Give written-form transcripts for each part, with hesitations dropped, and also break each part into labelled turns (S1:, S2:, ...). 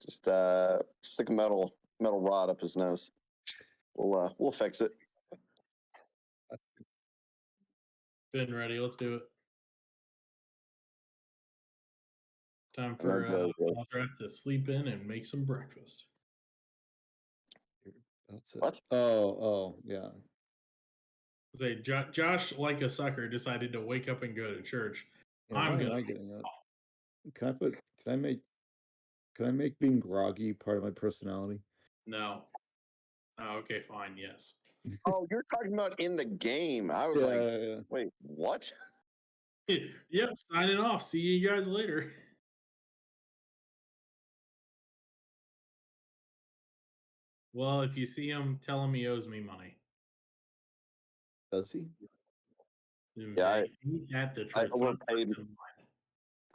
S1: Just stick a metal rod up his nose. We'll fix it.
S2: Been ready. Let's do it. Time for Azrath to sleep in and make some breakfast.
S3: That's it.
S1: What?
S3: Oh, yeah.
S2: Say, Josh, like a sucker, decided to wake up and go to church.
S3: Yeah,
S2: I'm
S3: why am
S2: gonna.
S3: I getting up? Can I make being groggy part of my personality?
S2: No. Oh, okay, fine. Yes.
S1: Oh, you're talking about in the game. I was wait, what?
S2: Yep. Signing off. See you guys later. Well, if you see him, tell him he owes me money.
S3: Does he?
S1: Yeah,
S2: I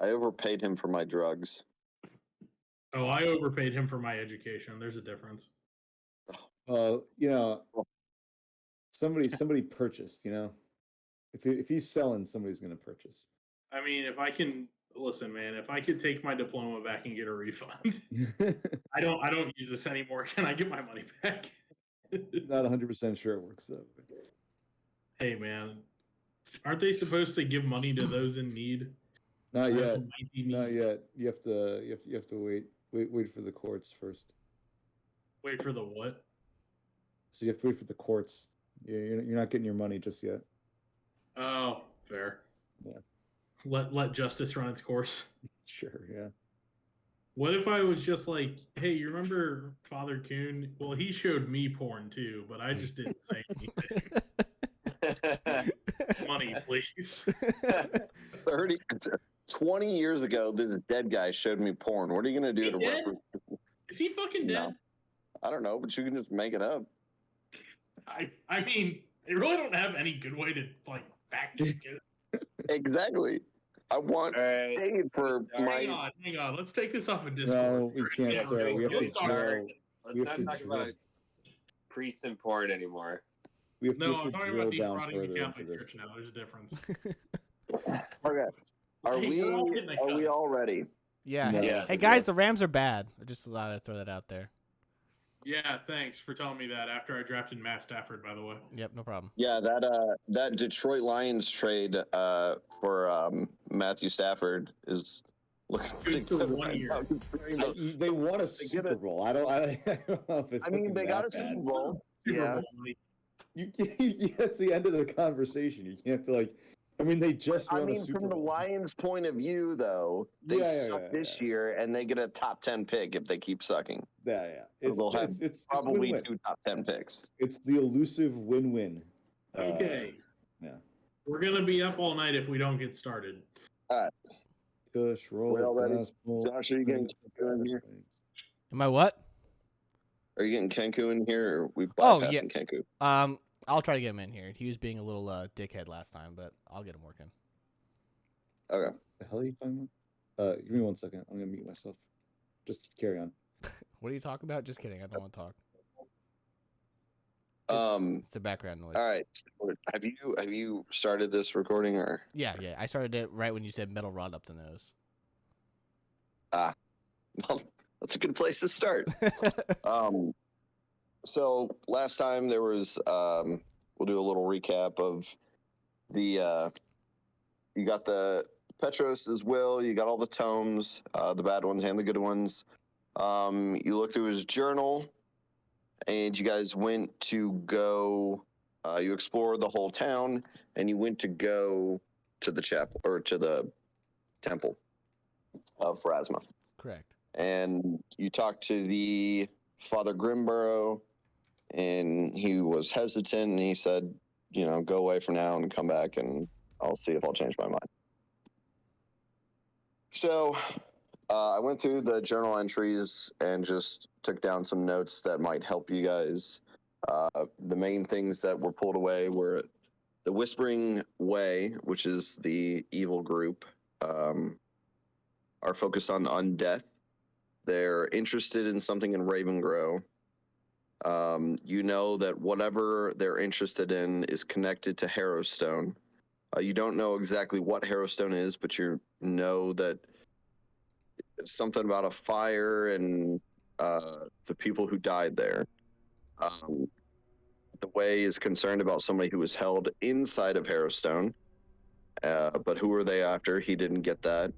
S1: overpaid him for my drugs.
S2: Oh, I overpaid him for my education. There's a difference.
S3: Somebody purchased. If he's selling, somebody's going to purchase.
S2: I mean, if I can listen, man, if I could take my diploma back and get a refund, I don't use this anymore. Can I get my money back?
S3: Not 100% sure it works that way.
S2: Hey, man, aren't they supposed to give money to those in need?
S3: Not yet. Not yet. You have to wait for the courts first.
S2: Wait for the what?
S3: So you have to wait for the courts. You're not getting your money just yet.
S2: Oh, fair.
S3: Yeah.
S2: Let justice run its course.
S3: Sure, yeah.
S2: What if I was just like, hey, you remember Father Coon? Well, he showed me porn too, but I just didn't say anything. Money, please.
S1: 20 years ago, this dead guy showed me porn. What are you going to do to
S2: represent? Is he fucking dead?
S1: I don't know, but you can just make it up.
S2: I mean, they really don't have any good way to fact check it.
S1: Exactly. I want paid for
S2: Hang on. Let's take this off of Discord.
S3: No, we can't start. We have to drill.
S4: Let's not talk about priests and porn anymore.
S3: We have
S2: I'm
S3: to
S2: talking
S3: drill
S2: about
S3: down
S2: defrauding the
S3: further into
S2: Catholic
S3: this.
S2: Church now. There's a difference.
S1: Okay. Are we all ready?
S5: Yeah.
S4: No.
S5: Hey guys, the Rams are bad. I just thought I'd throw that out there.
S2: Yeah, thanks for telling me that after I drafted Matt Stafford, by the way.
S5: Yep, no problem.
S1: Yeah, that Detroit Lions trade for Matthew Stafford is looking pretty good.
S2: 1 year.
S3: They won a Super Bowl. I don't know if it's.
S1: I mean, they got a Super Bowl. Yeah.
S3: That's the end of the conversation. You can't feel like. I mean, they just won a Super Bowl.
S1: From the Lions' point of view, though, they suck this year, and they get a top 10 pick if they keep sucking.
S3: Yeah.
S1: It's probably win-win. 2 top 10 picks.
S3: It's the elusive win-win.
S2: Okay.
S3: Yeah.
S2: We're gonna be up all night if we don't get started.
S1: All right.
S3: Push, roll, pass, pull.
S1: Josh, are you getting Kenku in here?
S5: Am I what?
S1: Are you getting Kenku in here, or we bypassing Kenku?
S5: I'll try to get him in here. He was being a little dickhead last time, but I'll get him working.
S1: Okay.
S3: The hell are you talking about? Give me 1 second. I'm gonna mute myself. Just carry on.
S5: What are you talking about? Just kidding. I don't want to talk. It's the background noise.
S1: All right. Have you started this recording or?
S5: Yeah. I started it right when you said metal rod up the nose.
S1: Well, that's a good place to start. So last time there was, we'll do a little recap of the, you got the Petros' will, you got all the tomes, the bad ones and the good ones. You looked through his journal, and you guys went to go, you explored the whole town, and you went to go to the chapel, or to the temple of Pharasma.
S5: Correct.
S1: And you talked to the Father Grimborough, and he was hesitant, and he said, go away for now and come back, and I'll see if I'll change my mind. So I went through the journal entries and just took down some notes that might help you guys. The main things that were pulled away were the Whispering Way, which is the evil group, are focused on undeath. They're interested in something in Ravengrow. You know that whatever they're interested in is connected to Harrowstone. You don't know exactly what Harrowstone is, but you know that something about a fire and the people who died there. The way is concerned about somebody who was held inside of Harrowstone, but who were they after? He didn't get that.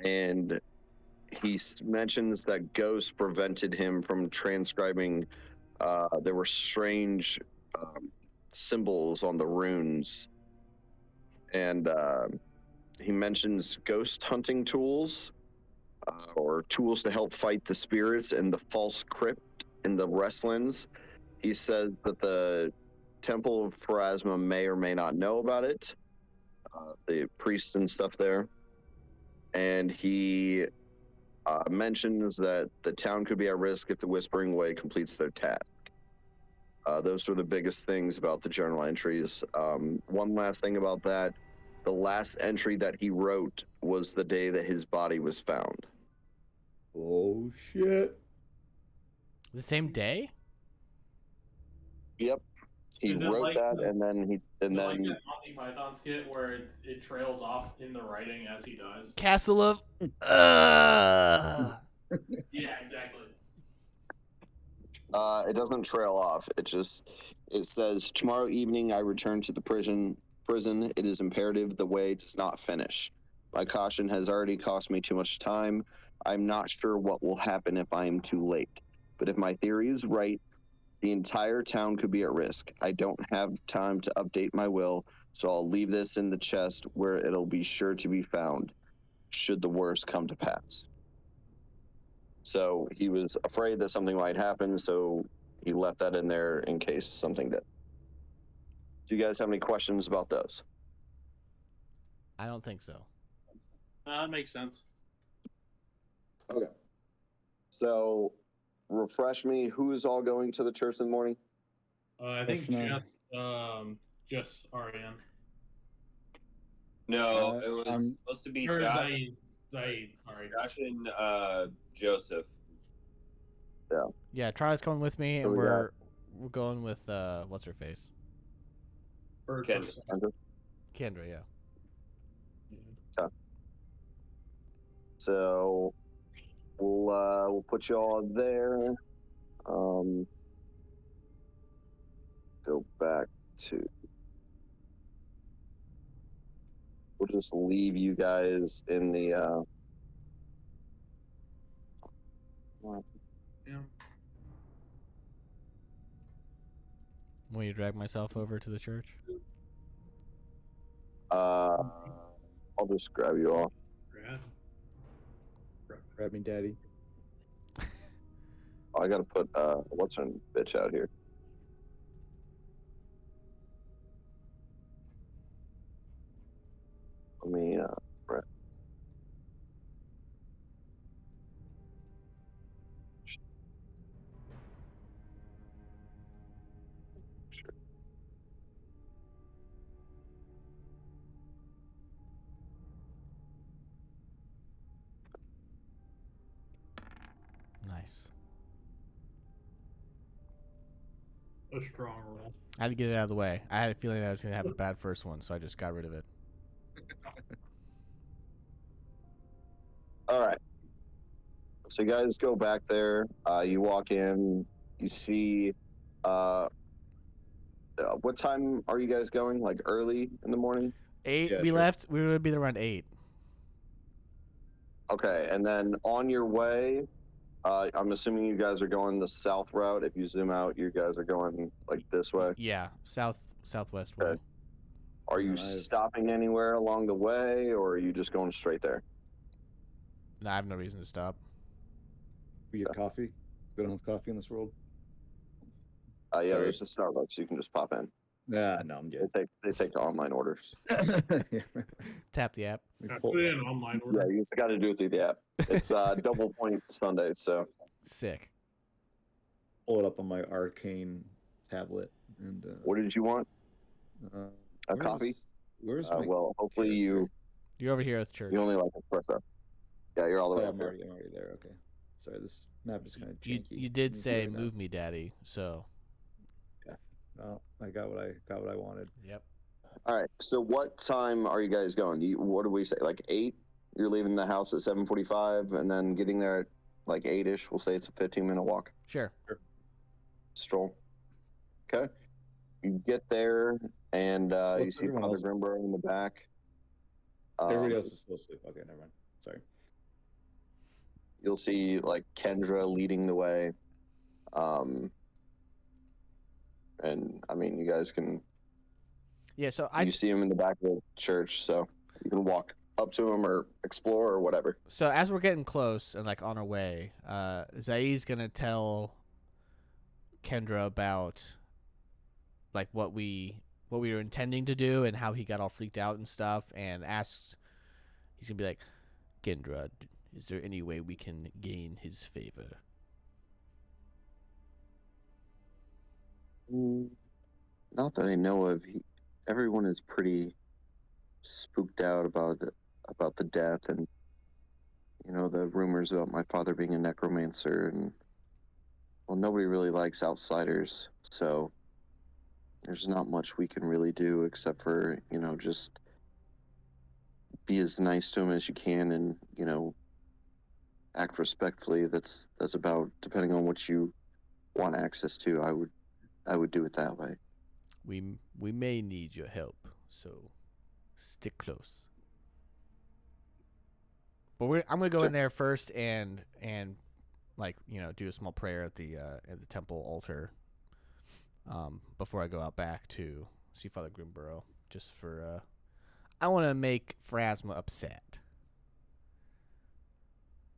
S1: And he mentions that ghosts prevented him from transcribing. There were strange symbols on the runes, and he mentions ghost hunting tools, or tools to help fight the spirits in the false crypt in the Westlands. He says that the Temple of Pharasma may or may not know about it, the priests and stuff there. And he mentions that the town could be at risk if the Whispering Way completes their task. Those are the biggest things about the journal entries. One last thing about that, the last entry that he wrote was the day that his body was found.
S3: Oh shit!
S5: The same day?
S1: Yep, he
S2: Is it
S1: wrote
S2: like
S1: that,
S2: the-
S1: and then
S2: Is it like that Monty Python skit where it trails off in the writing as he dies?
S5: Castle of.
S2: Yeah, exactly.
S1: It doesn't trail off. It says tomorrow evening I return to the prison. It is imperative the way does not finish. My caution has already cost me too much time. I'm not sure what will happen if I am too late. But if my theory is right, the entire town could be at risk. I don't have time to update my will, so I'll leave this in the chest where it'll be sure to be found, should the worst come to pass. So he was afraid that something might happen, so he left that in there in case something did. Do you guys have any questions about those?
S5: I don't think so.
S2: That makes sense.
S1: Okay. So, refresh me. Who is all going to the church in the morning?
S2: I think
S3: Question
S2: just Ariane.
S4: No, it was
S3: I'm-
S4: supposed to be
S2: Or
S4: Josh,
S2: Zaid. Sorry.
S4: Josh and Joseph.
S5: Yeah, Try's coming with me, and
S1: Who we
S5: we're going with what's her face?
S2: Or
S4: Ken.
S5: Kendra. Yeah.
S1: So, we'll put you all there. Go back to. We'll just leave you guys in the.
S2: Yeah.
S5: Will you drag myself over to the church?
S1: I'll just grab you all.
S2: Brad.
S3: Grab me, daddy.
S1: I gotta put what's her bitch out here. Let me right. Sure.
S5: Nice.
S2: A strong roll.
S5: I had to get it out of the way. I had a feeling I was going to have a bad first one, so I just got rid of it.
S1: All right. So you guys go back there. You walk in. You see. What time are you guys going? Like early in the morning?
S5: 8.
S3: Yeah,
S5: We
S3: sure.
S5: left. We would be there around 8.
S1: Okay, and then on your way, I'm assuming you guys are going the south route. If you zoom out, you guys are going like this way.
S5: Yeah, southwest
S1: Okay.
S5: way.
S1: Are you
S3: No, I've-
S1: stopping anywhere along the way, or are you just going straight there?
S5: No, I have no reason to stop.
S3: We get coffee. We don't have coffee in this world.
S1: Yeah,
S3: Sorry.
S1: there's a Starbucks. You can just pop in.
S3: Nah, no, I'm good.
S1: They take the online orders.
S5: Tap the app.
S3: We
S2: I
S3: pull-
S2: put in an online
S1: Yeah,
S2: order.
S1: you just got to do it through the app. It's double point Sunday, so
S5: Sick.
S3: pull it up on my arcane tablet and
S1: what did you want?
S3: uh,
S1: A coffee?
S3: Where's my?
S1: Well, hopefully
S3: Cheers,
S1: you
S5: You're over here at the church.
S1: only like espresso. Yeah, you're all the
S3: Oh,
S1: way up
S3: I'm
S1: there.
S3: already there. Okay. Sorry, this map is kind of
S5: You,
S3: janky.
S5: you did
S3: Let me
S5: say
S3: figure it out.
S5: move me, daddy. So,
S3: No, I got what I wanted.
S5: yep.
S1: All right. So what time are you guys going? What do we say? Like 8? you're leaving the house at 7:45, and then getting there at like 8ish. We'll say it's a 15-minute walk.
S5: Sure.
S1: Stroll. Okay. You get there, and you
S3: What's
S1: see
S3: everyone
S1: Father
S3: else?
S1: Grimborough in the back.
S3: Everybody else is still asleep. Okay, never mind. Sorry.
S1: You'll see like Kendra leading the way. And I mean, you guys can.
S5: Yeah. So
S1: You see him in the back of the church, so you can walk up to him or explore or whatever.
S5: So as we're getting close and like on our way, Zai's gonna tell Kendra about like what we were intending to do and how he got all freaked out and stuff, and asks. He's gonna be like, Kendra, is there any way we can gain his favor?
S1: Not that I know of. Everyone is pretty spooked out about the death, and the rumors about my father being a necromancer, and well, nobody really likes outsiders, so there's not much we can really do except for just be as nice to him as you can, and act respectfully. That's about, depending on what you want access to. I would do it that way.
S5: We may need your help, so stick close. But I'm gonna go in there first and like do a small prayer at the temple altar before I go out back to see Father Grimborough, just for I want to make Phrasma upset.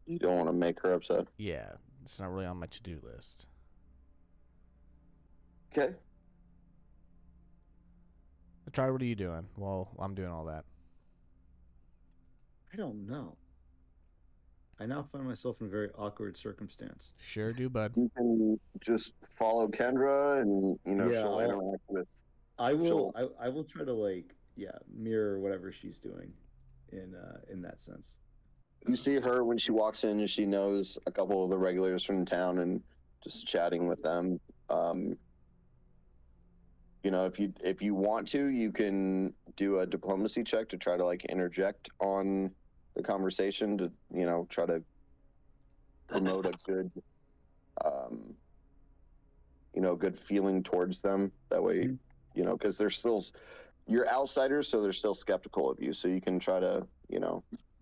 S1: You don't want to make her upset.
S5: Yeah, it's not really on my to-do list.
S1: Okay.
S5: Charlie, what are you doing while I'm doing all that?
S3: I don't know. I now find myself in a very awkward circumstance.
S5: Sure do, bud.
S1: You can just follow Kendra, and
S3: Yeah,
S1: she'll interact with.
S3: I will. I will try to mirror whatever she's doing, in that sense.
S1: You see her when she walks in, and she knows a couple of the regulars from town, and just chatting with them. If you want to, you can do a diplomacy check to try to interject on the conversation to try to promote a good good feeling towards them. That way, because they're still, you're outsiders, so they're still skeptical of you. So you can try to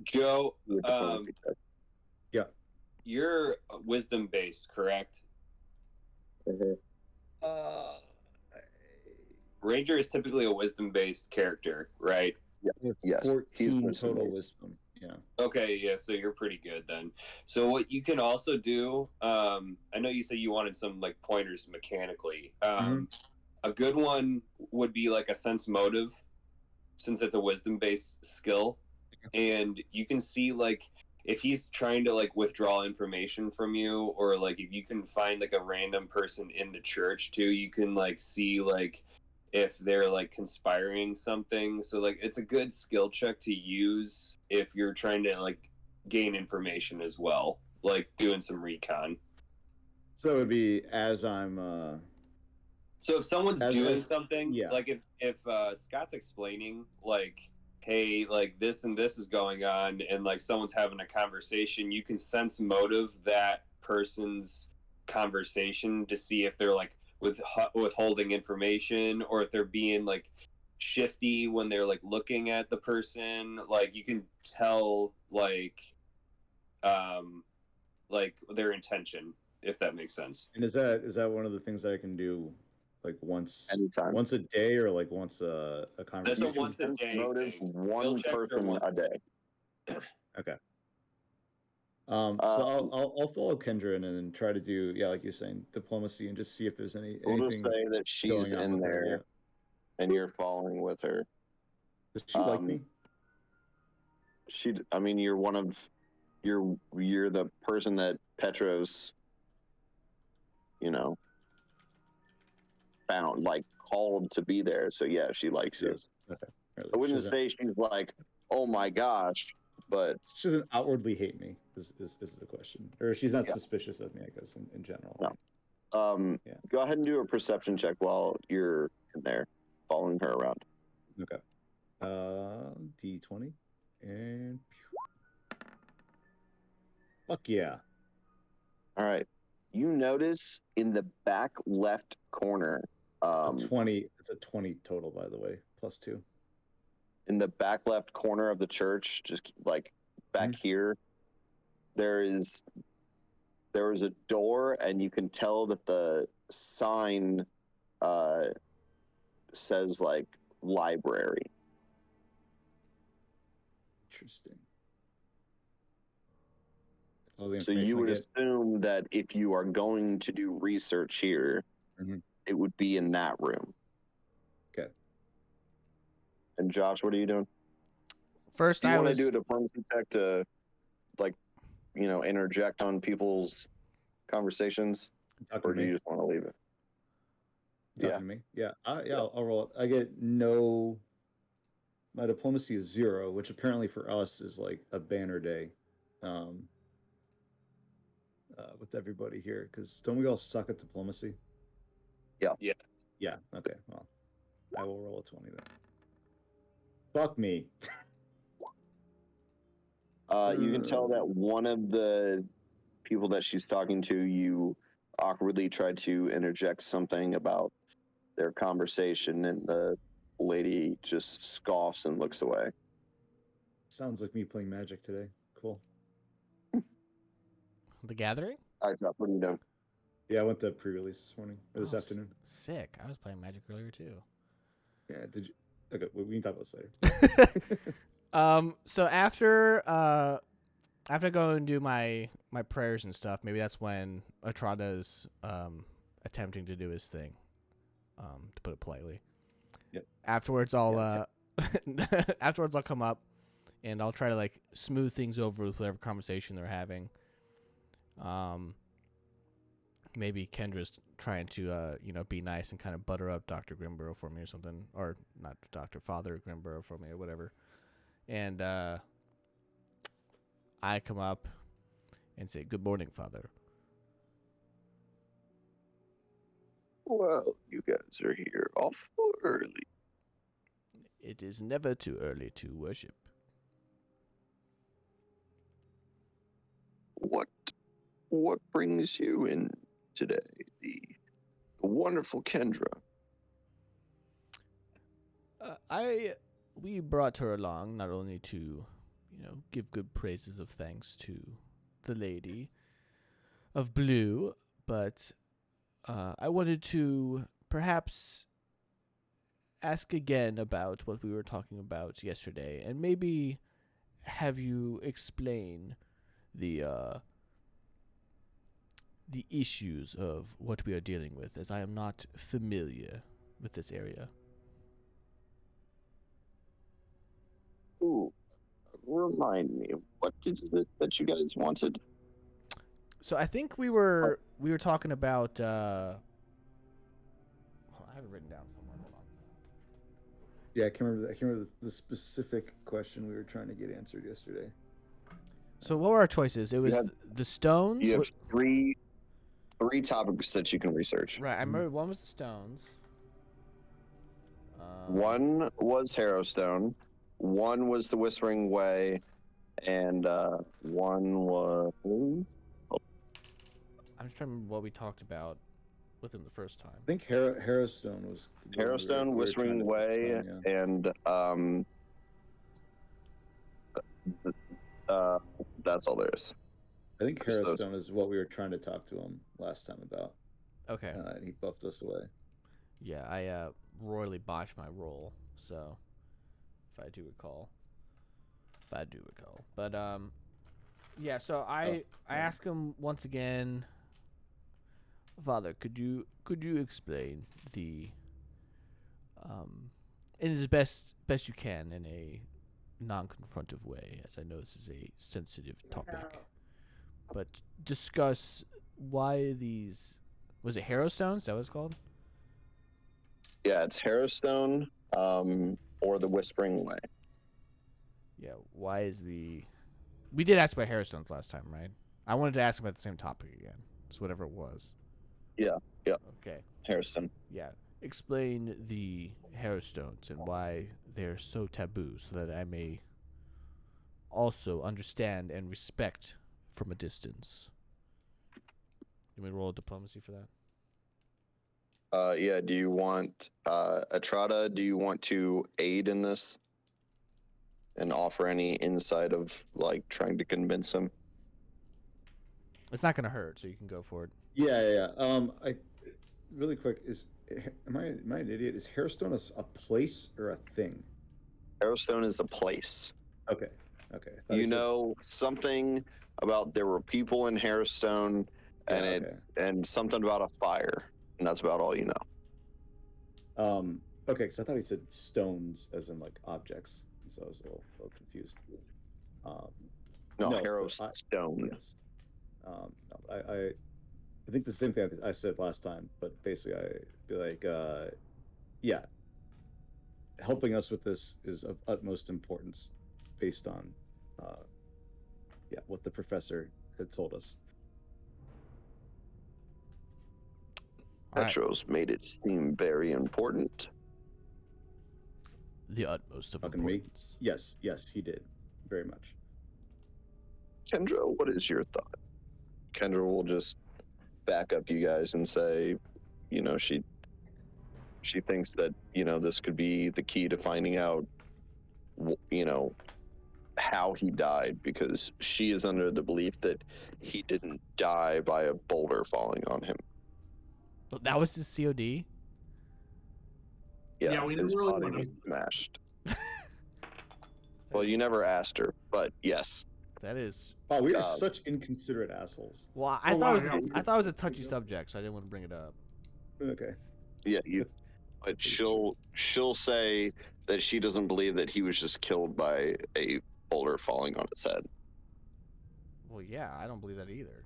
S4: Joe,
S1: do a diplomacy check.
S3: Yeah.
S4: You're wisdom based, correct? Ranger is typically a wisdom based character, right?
S1: Yes.
S3: 14
S1: He's
S3: total
S1: wisdom-based.
S3: wisdom. Yeah.
S4: Okay, yeah, so you're pretty good then. So what you can also do, I know you said you wanted some pointers mechanically. A good one would be a sense motive, since it's a wisdom based skill, and you can see if he's trying to withdraw information from you, or if you can find a random person in the church too, you can see if they're conspiring something. So it's a good skill check to use if you're trying to gain information as well, doing some recon.
S3: So it would be as I'm
S4: So if someone's doing something,
S3: yeah.
S4: If Scott's explaining hey, this and this is going on, and someone's having a conversation, you can sense motive that person's conversation to see if they're withholding information, or if they're being shifty when they're looking at the person. You can tell their intention, if that makes sense.
S3: And is that one of the things that I can do once
S1: Anytime.
S3: once a day, or once a conversation?
S4: That's a once a day
S1: motive,
S4: thing.
S1: one person a day.
S3: Okay. So I'll follow Kendra and then try to do, like you're saying, diplomacy, and just see if there's anything.
S1: We'll just say that she's
S3: going on
S1: in
S3: with her,
S1: there, and you're following with her.
S3: Does she like me?
S1: I mean, you're one of, you're the person that Petros, found, called to be there. So yeah, she likes you.
S3: Okay.
S1: I wouldn't say she's oh my gosh, but
S3: she doesn't outwardly hate me. Is the question, or she's not suspicious of me? I guess in general.
S1: No. Go ahead and do a perception check while you're in there, following her around.
S3: Okay. D20 and Fuck yeah.
S1: All right. You notice in the back left corner,
S3: A 20. It's a 20 total, by the way, +2.
S1: in the back left corner of the church, just like back here, there is a door, and you can tell that the sign says like library.
S3: Interesting. All the
S1: So
S3: information
S1: you
S3: I
S1: would
S3: get.
S1: assume that if you are going to do research here, it would be in that room.
S3: Okay.
S1: And Josh, what are you doing?
S5: First,
S1: Do you
S5: I
S1: want to
S5: was
S1: do a diplomacy check to, like, interject on people's conversations, or do you just want to leave it?
S3: Talking to me? Yeah. I'll roll it. I get no. My diplomacy is 0, which apparently for us is like a banner day, with everybody here. Because don't we all suck at diplomacy?
S1: Yeah.
S4: Yeah.
S3: Yeah. Okay. Well, I will roll a 20 then. Fuck me.
S1: You can tell that one of the people that she's talking to, you awkwardly tried to interject something about their conversation, and the lady just scoffs and looks away.
S3: Sounds like me playing Magic today. Cool.
S5: The Gathering.
S1: All right, Josh, what are you doing?
S3: Yeah, I went to pre-release this morning or this afternoon.
S5: Sick. I was playing Magic earlier too.
S3: Yeah. Did you? Okay, we can talk about this later.
S5: So after going and do my prayers and stuff, maybe that's when Atrada's attempting to do his thing. To put it politely.
S3: Yep.
S5: Afterwards, I'll afterwards I'll come up and I'll try to like smooth things over with whatever conversation they're having. Maybe Kendra's trying to be nice and kind of butter up Dr. Grimborough for me or something, or not Dr. Father Grimborough for me or whatever. And I come up and say, "Good morning, Father."
S1: Well, you guys are here awful early.
S5: It is never too early to worship.
S1: What brings you in today? The wonderful Kendra.
S5: We brought her along not only to, give good praises of thanks to the Lady of Blue, but I wanted to perhaps ask again about what we were talking about yesterday, and maybe have you explain the issues of what we are dealing with, as I am not familiar with this area.
S1: Ooh, remind me, what is it that you guys wanted?
S5: So I think we were talking about. I have it written down somewhere. Hold on.
S3: Yeah, I can't remember the specific question we were trying to get answered yesterday.
S5: So what were our choices? It was the stones.
S1: You have three topics that you can research.
S5: Right, I remember one was the stones.
S1: One was Harrowstone. One was the Whispering Way, and one was.
S5: I'm just trying to remember what we talked about with him the first time.
S3: I think Harrowstone was.
S1: Harrowstone, Whispering Way, and that's all there is.
S3: I think Harrowstone is what we were trying to talk to him last time about.
S5: Okay.
S3: And he buffed us away.
S5: Yeah, I royally botched my roll, so if I do recall. But yeah, so I asked him once again, Father, could you explain the in as best you can in a non-confrontive way, as I know this is a sensitive topic, but discuss why these, was it Harrowstone? Is that what it's called?
S1: Yeah, it's Harrowstone, or the Whispering Way.
S5: Yeah, why is we did ask about Harrowstones last time, right? I wanted to ask about the same topic again. It's whatever it was.
S1: Yeah.
S5: Okay.
S1: Harrowstone.
S5: Yeah. Explain the Harrowstones and why they're so taboo, so that I may also understand and respect from a distance. You may roll a diplomacy for that.
S1: Yeah. Do you want Atrada? Do you want to aid in this and offer any insight of like trying to convince him?
S5: It's not gonna hurt, so you can go for it.
S3: Yeah. I really quick am I an idiot? Is Hairstone a place or a thing?
S1: Arrowstone is a place.
S3: Okay. I thought
S1: You
S3: he said-
S1: know something about there were people in Hairstone, and
S3: Yeah,
S1: and something about a fire, and that's about all you know.
S3: Okay, because I thought he said stones as in like objects, and so I was a little confused.
S1: No,
S3: No, but
S1: Harrowstone.
S3: Yes. No, I think the same thing I said last time, but basically I'd be like, yeah, helping us with this is of utmost importance based on, yeah, what the professor had told us.
S5: All right.
S1: Petros made it seem very important.
S5: The utmost of
S3: Talking to me?
S5: importance.
S3: Yes, he did, very much.
S1: Kendra, what is your thought? Kendra will just back up you guys and say, you know, she thinks that, you know, this could be the key to finding out, you know, how he died, because she is under the belief that he didn't die by a boulder falling on him.
S5: That was his COD.
S2: Yeah, we
S1: his
S2: never really
S1: body
S2: went
S1: was
S2: into
S1: smashed. Well, you never asked her, but yes.
S5: That is.
S3: Wow, we are
S1: Um,
S3: such inconsiderate assholes.
S5: Well, I
S2: Oh,
S5: thought
S2: wow,
S5: it was.
S2: yeah.
S5: I thought it was a touchy subject, so I didn't want to bring it up.
S3: Okay.
S1: Yeah, you.
S3: That's-
S1: But she'll say that she doesn't believe that he was just killed by a boulder falling on his head.
S5: Well, yeah, I don't believe that either.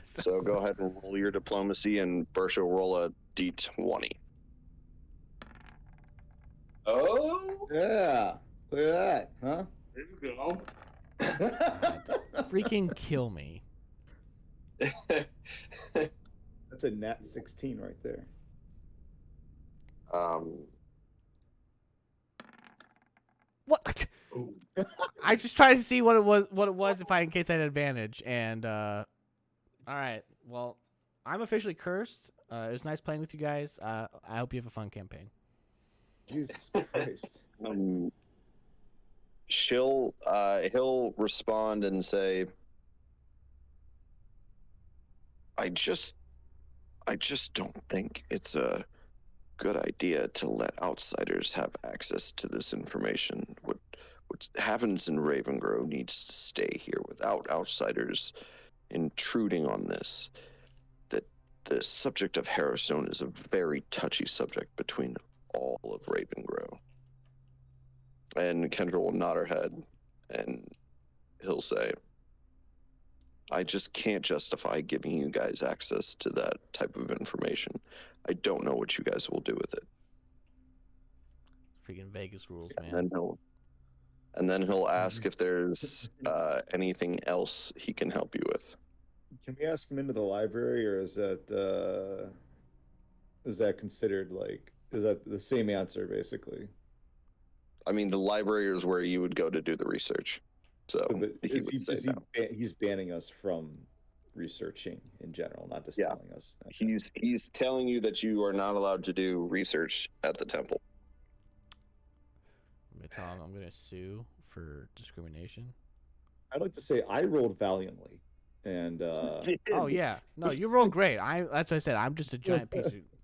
S1: So go ahead and roll your diplomacy, and Bersha roll a d20.
S4: Oh,
S3: Yeah. Look at that, huh?
S2: There you go.
S5: Freaking kill me.
S3: That's a nat 16 right there.
S5: What?
S2: Ooh.
S5: I just tried to see what it was if in case I had advantage, and all right. Well, I'm officially cursed. It was nice playing with you guys. I hope you have a fun campaign.
S3: Jesus Christ.
S1: He'll respond and say, I just don't think it's a good idea to let outsiders have access to this information. What happens in Ravengrove needs to stay here without outsiders intruding on this. That the subject of Harrowstone is a very touchy subject between all of Ravengrove. And Kendra will nod her head, and he'll say, I just can't justify giving you guys access to that type of information. I don't know what you guys will do with it.
S5: Freaking Vegas rules,
S1: And
S5: man.
S1: then he'll ask if there's anything else he can help you with.
S3: Can we ask him into the library, or is that considered like, is that the same answer basically?
S1: I mean, the library is where you would go to do the research. So
S3: But
S1: he would say no.
S3: he's banning us from researching in general, not just
S1: Yeah.
S3: telling us.
S1: He's telling you that you are not allowed to do research at the temple.
S5: I'm gonna tell him I'm gonna sue for discrimination.
S3: I'd like to say I rolled valiantly, and
S5: Oh yeah, no, you rolled great. That's what I said. I'm just a giant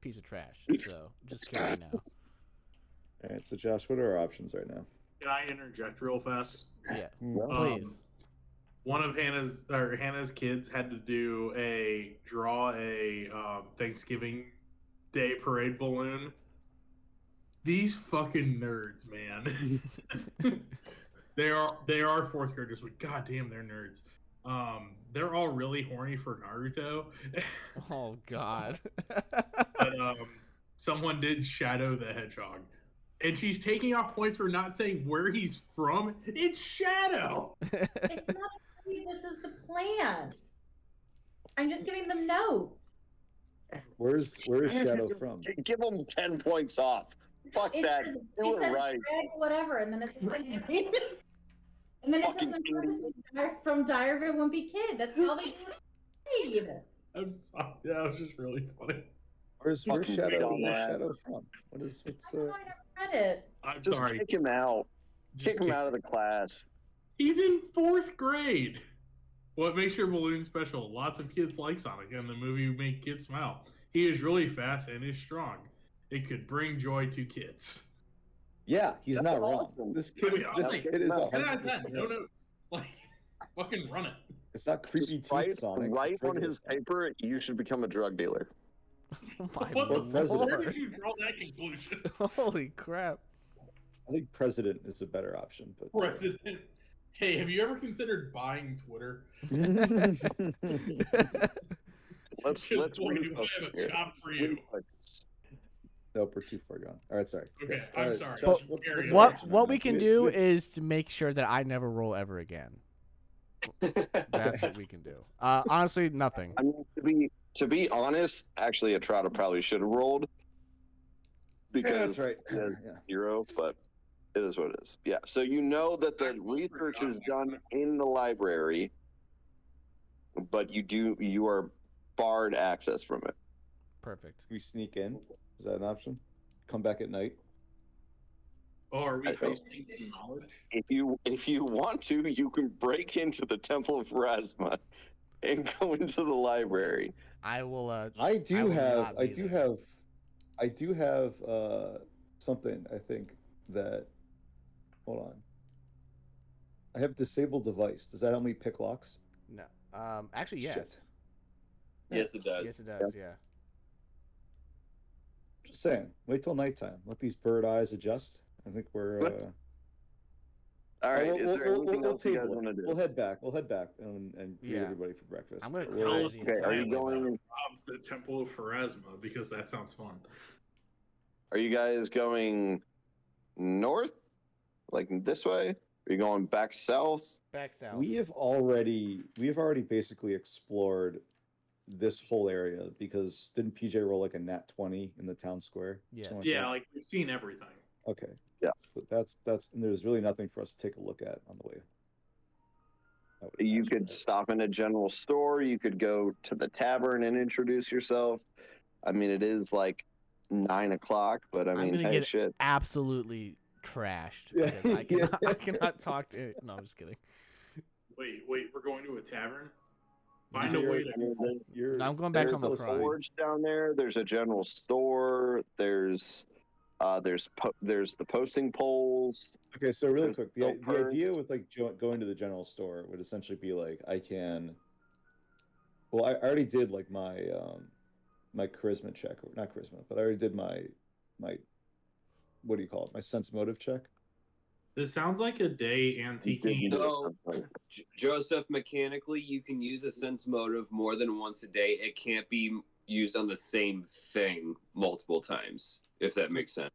S5: piece of trash. So just kill me now.
S3: all right. So Josh, what are our options right now?
S2: Can I interject real fast?
S5: Yeah,
S3: Well,
S5: please.
S2: One of Hannah's kids had to draw a Thanksgiving Day parade balloon. These fucking nerds, man. they are fourth graders, but goddamn, they're nerds. They're all really horny for Naruto.
S5: Oh God.
S2: But someone did Shadow the Hedgehog. And she's taking off points for not saying where he's from. It's Shadow.
S6: It's not this is the plan. I'm just giving them notes.
S3: where's Shadow from?
S1: Give him 10 points off. Fuck
S6: It
S1: that.
S6: says-
S1: Do
S6: it
S1: it
S6: says
S1: right.
S6: red whatever, and then it's And then it says
S1: Fucking
S6: in parentheses, from Diary of a Wimpy Kid. That's how they do it.
S2: I'm sorry. That was just really funny.
S3: Where's
S1: Fucking
S3: Shadow?
S1: dumbass.
S3: Where's Shadow from? What's
S6: I don't know, I never read it.
S2: I'm
S1: Just
S2: sorry.
S1: kick him out.
S2: Just
S1: Kick him out of the class.
S2: He's in 4th grade. What makes your balloon special? Lots of kids like Sonic, and the movie make kids smile. He is really fast and is strong. It could bring joy to kids.
S3: Yeah, he's
S1: That's
S3: not wrong.
S1: awesome.
S3: This kid is,
S2: I mean,
S3: this
S2: honestly,
S3: kid is
S2: 10 out of 10.
S3: 100%
S2: No,
S3: right.
S2: no. Like, fucking run it.
S3: It's not creepy
S1: Just
S3: teeth, Sonic.
S1: write
S3: it's
S1: on
S3: regular
S1: his
S3: Sonic.
S1: paper, you should become a drug dealer.
S5: Oh my
S2: What the
S3: Or president.
S2: Where did you draw that conclusion?
S5: Holy crap.
S3: I think president is a better option, but
S2: President. Hey, have you ever considered buying Twitter?
S1: Let's
S2: Just boy,
S1: read
S2: do I
S1: this
S2: have a
S1: here.
S2: job for you.
S3: nope, we're too far gone. All right, sorry.
S2: Okay,
S3: Yes,
S2: I'm sorry.
S3: Josh,
S2: But
S3: what's
S2: Carrion.
S3: your
S5: What
S3: option
S5: what
S3: right
S5: we
S3: now?
S5: can do is to make sure that I never roll ever again. That's what we can do. Honestly, nothing.
S1: I mean, to be honest, actually, Atrata probably should have rolled
S3: Yeah,
S1: because
S3: that's right.
S1: he has
S3: Yeah.
S1: 0, but it is what it is. Yeah. So you know that the research is done in the library, but you are barred access from it.
S5: Perfect.
S3: We sneak in. Is that an option? Come back at night.
S2: Oh, are we
S1: I don't-
S2: wasting knowledge?
S1: If you want to, you can break into the Temple of Pharasma and go into the library.
S5: I will
S3: I do
S5: will
S3: have.
S5: not
S3: I
S5: be
S3: do
S5: there.
S3: have. I do have something. I think that. Hold on. I have disabled device. Does that help me pick locks?
S5: no. Actually yes.
S3: Shit.
S4: Yes, it does.
S5: Yes it does, yeah.
S3: Just saying. Wait till nighttime. Let these bird eyes adjust. I think we're.
S1: All right.
S3: we'll-
S1: Is there
S3: we'll-
S1: anything
S3: we'll
S1: else you guys
S3: table it.
S1: want to do?
S3: We'll head back. We'll head back and greet
S5: Yeah.
S3: everybody for breakfast.
S5: I'm gonna
S3: We're-
S5: cry
S2: us-
S5: the
S1: Okay. Are
S5: entire
S1: you
S5: way
S1: going?
S5: back.
S2: Rob the Temple of Pharasma because that sounds fun.
S1: Are you guys going north, like this way? Are you going back south?
S5: Back south.
S3: We have already basically explored this whole area because didn't PJ roll like a nat 20 in the town square?
S5: Yes.
S3: Something
S2: Yeah,
S3: that?
S2: like we've seen everything.
S3: Okay.
S1: Yeah.
S3: But that's and there's really nothing for us to take a look at on the way. I would
S1: You
S3: imagine,
S1: could
S3: right?
S1: stop in a general store. You could go to the tavern and introduce yourself. I mean, it is like 9 o'clock, but I
S5: I'm
S1: mean,
S5: gonna
S1: hey,
S5: get
S1: shit.
S5: absolutely trashed
S3: Yeah,
S5: because I cannot,
S3: yeah.
S5: I cannot talk to. No, I'm just kidding.
S2: Wait, we're going to a tavern? Find a
S3: You're-
S2: way to.
S1: I mean,
S3: You're,
S5: I'm going back
S1: there's
S5: on the
S1: a
S5: crime.
S1: forge down there. There's a general store. There's the posting poles.
S3: okay, so really
S1: there's
S3: quick,
S1: still
S3: the idea
S1: purse.
S3: with like going to the general store would essentially be like I can. Well, I already did like my my charisma check, or not charisma, but I already did my what do you call it? My sense motive check.
S2: This sounds like a day antiquing.
S4: No, Joseph, mechanically, you can use a sense motive more than once a day. It can't be used on the same thing multiple times, if that makes sense.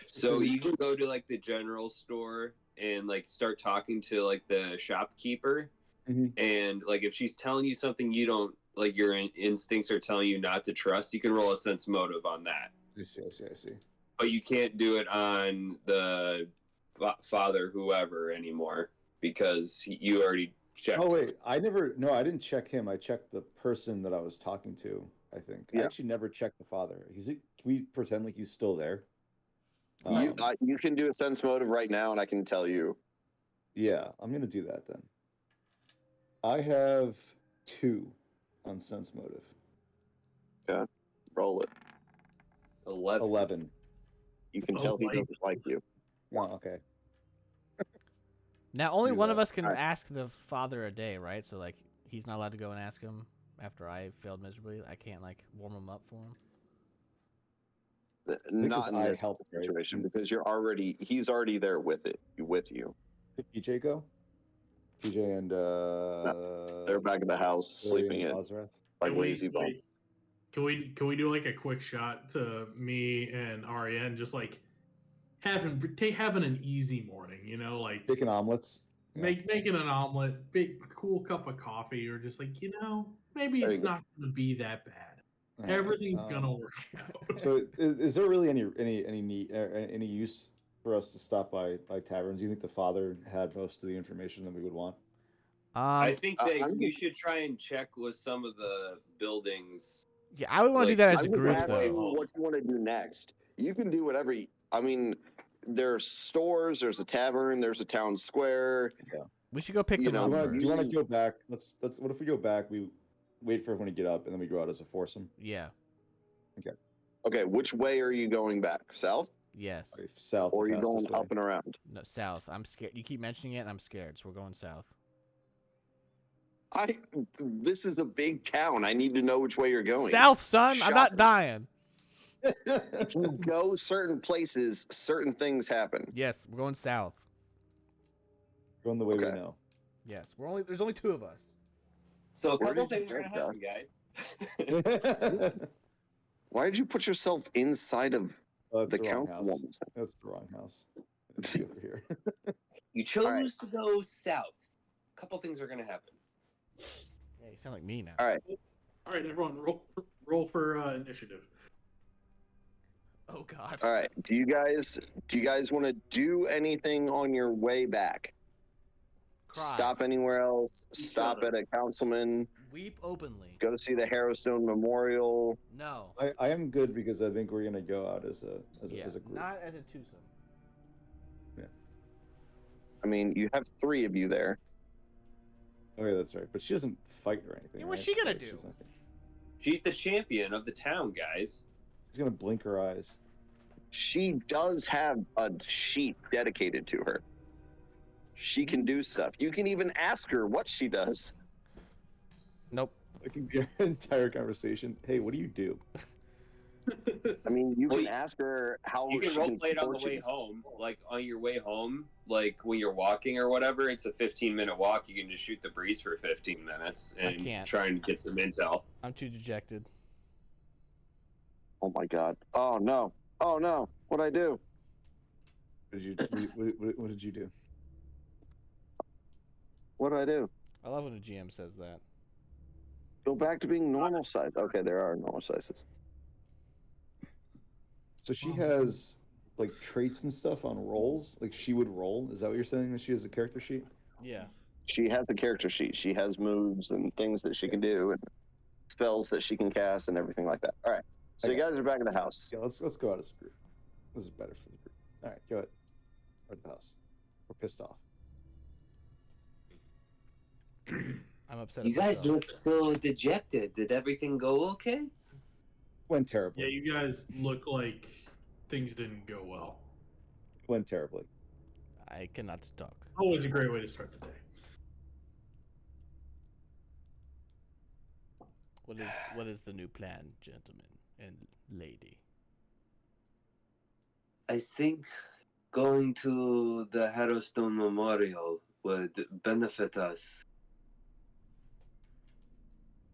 S4: So you can go to like the general store and like start talking to like the shopkeeper,
S3: Mhm.
S4: and like if she's telling you something you don't like, your instincts are telling you not to trust, you can roll a sense motive on that.
S3: I see.
S4: But you can't do it on the father whoever anymore because you already checked.
S3: Oh wait, I didn't check him. I checked the person that I was talking to. I think I
S1: Yeah.
S3: actually never checked the father. Can we pretend like he's still there?
S1: You can do a sense motive right now, and I can tell you.
S3: Yeah, I'm gonna do that then. I have 2 on sense motive.
S1: Roll it.
S4: 11.
S3: 11.
S1: You can
S2: Oh,
S1: tell he
S2: like-
S1: doesn't like you.
S3: Oh, okay.
S5: Now only
S3: Do
S5: one of
S3: that.
S5: us can
S1: Alright.
S5: ask the father a day, right? So like he's not allowed to go and ask him after I failed miserably. I can't like warm him up for him.
S1: Not in
S3: I
S1: this
S3: helped, right?
S1: situation because he's already there with you.
S3: Did PJ go? PJ and
S1: They're back at the house sleeping
S3: William
S1: in
S3: Ozrath?
S1: like
S2: Can we-
S1: lazy bum.
S2: wait, Can we do like a quick shot to me and Ariane just like having an easy morning, you know, like
S3: Bacon omelets. Yeah.
S2: making an omelet, big cool cup of coffee, or just like, you know, maybe
S1: There
S2: it's
S1: you go.
S2: not gonna be that bad.
S3: Alright,
S2: Everything's gonna work out.
S3: So is there really any need any use for us to stop by taverns? Do you think the father had most of the information that we would want?
S4: I think that
S1: I'm
S4: you
S1: just-
S4: should try and check with some of the buildings.
S5: Yeah, I would want to do
S4: Like,
S5: that as
S1: I'm
S5: a
S1: just
S5: group,
S1: asking
S5: though.
S1: what you want to do next. You can do whatever. I mean, there's stores, there's a tavern, there's a town square.
S5: We should go pick
S1: You
S5: them
S1: know,
S5: up
S3: Do you want to
S5: first.
S3: go back? Let's. What if we go back? We wait for everyone to get up, and then we go out as a foursome.
S5: Yeah.
S1: Okay, which way are you going back? South,
S5: Yes.
S3: Okay, south.
S1: or are
S3: the
S1: you going
S3: fastest way.
S1: up and around?
S5: No, south. I'm scared. You keep mentioning it, and I'm scared. So we're going south.
S1: This is a big town. I need to know which way you're going.
S5: South, son. I'm not
S1: Shopping.
S5: dying.
S1: If you go certain places, certain things happen.
S5: Yes, we're going south.
S3: Going the way we
S1: Okay.
S3: know.
S5: Yes, there's only 2 of us.
S4: So a
S1: Where
S4: couple
S1: did you
S4: things are
S1: go,
S4: gonna happen, guys.
S1: Why did you put yourself inside of
S3: Oh, that's
S1: the
S3: the wrong house.
S1: councilwoman's?
S3: That's the wrong house. It's over here.
S4: You chose
S1: Alright.
S4: to go south. A couple things are gonna happen.
S5: Yeah, you sound like me now.
S1: All right.
S2: All right, everyone, roll for initiative.
S5: Oh God.
S1: All right. Do you guys want to do anything on your way back?
S5: Cry.
S1: Stop anywhere else?
S2: Each
S1: Stop
S2: other.
S1: at a councilman?
S5: Weep openly.
S1: Go see the Harrowstone Memorial?
S5: No.
S3: I am good because I think we're gonna go out as a
S5: Yeah.
S3: as a group.
S5: Not as a twosome.
S1: I mean, you have 3 of you there.
S3: Okay, that's right. But she doesn't fight or anything.
S5: Yeah, what's
S3: right?
S5: she gonna
S3: So
S5: do?
S3: She's, not,
S4: She's the champion of the town, guys.
S3: she's gonna blink her eyes.
S1: She does have a sheet dedicated to her. She can do stuff. You can even ask her what she does.
S5: Nope.
S3: That can be our entire conversation. Hey, what do you do?
S1: I mean, you
S4: Well,
S1: can ask her how
S4: You can
S1: she
S4: role
S1: can
S4: play it on the
S1: support
S4: way
S1: you.
S4: home. Like on your way home, like when you're walking or whatever, it's a 15-minute walk. You can just shoot the breeze for 15 minutes
S5: I
S4: and
S5: can't.
S4: try and get some intel.
S5: I'm too dejected.
S1: Oh my god. Oh no. Oh no. What'd I do?
S3: What did you what did you do?
S1: What did I do?
S5: I love when a GM says that.
S1: Go back to being normal size. Okay, there are normal sizes.
S3: So she has like traits and stuff on rolls. Like she would roll. Is that what you're saying? That she has a character sheet?
S5: Yeah.
S1: She has a character sheet. She has moves and things that she can do and spells that she can cast and everything like that. All right. So you
S3: Okay.
S1: guys are back in the house.
S3: Yeah, let's go out as a group. This is better for the group. All right, go ahead. We're at the house. We're pissed off.
S5: I'm upset.
S4: You
S5: at
S4: guys
S5: myself.
S4: look so dejected. Did everything go okay?
S3: Went terribly.
S2: Yeah, you guys look like things didn't go well.
S3: Went terribly.
S5: I cannot talk.
S2: Always a great way to start the day.
S5: What is the new plan, gentlemen and lady?
S4: I think going to the Harrowstone Memorial would benefit us.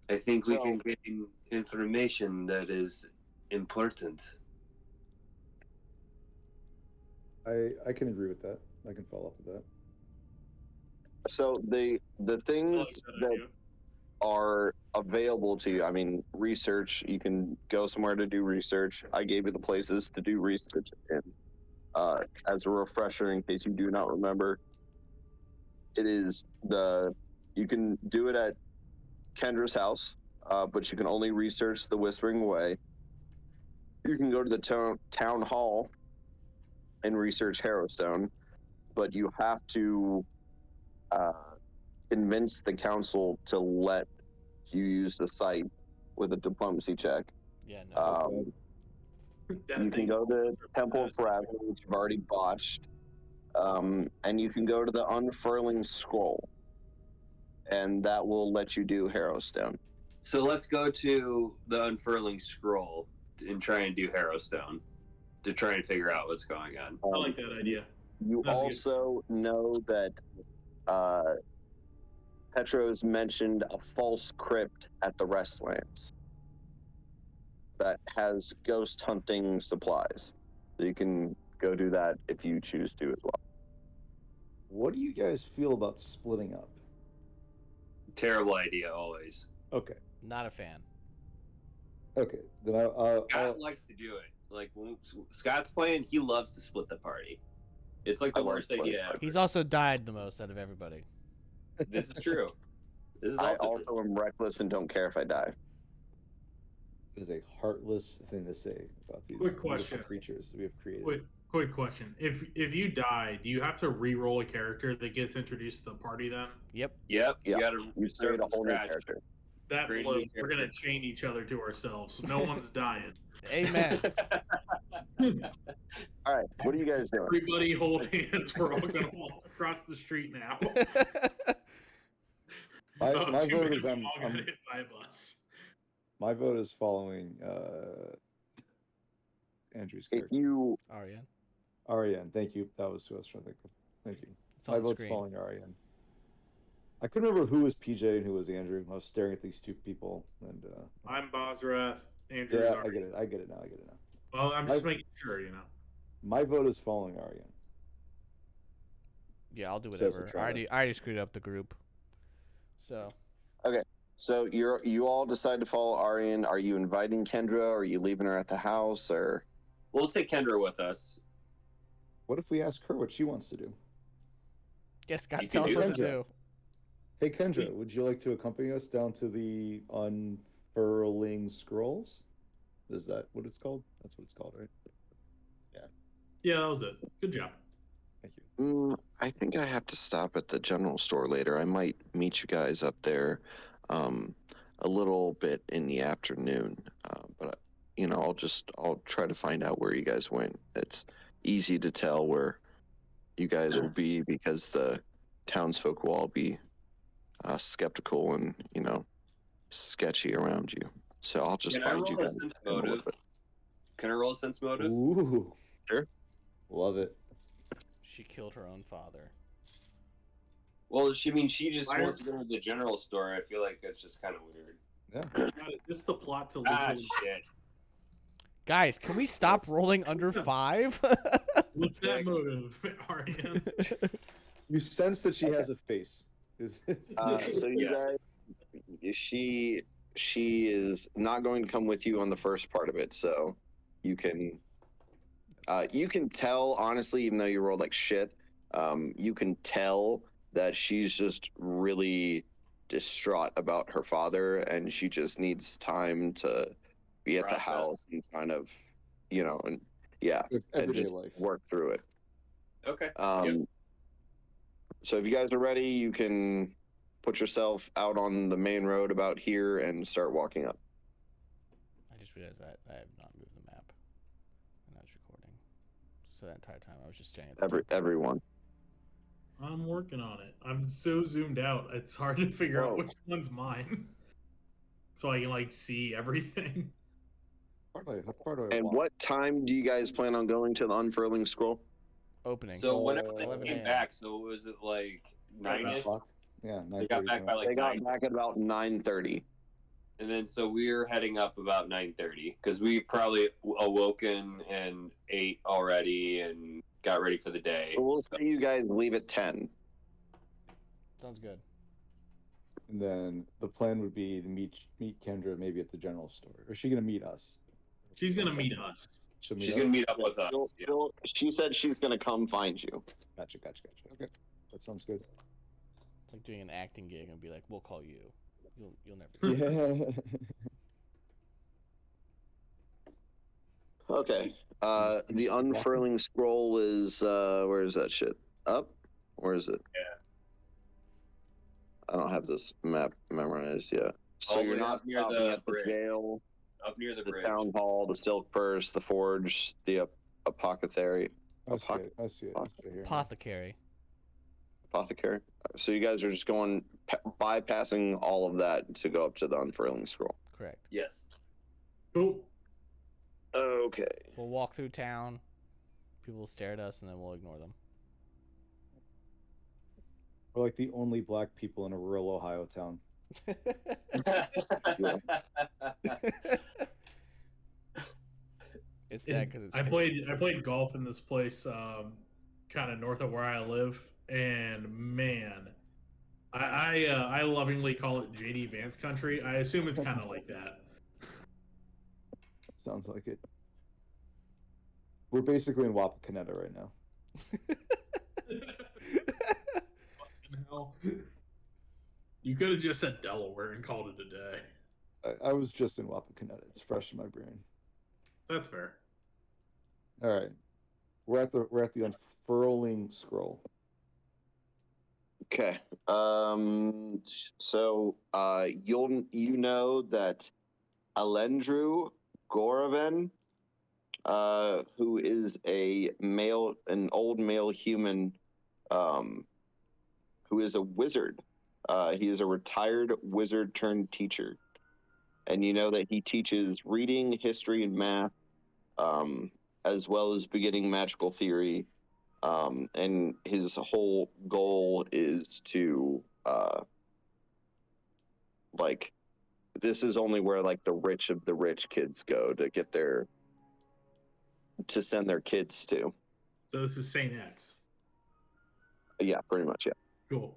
S4: I think we
S1: So-
S4: can gain information that is important.
S3: I can agree with that. I can follow up with that.
S1: So the
S2: I like
S1: things
S2: that
S1: that
S2: idea.
S1: are available to you. I mean, research. You can go somewhere to do research. I gave you the places to do research in. As a refresher, in case you do not remember, it is you can do it at Kendra's house, but you can only research the Whispering Way. You can go to the town hall and research Harrowstone, but you have to convince the council to let you use the site with a diplomacy check.
S5: Yeah, no.
S2: That
S1: You can
S2: thing-
S1: go to Temple of Ravens, which you've already botched, and you can go to the Unfurling Scroll, and that will let you do Harrowstone.
S4: So let's go to the Unfurling Scroll and try and do Harrowstone to try and figure out what's going on.
S2: I like that idea.
S1: You
S2: That's good.
S1: also know that Petros mentioned a false crypt at the Restlands that has ghost hunting supplies. So you can go do that if you choose to as well.
S3: What do you guys feel about splitting up?
S4: Terrible idea, always.
S3: Okay.
S5: Not a fan.
S3: Okay. Then I'll
S4: Scott likes to do it. Like when Scott's playing, he loves to split the party. It's like the
S1: I love
S4: worst idea ever.
S5: He's also died the most out of everybody.
S4: This is true. This is
S1: I
S4: also
S1: also
S4: true.
S1: am reckless and don't care if I die.
S3: It is a heartless thing to say about these
S2: Quick
S3: beautiful
S2: question.
S3: creatures that we have created.
S2: Quick question. If you die, do you have to re-roll a character that gets introduced to the party then?
S5: Yep.
S4: Yep.
S1: Yeah.
S4: You gotta
S1: You
S4: start
S1: create a
S4: from
S1: whole new
S4: scratch.
S1: character.
S2: That
S4: Create a
S2: blows.
S4: new
S2: We're gonna
S4: character.
S2: chain each other to ourselves. No one's dying.
S5: Amen.
S1: All right, what are you guys doing?
S2: Everybody hold hands. We're all gonna walk across the street now.
S3: My
S2: Too
S3: vote
S2: bad
S3: is
S2: we all got
S3: I'm
S2: hit by a bus.
S3: my vote is following Andrew's
S1: If
S3: character.
S1: you
S5: Ariane.
S3: Ariane, thank you. That was who I was trying to think of. Thank you.
S5: It's on
S3: My
S5: the
S3: vote's
S5: screen.
S3: following Ariane. I couldn't remember who was PJ and who was Andrew. I was staring at these two people, and
S2: I'm Bosrath. Andrew's
S3: yeah,
S2: already.
S3: I get it now.
S2: Well, I'm just making sure, you know.
S3: My vote is following Ariane.
S5: Yeah, I'll do
S3: Says the
S5: whatever. I already screwed up the group. So
S1: so you all decide to follow Aryan. Are you inviting Kendra? Or are you leaving her at the house? Or
S4: We'll take Kendra with us.
S3: What if we ask her what she wants to do?
S5: guess God
S4: You
S5: tell
S4: can
S5: us
S4: do
S5: what to
S3: that.
S5: do.
S3: Hey Kendra, would you like to accompany us down to the unfurling scrolls? Is that what it's called? That's what it's called, right?
S2: Yeah, that was it. Good job.
S3: Thank you.
S1: I think I have to stop at the general store later. I might meet you guys up there a little bit in the afternoon. But I'll try to find out where you guys went. It's easy to tell where you guys will be because the townsfolk will all be skeptical and sketchy around you. So I'll just
S4: Can I
S1: find you
S4: roll a
S1: guys
S4: sense
S1: in a little
S4: motive?
S1: bit.
S4: Can I roll a sense motive?
S3: Ooh,
S1: Sure.
S3: love it.
S5: She killed her own father.
S4: Well, she just
S2: Why
S4: wants
S2: are-
S4: to go to the general store. I feel like that's just kind of weird.
S3: Yeah.
S2: God, is this the plot to
S4: Ah,
S2: literally...
S4: shit.
S5: Guys, can we stop rolling under 5?
S2: What's that motive, Ariane?
S3: You sense that she has a face.
S1: So you
S4: Yeah.
S1: guys, she is not going to come with you on the first part of it. So you can tell honestly, even though you rolled like shit, you can tell that she's just really distraught about her father, and she just needs time to be at the
S4: Process.
S1: house and kind of, and yeah, and
S3: Everyday
S1: just
S3: life.
S1: work through it.
S4: Okay.
S1: So if you guys are ready, you can put yourself out on the main road about here and start walking up.
S5: I just realized that I have not moved the map. And I was recording. So that entire time I was just staring at the
S1: Everyone.
S2: I'm working on it. I'm so zoomed out. It's hard to figure out
S1: Whoa.
S2: which one's mine. So I can see everything.
S3: How far do I
S1: And
S3: walk?
S1: what time do you guys plan on going to the unfurling scroll?
S5: opening.
S4: So whenever they
S5: 11
S4: came
S5: a.m.
S4: back, so was it like 9
S3: 9 o'clock? Yeah, 9:30.
S4: They got back by like
S1: They got
S4: 9.
S1: back at about 9:30.
S4: And then so we're heading up about 9:30 because we probably awoken and ate already and got ready for the day.
S1: So we'll say you guys leave at 10.
S5: Sounds good.
S3: And then the plan would be to meet Kendra maybe at the general store. Or is she gonna meet us?
S2: She's gonna meet us.
S3: She'll meet
S4: She's
S3: us?
S4: gonna meet up with us. Yeah.
S1: She said she's going to come find you.
S3: Gotcha. Okay, that sounds good.
S5: It's like doing an acting gig and be like, "We'll call you. You'll never."
S3: Yeah.
S1: Okay. The unfurling scroll is, where is that shit? Up? Where is it?
S4: Yeah.
S1: I don't have this map memorized yet. So
S4: All the
S1: you're
S4: way
S1: not
S4: up near
S1: stopping
S4: the
S1: at the
S4: bridge.
S1: jail,
S4: Up near the
S1: the
S4: bridge.
S1: town hall, the silk purse, the forge, the apothecary.
S3: I see it. It's right here.
S5: Apothecary.
S1: Apothecary. So you guys are just going bypassing all of that to go up to the unfurling scroll.
S5: Correct.
S4: Yes.
S2: Cool.
S1: Okay.
S5: We'll walk through town. People will stare at us, and then we'll ignore them.
S3: We're like the only black people in a rural Ohio town.
S5: It's sad because it's.
S2: I played golf in this place, kind of north of where I live, and man, I lovingly call it JD Vance country. I assume it's kind of like that.
S3: Sounds like it. We're basically in Wapakoneta right now.
S2: hell? You could have just said Delaware and called it a day.
S3: I was just in Wapakoneta. It's fresh in my brain.
S2: That's fair.
S3: All right, we're at the unfurling scroll.
S1: Okay. So you know that Alendru Goraven, who is an old male human, who is a wizard. He is a retired wizard turned teacher, and you know that he teaches reading, history, and math, as well as beginning magical theory. And his whole goal is to like, this is only where like the rich of the rich kids go to get to send their kids to.
S2: So this is Saint X.
S1: Yeah, pretty much. Yeah.
S2: Cool.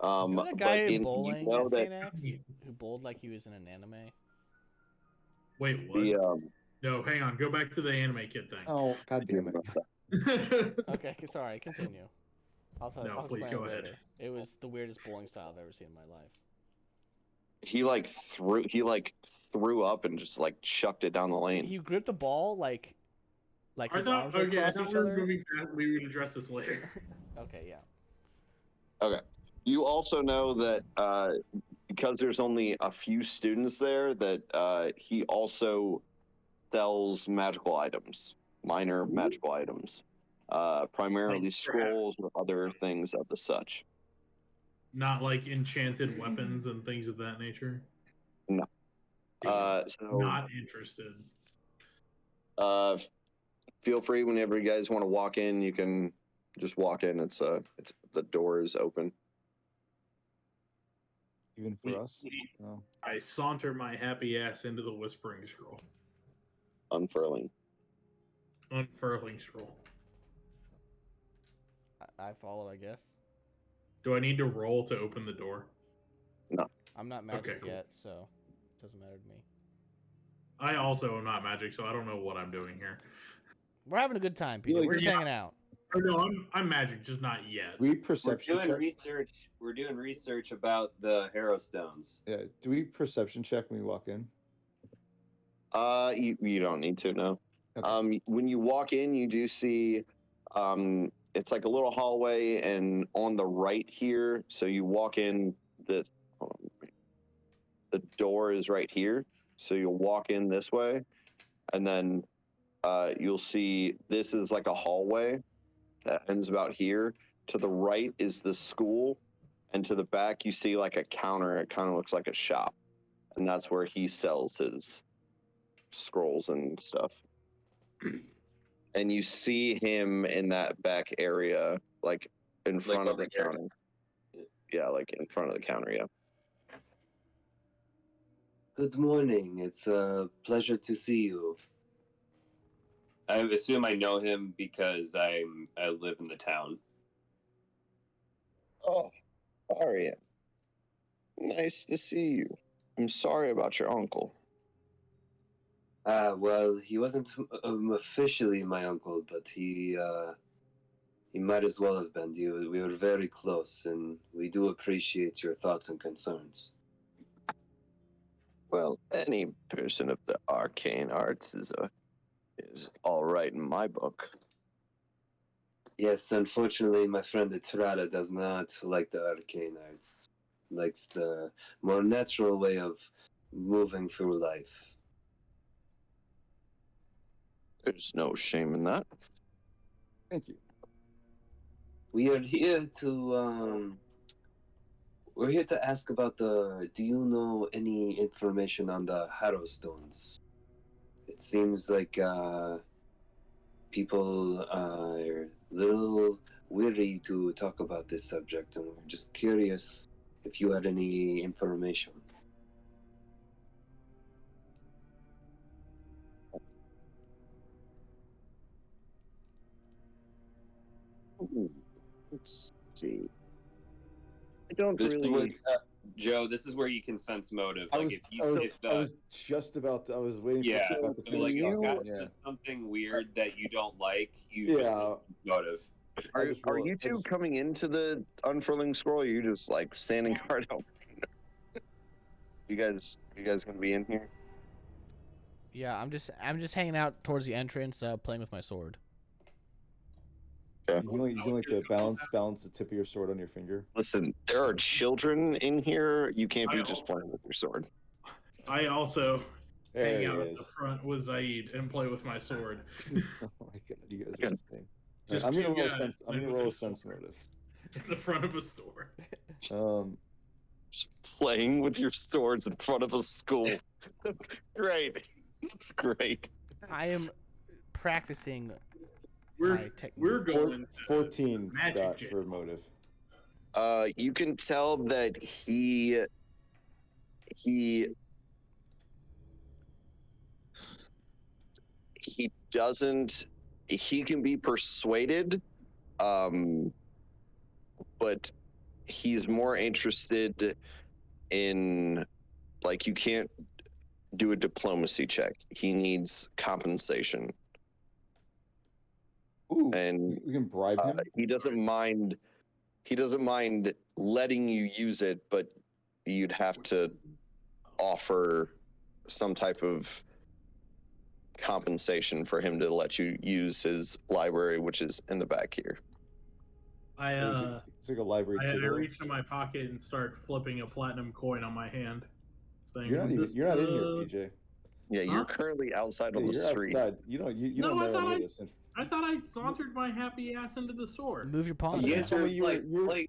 S5: Remember that
S1: But
S5: guy
S1: you
S5: bowling
S1: know
S5: at
S1: that
S5: St. X? Who bowled like he was in an anime?
S2: Wait, what?
S1: the
S2: No, hang on. Go back to the anime kid thing.
S3: Oh, god damn it!
S5: Okay, sorry, continue. I'll
S2: Please
S5: explain
S2: go
S5: it
S2: ahead.
S5: later. It was the weirdest bowling style I've ever seen in my life.
S1: he threw up and just like chucked it down the lane.
S5: He gripped the ball like
S2: I
S5: his
S2: thought,
S5: arms were
S2: okay, I
S5: across
S2: thought
S5: each
S2: we were
S5: other.
S2: moving past. We would address this later.
S5: Okay, yeah.
S1: Okay. You also know that because there's only a few students there, that he also sells magical items, minor magical items, primarily
S2: Like
S1: scrolls or other things of the such.
S2: Not like enchanted weapons and things of that nature.
S1: No.
S2: Damn,
S1: So
S2: not interested.
S1: feel free whenever you guys want to walk in. You can just walk in. It's the door is open.
S3: Even for us. No.
S2: I saunter my happy ass into the Whispering Scroll.
S1: Unfurling.
S2: Unfurling Scroll.
S5: I follow, I guess.
S2: Do I need to roll to open the door?
S5: I'm not magic
S2: Okay, cool.
S5: yet, so it doesn't matter to me.
S2: I also am not magic, so I don't know what I'm doing here.
S5: We're having a good time, Peter.
S3: like-
S5: We're just hanging out.
S2: Oh no, I'm magic, just not yet.
S3: Do we
S4: We're
S3: perception
S4: doing
S3: check?
S4: research. We're doing research about the Harrow Stones.
S3: Yeah. Do we perception check when we walk in?
S1: You don't need to, no.
S3: Okay.
S1: When you walk in, you do see, it's like a little hallway, and on the right here, so you walk in, the door is right here, so you'll walk in this way, and then you'll see this is like a hallway that ends about here. To the right is the school, and to the back you see like a counter. It kind of looks like a shop, and that's where he sells his scrolls and stuff. And you see him in that back area, like in front of the
S4: over here?
S1: counter. Yeah, like in front of the counter. Yeah.
S4: Good morning. It's a pleasure to see you. I assume I know him because I live in the town.
S1: Oh, Carrion. Nice to see you. I'm sorry about your uncle.
S4: Well, he wasn't officially my uncle, but he might as well have been. We were very close, and we do appreciate your thoughts and concerns.
S1: Well, any person of the arcane arts is all right in my book.
S4: Yes, unfortunately, my friend Etrada does not like the arcane arts. Likes the more natural way of moving through life.
S1: There's no shame in that.
S3: Thank you.
S4: We are here to we're here to ask about do you know any information on the Harrow Stones? It seems like people are a little weary to talk about this subject, and we're just curious if you had any information.
S1: Let's see. I don't
S4: This is
S1: really.
S4: where, Joe. This is where you can sense motive.
S3: I
S4: Like
S3: was,
S4: if you,
S3: I was,
S4: if,
S3: I was just about to, I was waiting
S4: yeah,
S3: for Scott to
S4: so
S3: finish
S4: like if
S3: talking.
S4: Scott
S3: Yeah.
S4: says something weird that you don't like, you just
S3: Yeah.
S4: sense motive.
S3: I'll just
S1: Are
S3: roll it.
S1: you two coming into the unfurling scroll? Or are you just like standing right out? You guys gonna be in here?
S5: Yeah, I'm just hanging out towards the entrance, playing with my sword.
S3: You can like balance the tip of your sword on your finger.
S1: Listen, there are children in here. You can't be
S2: I
S1: just
S2: also-
S1: playing with your sword.
S2: I also
S3: There
S2: hang
S3: he
S2: out at
S3: is.
S2: the front with Zaid and play with my sword.
S3: Oh my god, you guys are insane.
S2: Just
S3: I'm gonna
S2: two
S3: roll a
S2: guys
S3: sense. I'm
S2: playing
S3: gonna
S2: with
S3: roll a
S2: their
S3: sense
S2: swords
S3: motive.
S2: in the front of a store.
S1: Just playing with your swords in front of a school. Great. That's great.
S5: I am practicing
S2: We're
S5: my technique.
S2: we're going
S3: 14
S2: Magic
S3: Scott
S2: Jam.
S3: for motive.
S1: You can tell that he doesn't. He can be persuaded, but he's more interested in, like, you can't do a diplomacy check. He needs compensation,
S3: Ooh,
S1: and
S3: we can bribe him.
S1: he doesn't mind. He doesn't mind letting you use it, but you'd have to offer some type of compensation for him to let you use his library, which is in the back here.
S3: It's like a library.
S2: I
S3: gigolo.
S2: reach in my pocket and start flipping a platinum coin on my hand, saying,
S3: You're not
S2: "This,
S3: in here, PJ.
S1: Yeah, you're
S2: Huh?
S1: currently outside
S3: Yeah,
S1: on the
S3: you're
S1: street.
S3: outside. You don't
S2: No, I
S3: know
S2: thought
S3: any
S2: I-
S3: of this.
S2: I thought I sauntered my happy ass into the store.
S5: Move your pawn.
S3: You
S4: You
S5: Yeah.
S4: guys are
S3: you were-
S4: like
S3: you were-
S4: playing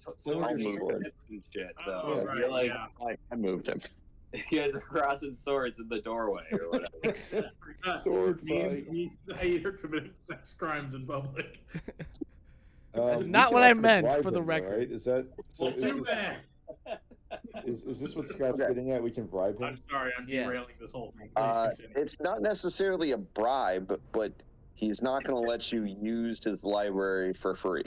S1: I'll
S4: swords
S1: move
S4: and
S1: on.
S4: hips and shit,
S2: Oh,
S4: though.
S3: right,
S4: You're like,
S2: yeah.
S1: I moved him.
S4: you guys are crossing swords in the doorway or whatever.
S3: Sword
S2: Me
S3: fight.
S2: and Zaid are committing sex crimes in public.
S5: That's
S3: We
S5: not
S3: can
S5: what I
S3: offer to
S5: meant,
S3: bribe
S5: for the
S3: him, though,
S5: record.
S3: right? Is that so?
S2: Well, too bad.
S3: Is this what Scott's
S1: Okay.
S3: getting at? We can bribe him.
S2: I'm sorry, I'm
S5: Yes.
S2: derailing this whole thing. Please continue.
S1: It's not necessarily a bribe, but he's not going to let you use his library for free.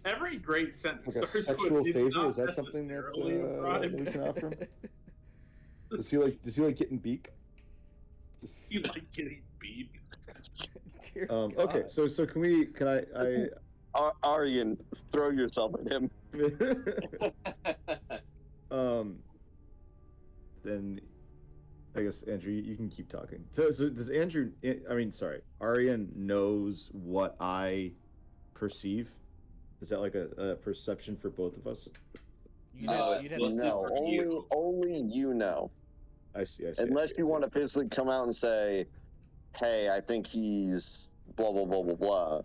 S2: Every great sentence
S3: Like a
S2: starts
S3: sexual
S2: with, "It's
S3: favor?
S2: not
S3: Is that something that,
S2: necessarily a bribe."
S3: that we can offer him? Does he like getting beak? Just,
S2: You like getting beat.
S5: Dear
S3: okay,
S5: God.
S3: so can I
S1: Aryan, throw yourself at him.
S3: then I guess Andrew, you can keep talking. So does Andrew? I mean, sorry, Aryan knows what I perceive. Is that like a perception for both of us?
S5: You
S1: No,
S5: did
S4: for you.
S1: only you know.
S3: I see.
S1: Unless you want to physically come out and say, "Hey, I think he's blah blah blah blah blah,"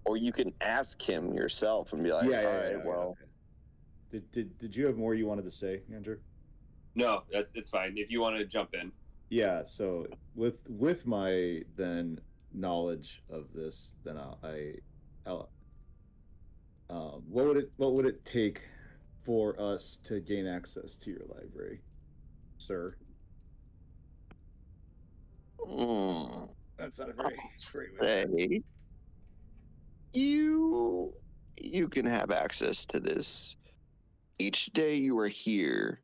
S1: or you can ask him yourself and be like,
S3: Yeah.
S1: "All right, well."
S3: Okay. Did you have more you wanted to say, Andrew?
S4: No, it's fine. If you want to jump in.
S3: Yeah. So with my then knowledge of this, then I'll what would it take for us to gain access to your library, sir? That's not a very great way.
S1: Say, you can have access to this each day you are here.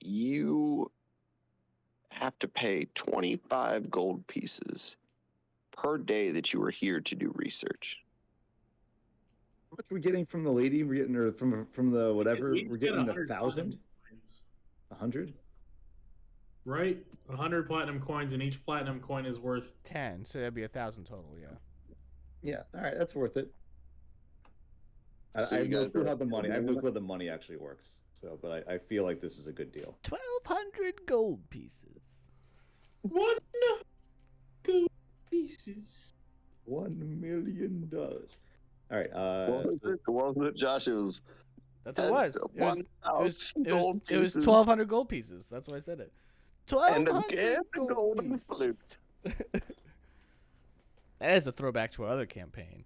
S1: You have to pay 25 gold pieces per day that you are here to do research.
S3: How much are we getting from the lady? We're getting, or from the whatever.
S2: We
S3: We're
S2: get
S3: getting
S2: 100
S3: 1,000,
S2: platinum coins,
S3: 100.
S2: right? 100 platinum coins, and each platinum coin is worth
S5: 10, so that'd be 1,000 total. Yeah.
S3: Yeah. All right, that's worth it.
S1: So
S3: I have
S1: you
S3: no
S1: guys
S3: clue
S1: are-
S3: how the money. I have no clue how the money actually works. So, but I feel like this is a good deal.
S5: 1,200 gold pieces.
S2: 1 gold pieces.
S3: $1 million. All right.
S1: What was it, Josh? It was
S5: That's what it was. It was
S1: 1,000
S5: 1,200 gold pieces. That's why I said it.
S1: And
S5: 1,200
S1: again,
S5: gold
S1: golden
S5: pieces.
S1: flute.
S5: That is a throwback to our other campaign.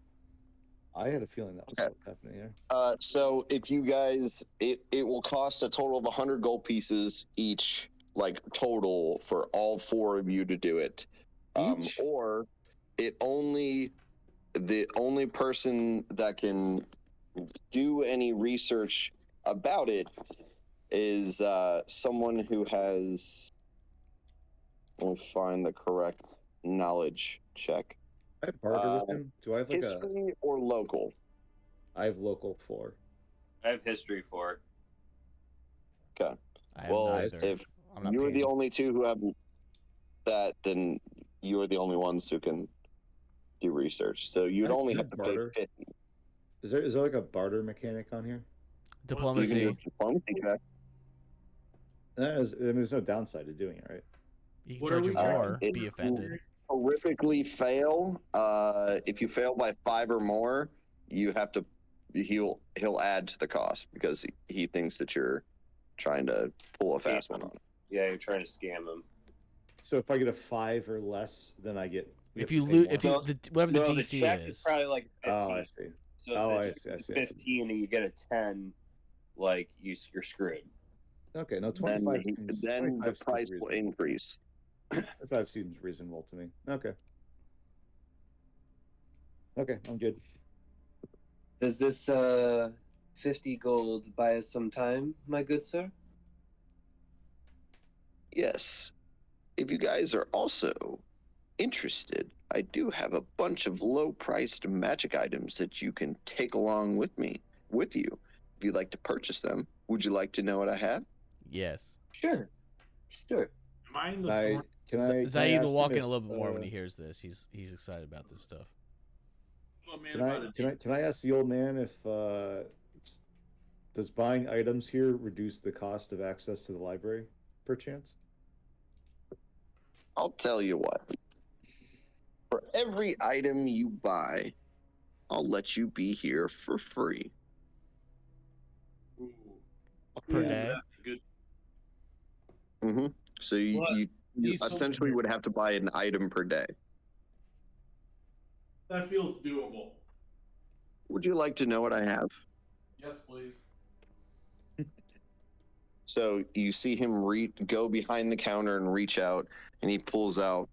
S3: I had a feeling that was
S1: Okay.
S3: what was happening here.
S1: So if you guys, it will cost a total of 100 gold pieces each, like total for all 4 of you to do it.
S3: Each?
S1: Or the only person that can do any research about it is someone who has. Let me find the correct knowledge check.
S3: I have barter with him. Do I have like a?
S1: History or local?
S3: I have local 4.
S4: I have history for.
S1: Okay.
S5: I have
S1: Well,
S5: neither.
S1: if
S5: I'm not
S1: you're
S5: paid.
S1: the only two who have that, then you are the only ones who can do research. So you'd
S3: Can I-
S1: only
S3: can I
S1: have to
S3: barter?
S1: pay 50.
S3: Is there like a barter mechanic on here?
S1: You can do
S5: Diplomacy.
S1: a diplomacy check.
S3: There's no downside to doing it, right?
S5: You can
S2: What are
S5: charge
S2: we
S5: him
S2: trying
S5: more.
S1: to
S5: Be
S1: do?
S5: offended.
S1: Horrifically fail. If you fail by 5 or more, you have to. He'll add to the cost because he thinks that you're trying to pull a fast one on him.
S4: Yeah, you're trying to scam him.
S3: So if I get a 5 or less, then I get. we
S5: If
S3: have to
S5: you
S3: pay
S5: lose,
S3: more?
S5: if you
S4: No,
S5: whatever the
S4: No, the
S5: DC
S4: check
S5: is.
S4: is probably like 15.
S3: Oh, I see.
S4: So
S3: Oh,
S4: if
S3: I
S4: the
S3: see, I
S4: check is
S3: see, I see.
S4: 15 and you get a 10, like you're screwed.
S3: Okay, no,
S1: Then,
S3: 25 seems,
S1: then the
S3: 25 seems
S1: price will
S3: reasonable.
S1: increase.
S3: 25 seems reasonable to me. Okay. Okay, I'm good.
S4: Does this 50 gold buy us some time, my good sir?
S1: Yes. If you guys are also interested, I do have a bunch of low-priced magic items that you can take along with you. If you'd like to purchase them, would you like to know what I have?
S5: Yes.
S4: Sure. Sure.
S2: Am I in the
S3: Can I,
S2: storm?
S3: can I, can I
S5: Zaid
S3: ask
S5: will
S3: him
S5: walk in
S3: if,
S5: a little bit more when he hears this. He's excited about this stuff.
S2: Oh, man,
S3: Can I ask the old man if does buying items here reduce the cost of access to the library, perchance?
S1: I'll tell you what. For every item you buy, I'll let you be here for free.
S2: Ooh.
S5: Per
S2: Ooh,
S5: day?
S2: that's good.
S1: Mm-hmm. So you,
S2: What?
S1: you, you
S2: Need something
S1: essentially
S2: here.
S1: would have to buy an item per day.
S2: That feels doable.
S1: Would you like to know what I have?
S2: Yes, please.
S1: So you see him go behind the counter and reach out, and he pulls out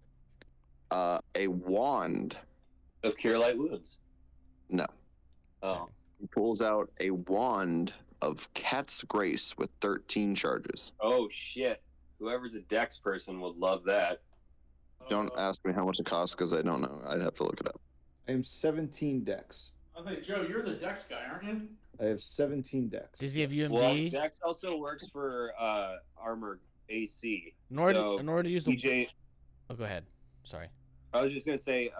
S1: a wand.
S4: Of cure light wounds.
S1: No,
S4: Oh.
S1: he pulls out a wand of Cat's Grace with 13 charges.
S4: Oh shit. Whoever's a Dex person would love that.
S1: Don't ask me how much it costs because I don't know. I'd have to look it up.
S3: I am 17 decks.
S2: I think, Joe, you're the Dex guy, aren't you?
S3: I have 17 decks.
S5: Does he have
S3: yes.
S5: UMD?
S4: Well, Dex also works for armor AC.
S5: In order,
S4: so
S5: in order to use the.
S4: PJ,
S5: Oh, go ahead. Sorry.
S4: I was just gonna say,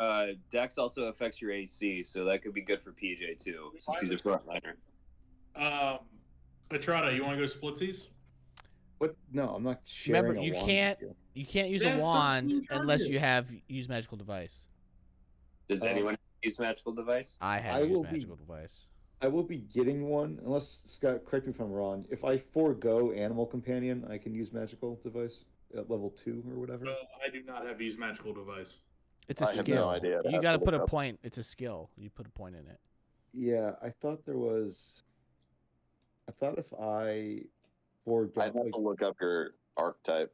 S4: Dex also affects your AC, so that could be good for PJ too, since he's a frontliner.
S2: Atrada, you want to go splitsies?
S3: What? No, I'm not sharing.
S5: Remember,
S3: a
S5: you
S3: wand
S5: can't-
S3: with you.
S5: You can't use
S2: That's
S5: a
S2: the
S5: wand
S2: blue
S5: unless
S2: charges.
S5: you have use magical device.
S4: Does anyone use magical device?
S5: I have
S3: I
S5: used
S3: will be-
S5: magical device.
S3: I will be getting one, unless Scott, correct me if I'm wrong. If I forego Animal Companion, I can use magical device at level 2 or whatever.
S2: I do not have used magical device.
S5: It's a
S1: I have no
S5: skill.
S1: idea. I'd
S5: You
S1: have
S5: got to
S1: to
S5: put
S1: look
S5: a
S1: up.
S5: point. It's a skill. You put a point in it.
S3: Yeah, I thought there was. I thought if I forego,
S1: I'd have to look up your archetype.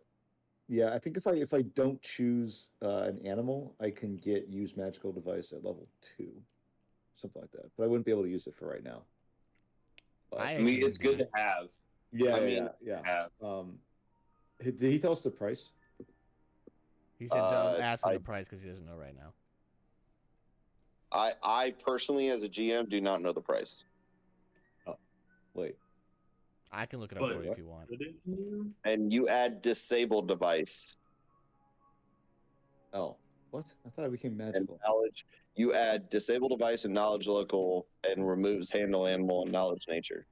S3: yeah, I think if I don't choose an animal, I can use magical device at level 2, something like that. But I wouldn't be able to use it for right now. But,
S5: I
S4: I mean,
S5: actually
S4: it's good
S5: do.
S4: to have.
S3: yeah,
S1: I mean,
S3: yeah.
S4: Have.
S3: Did he tell us the price?
S5: He said don't ask him
S1: I-
S5: the price because he doesn't know right now.
S1: I personally, as a GM, do not know the price.
S3: Wait,
S5: I can look it up
S2: But
S5: for you
S3: what?
S5: if you want.
S1: And you add disabled device
S3: oh, what? I thought it became
S1: and
S3: magical.
S1: knowledge. You add disabled device and knowledge local and removes handle animal and knowledge nature.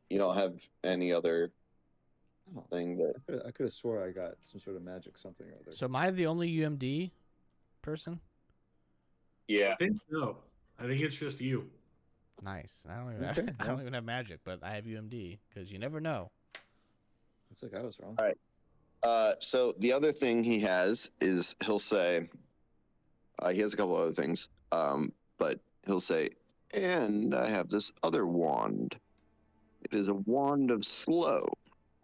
S1: You don't have any other
S3: Oh,
S1: thing that.
S3: I could have swore I got some sort of magic something or other.
S5: So am I the only UMD person?
S4: Yeah.
S2: I think so. I think it's just you.
S5: Nice. I don't even
S3: Okay,
S5: have, I
S3: well.
S5: don't even have magic, but I have UMD because you never know.
S3: It's like I was wrong.
S1: All right. So the other thing he has is he'll say, he has a couple other things, but he'll say, and I have this other wand. It is a wand of slow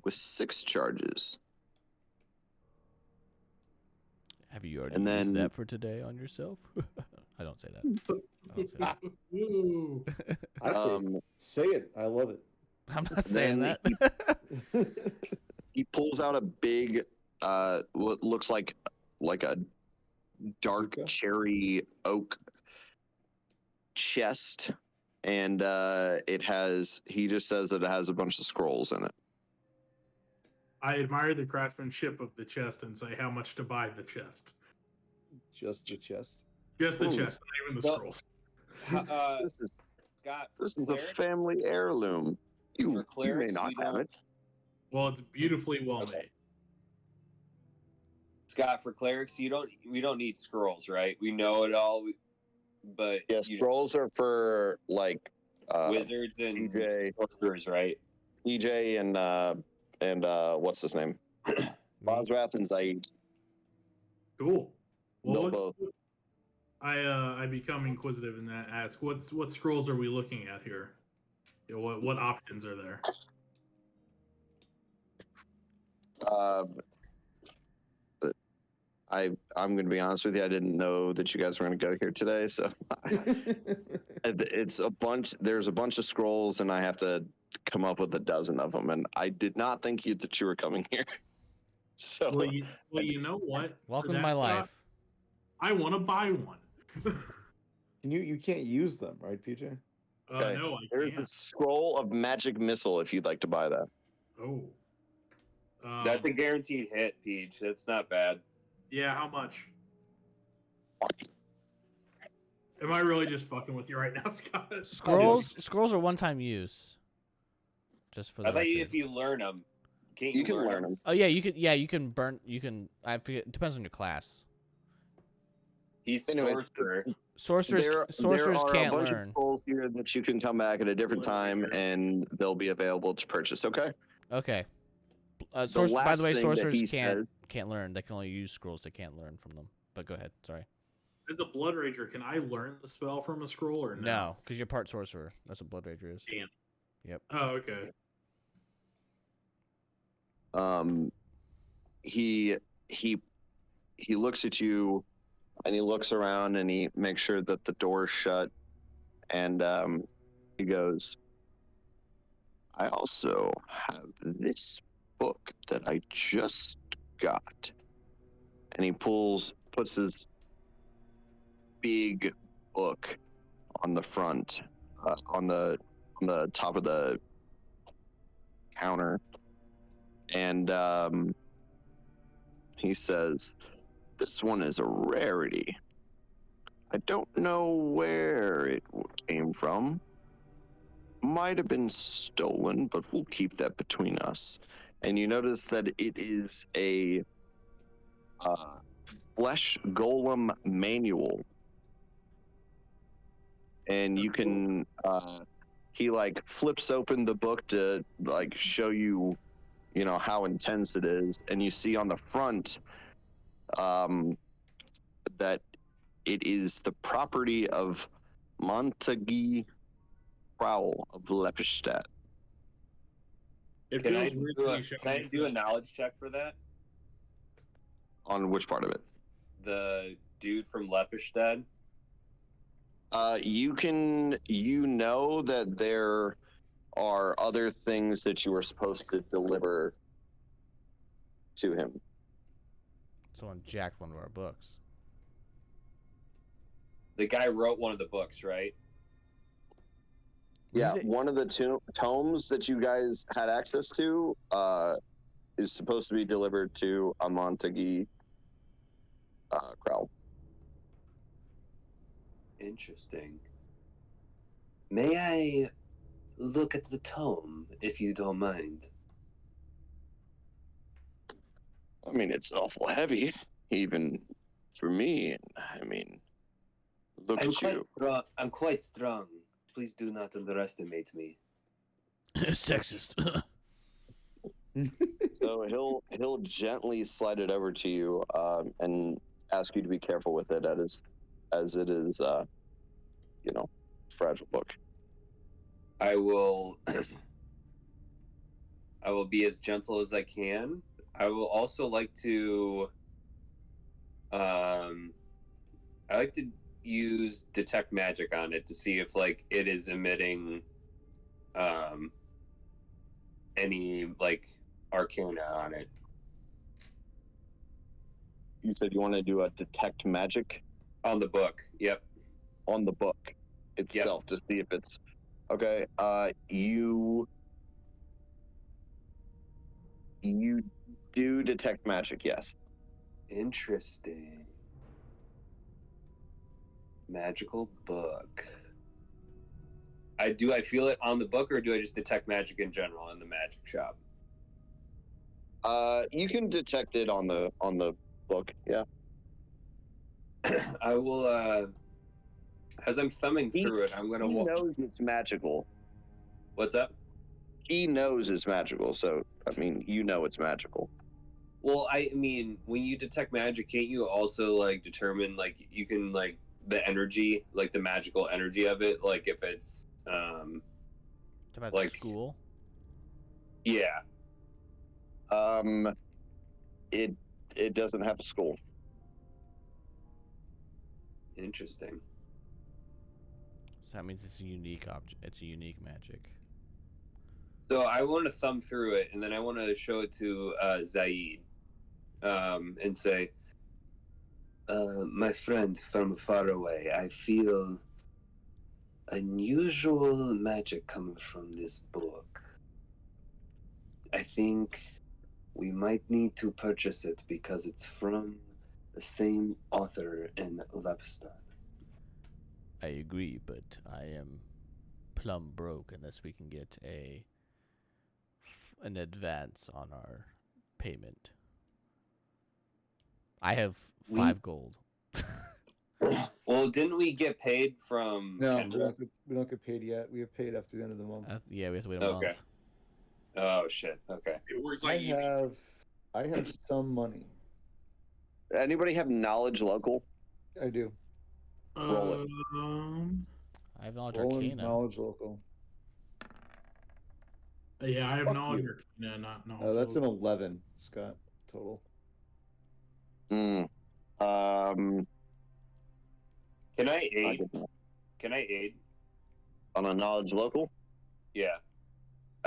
S1: with 6 charges.
S5: Have you already
S1: And
S5: used
S1: then-
S5: that for today on yourself? I don't say that. I don't say that.
S2: Ooh.
S3: Actually, say it. I love it.
S5: I'm not saying
S1: Then
S5: that.
S1: He pulls out a big, what looks like a dark
S3: Bazooka?
S1: cherry oak chest, and it has. He just says that it has a bunch of scrolls in it.
S2: I admire the craftsmanship of the chest and say how much to buy the chest.
S3: Just the chest.
S2: Just the
S1: Ooh.
S2: chest, not even the
S4: No.
S2: scrolls.
S1: This is
S4: Scott, for
S1: this is a
S4: clerics,
S1: family heirloom.
S4: for
S1: You may
S4: clerics,
S1: not
S4: we
S1: have
S4: don't.
S1: it.
S2: Well, it's beautifully well
S4: Okay.
S2: made.
S4: Scott, for clerics, we don't need scrolls, right? We know it all, but
S1: Yeah, scrolls are for like
S4: wizards and
S1: DJ.
S4: sorcerers, right?
S1: EJ and what's his name?
S5: Me?
S1: Bosrath and Zaid.
S2: Cool.
S1: They'll
S2: Well,
S1: both.
S2: I become inquisitive in that. Ask what scrolls are we looking at here? You know, what options are there?
S1: I'm going to be honest with you. I didn't know that you guys were going to go here today, so it's a bunch. There's a bunch of scrolls, and I have to come up with a dozen of them. And I did not think that you were coming here. So
S2: Well, you know what?
S5: Welcome to
S2: That
S5: my
S2: Scott,
S5: life.
S2: I want to buy one.
S3: You can't use them, right, PJ?
S1: Okay.
S2: No, I
S1: there's a
S2: can't.
S1: scroll of magic missile if you'd like to buy that.
S2: Oh.
S4: That's a guaranteed hit, Peach. That's not bad.
S2: Yeah, how much? Am I really just fucking with you right now, Scott?
S5: Scrolls are one-time use. Just for the
S4: I thought
S5: record.
S4: if you learn them, can't
S1: You can learn them.
S5: Oh yeah, you could. Yeah, you can burn. You can. I forget. It depends on your class.
S4: He's
S1: Anyway,
S4: sorcerer.
S5: Sorcerers
S1: there are
S5: can't
S1: a bunch
S5: learn.
S1: of scrolls here that you can come back at a different time, and they'll be available to purchase. Okay.
S5: Okay. By
S1: last
S5: the way,
S1: thing that
S5: sorcerers
S1: he
S5: can't learn. They can only use scrolls. They can't learn from them. But go ahead. Sorry.
S2: As a Blood Rager, can I learn the spell from a scroll or no?
S5: No, because you're part sorcerer. That's what Blood Rager is.
S2: Damn.
S5: Yep.
S2: Oh, okay.
S1: He looks at you, and he looks around, and he makes sure that the door's shut, and he goes, I also have this book that I just got. And he puts his big book on the front, on the top of the counter, and he says, "This one is a rarity. I don't know where it came from. Might have been stolen, but we'll keep that between us." And you notice that it is a flesh golem manual, and you can he like flips open the book to like show you, you know, how intense it is, and you see on the front that it is the property of Montague Crowell of Lepestadt.
S2: It
S4: Can I
S2: feels weird
S4: do
S2: that
S4: a,
S2: you showed
S4: can I
S2: me
S4: do a
S2: this.
S4: knowledge check for that?
S1: On which part of it?
S4: The dude from Lepestadt.
S1: You know that there are other things that you were supposed to deliver to him.
S5: Someone jacked one of our books.
S4: The guy wrote one of the books, right?
S1: Yeah, one of the tomes that you guys had access to is supposed to be delivered to a Montague Crowell.
S4: Interesting. May I look at the tome, if you don't mind?
S1: I mean, it's awful heavy, even for me. I mean, look at you.
S4: Strong. I'm quite strong. Please do not underestimate me.
S5: Sexist.
S1: So he'll gently slide it over to you and ask you to be careful with it, as it is, you know, fragile book.
S4: I will. I will be as gentle as I can. I will also like to. I like to use detect magic on it to see if like it is emitting, any like arcana on it.
S1: You said you want to do a detect magic
S4: On the book. Yep.
S1: on the book itself to see if it's okay. You do detect magic, yes.
S4: Interesting. Magical book. I feel it on the book, or do I just detect magic in general in the magic shop?
S1: You can detect it on the book, yeah.
S4: I will. As I'm thumbing through it, I'm gonna.
S1: He knows it's magical.
S4: What's up?
S1: He knows it's magical, so I mean, you know it's magical.
S4: Well, I mean, when you detect magic, can't you also like determine like you can like the energy, like the magical energy of it, like if it's
S5: About
S4: like
S5: school.
S4: yeah.
S1: It doesn't have a school.
S4: Interesting.
S5: So that means it's a unique object. It's a unique magic.
S4: So I want to thumb through it, and then I want to show it to Zaid, and say, "My friend from far away, I feel unusual magic coming from this book. I think we might need to purchase it because it's from the same author in Lepstad."
S5: I agree, but I am plumb broke unless we can get an advance on our payment. I have 5 gold.
S4: Well, didn't we get paid from
S3: No,
S4: Kendra?
S3: we don't get paid yet. We get paid after the end of the month.
S5: Yeah, we have to wait a
S4: Okay.
S5: month.
S4: Oh shit. Okay.
S2: It works like evening.
S3: I have some money.
S1: Anybody have knowledge local?
S3: I do.
S1: Roll it.
S5: I have knowledge
S3: Rolling
S5: arcana.
S3: knowledge local.
S2: Yeah, I have
S3: Fuck
S2: knowledge.
S3: you.
S2: No, not knowledge.
S3: That's an 11, Scott, total.
S1: Hmm.
S4: Can I
S1: I
S4: aid?
S1: did not.
S4: Can I aid?
S1: On a knowledge local,
S4: Yeah.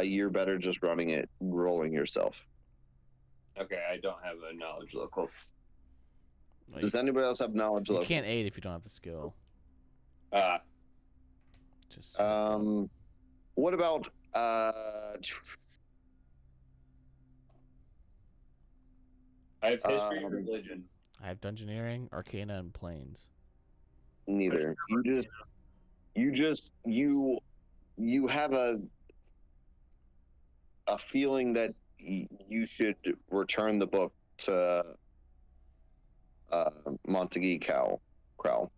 S1: you're better just rolling yourself.
S4: Okay, I don't have a knowledge local.
S5: Well,
S1: Does anybody else have knowledge
S5: you
S1: local?
S5: can't aid if you don't have the skill. Just
S1: What about
S4: I have history or religion.
S5: I have dungeoneering, arcana, and planes.
S1: neither? You have a feeling that you should return the book to Montague Crow.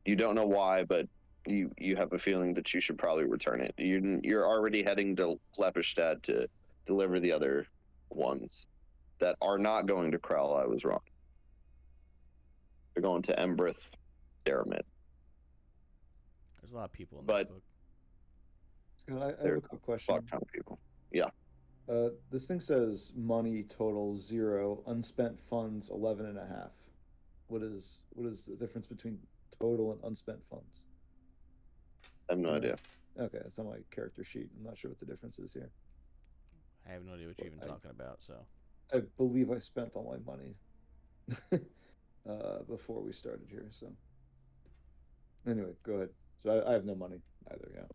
S1: You don't know why, but you have a feeling that you should probably return it. You're already heading to Lepperstad to deliver the other ones that are not going to Crow. I was wrong. They're going to Embrith Pyramid.
S5: There's a lot of people in
S1: But-
S5: this book.
S3: Scott, I have a quick question.
S1: Fuck ton of people. Yeah.
S3: This thing says money total 0, unspent funds 11.5. What is the difference between total and unspent funds?
S1: I have no idea.
S3: Okay, that's on my character sheet. I'm not sure what the difference is here.
S5: I have no idea what you're even talking about. So
S3: I believe I spent all my money before we started here. So anyway, go ahead. So I have no money either. Yeah.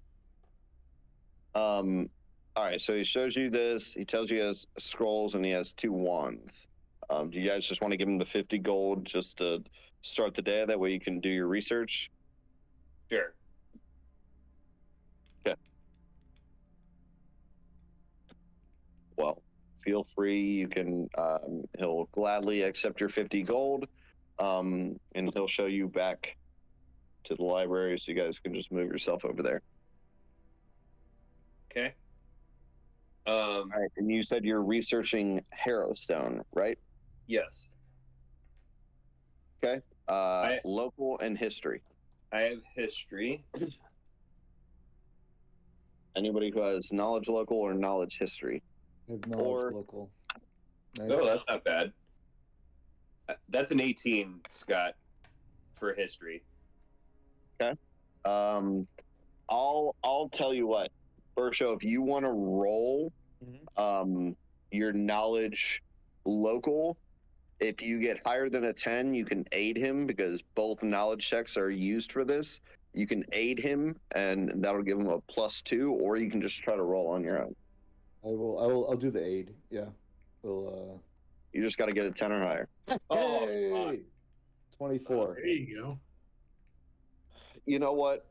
S1: All right, so he shows you this. He tells you he has scrolls and he has 2 wands. Do you guys just want to give him the 50 gold just to start the day? That way you can do your research.
S4: Sure.
S1: Well, feel free. You can. He'll gladly accept your 50 gold, and he'll show you back to the library, so you guys can just move yourself over there.
S4: Okay.
S1: All right, and you said you're researching Harrowstone, right?
S4: Yes.
S1: Okay. Local and history.
S4: I have history.
S1: Anybody who has knowledge local or knowledge history.
S3: I have knowledge
S1: Or-
S3: local. Nice.
S4: Oh, that's not bad. That's an 18, Scott, for history.
S1: I'll tell you what, Bersho, if you want to roll your knowledge local, If you get higher than a 10, you can aid him because both knowledge checks are used for this. You can aid him, and that'll give him a +2, or you can just try to roll on your own.
S3: I'll do the aid. Yeah. We'll
S1: You just got to get a 10 or higher.
S4: Oh,
S3: Hey! 24.
S2: There you go.
S1: You know what?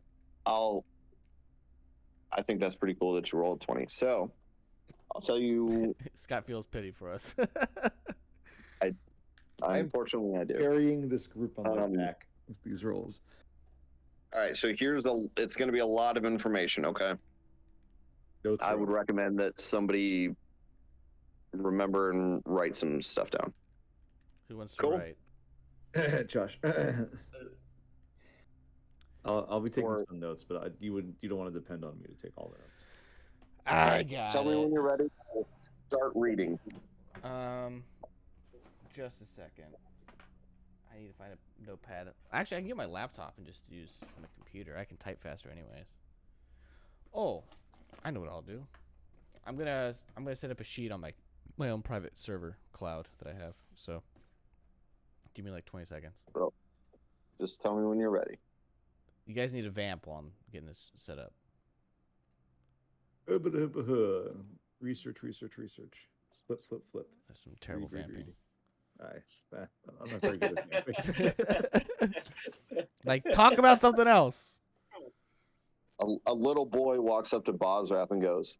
S1: I think that's pretty cool that you rolled 20. So I'll tell you.
S5: Scott feels pity for us.
S1: Unfortunately, I do.
S3: Carrying this group on my
S1: Um,
S3: back with these rolls.
S1: All right, so it's going to be a lot of information, okay?
S3: Notes
S1: I
S3: are-
S1: would recommend that somebody remember and write some stuff down.
S5: Who wants to
S1: Cool.
S5: write?
S3: Josh. I'll be taking
S1: Or-
S3: some notes, but you don't want to depend on me to take all the notes.
S5: I got
S1: Tell me when
S5: it.
S1: you're ready. I'll start reading.
S5: Just a second. I need to find a notepad. Actually, I can get my laptop and just use my computer. I can type faster, anyways. Oh, I know what I'll do. I'm gonna set up a sheet on my own private server cloud that I have. So, give me like 20 seconds.
S1: Just tell me when you're ready.
S5: You guys need a vamp while I'm getting this set up.
S3: Research. Flip.
S5: That's some terrible
S3: Read.
S5: vamping.
S3: I'm not very good at vamping.
S5: Like, talk about something else.
S1: A little boy walks up to Bosrath and goes,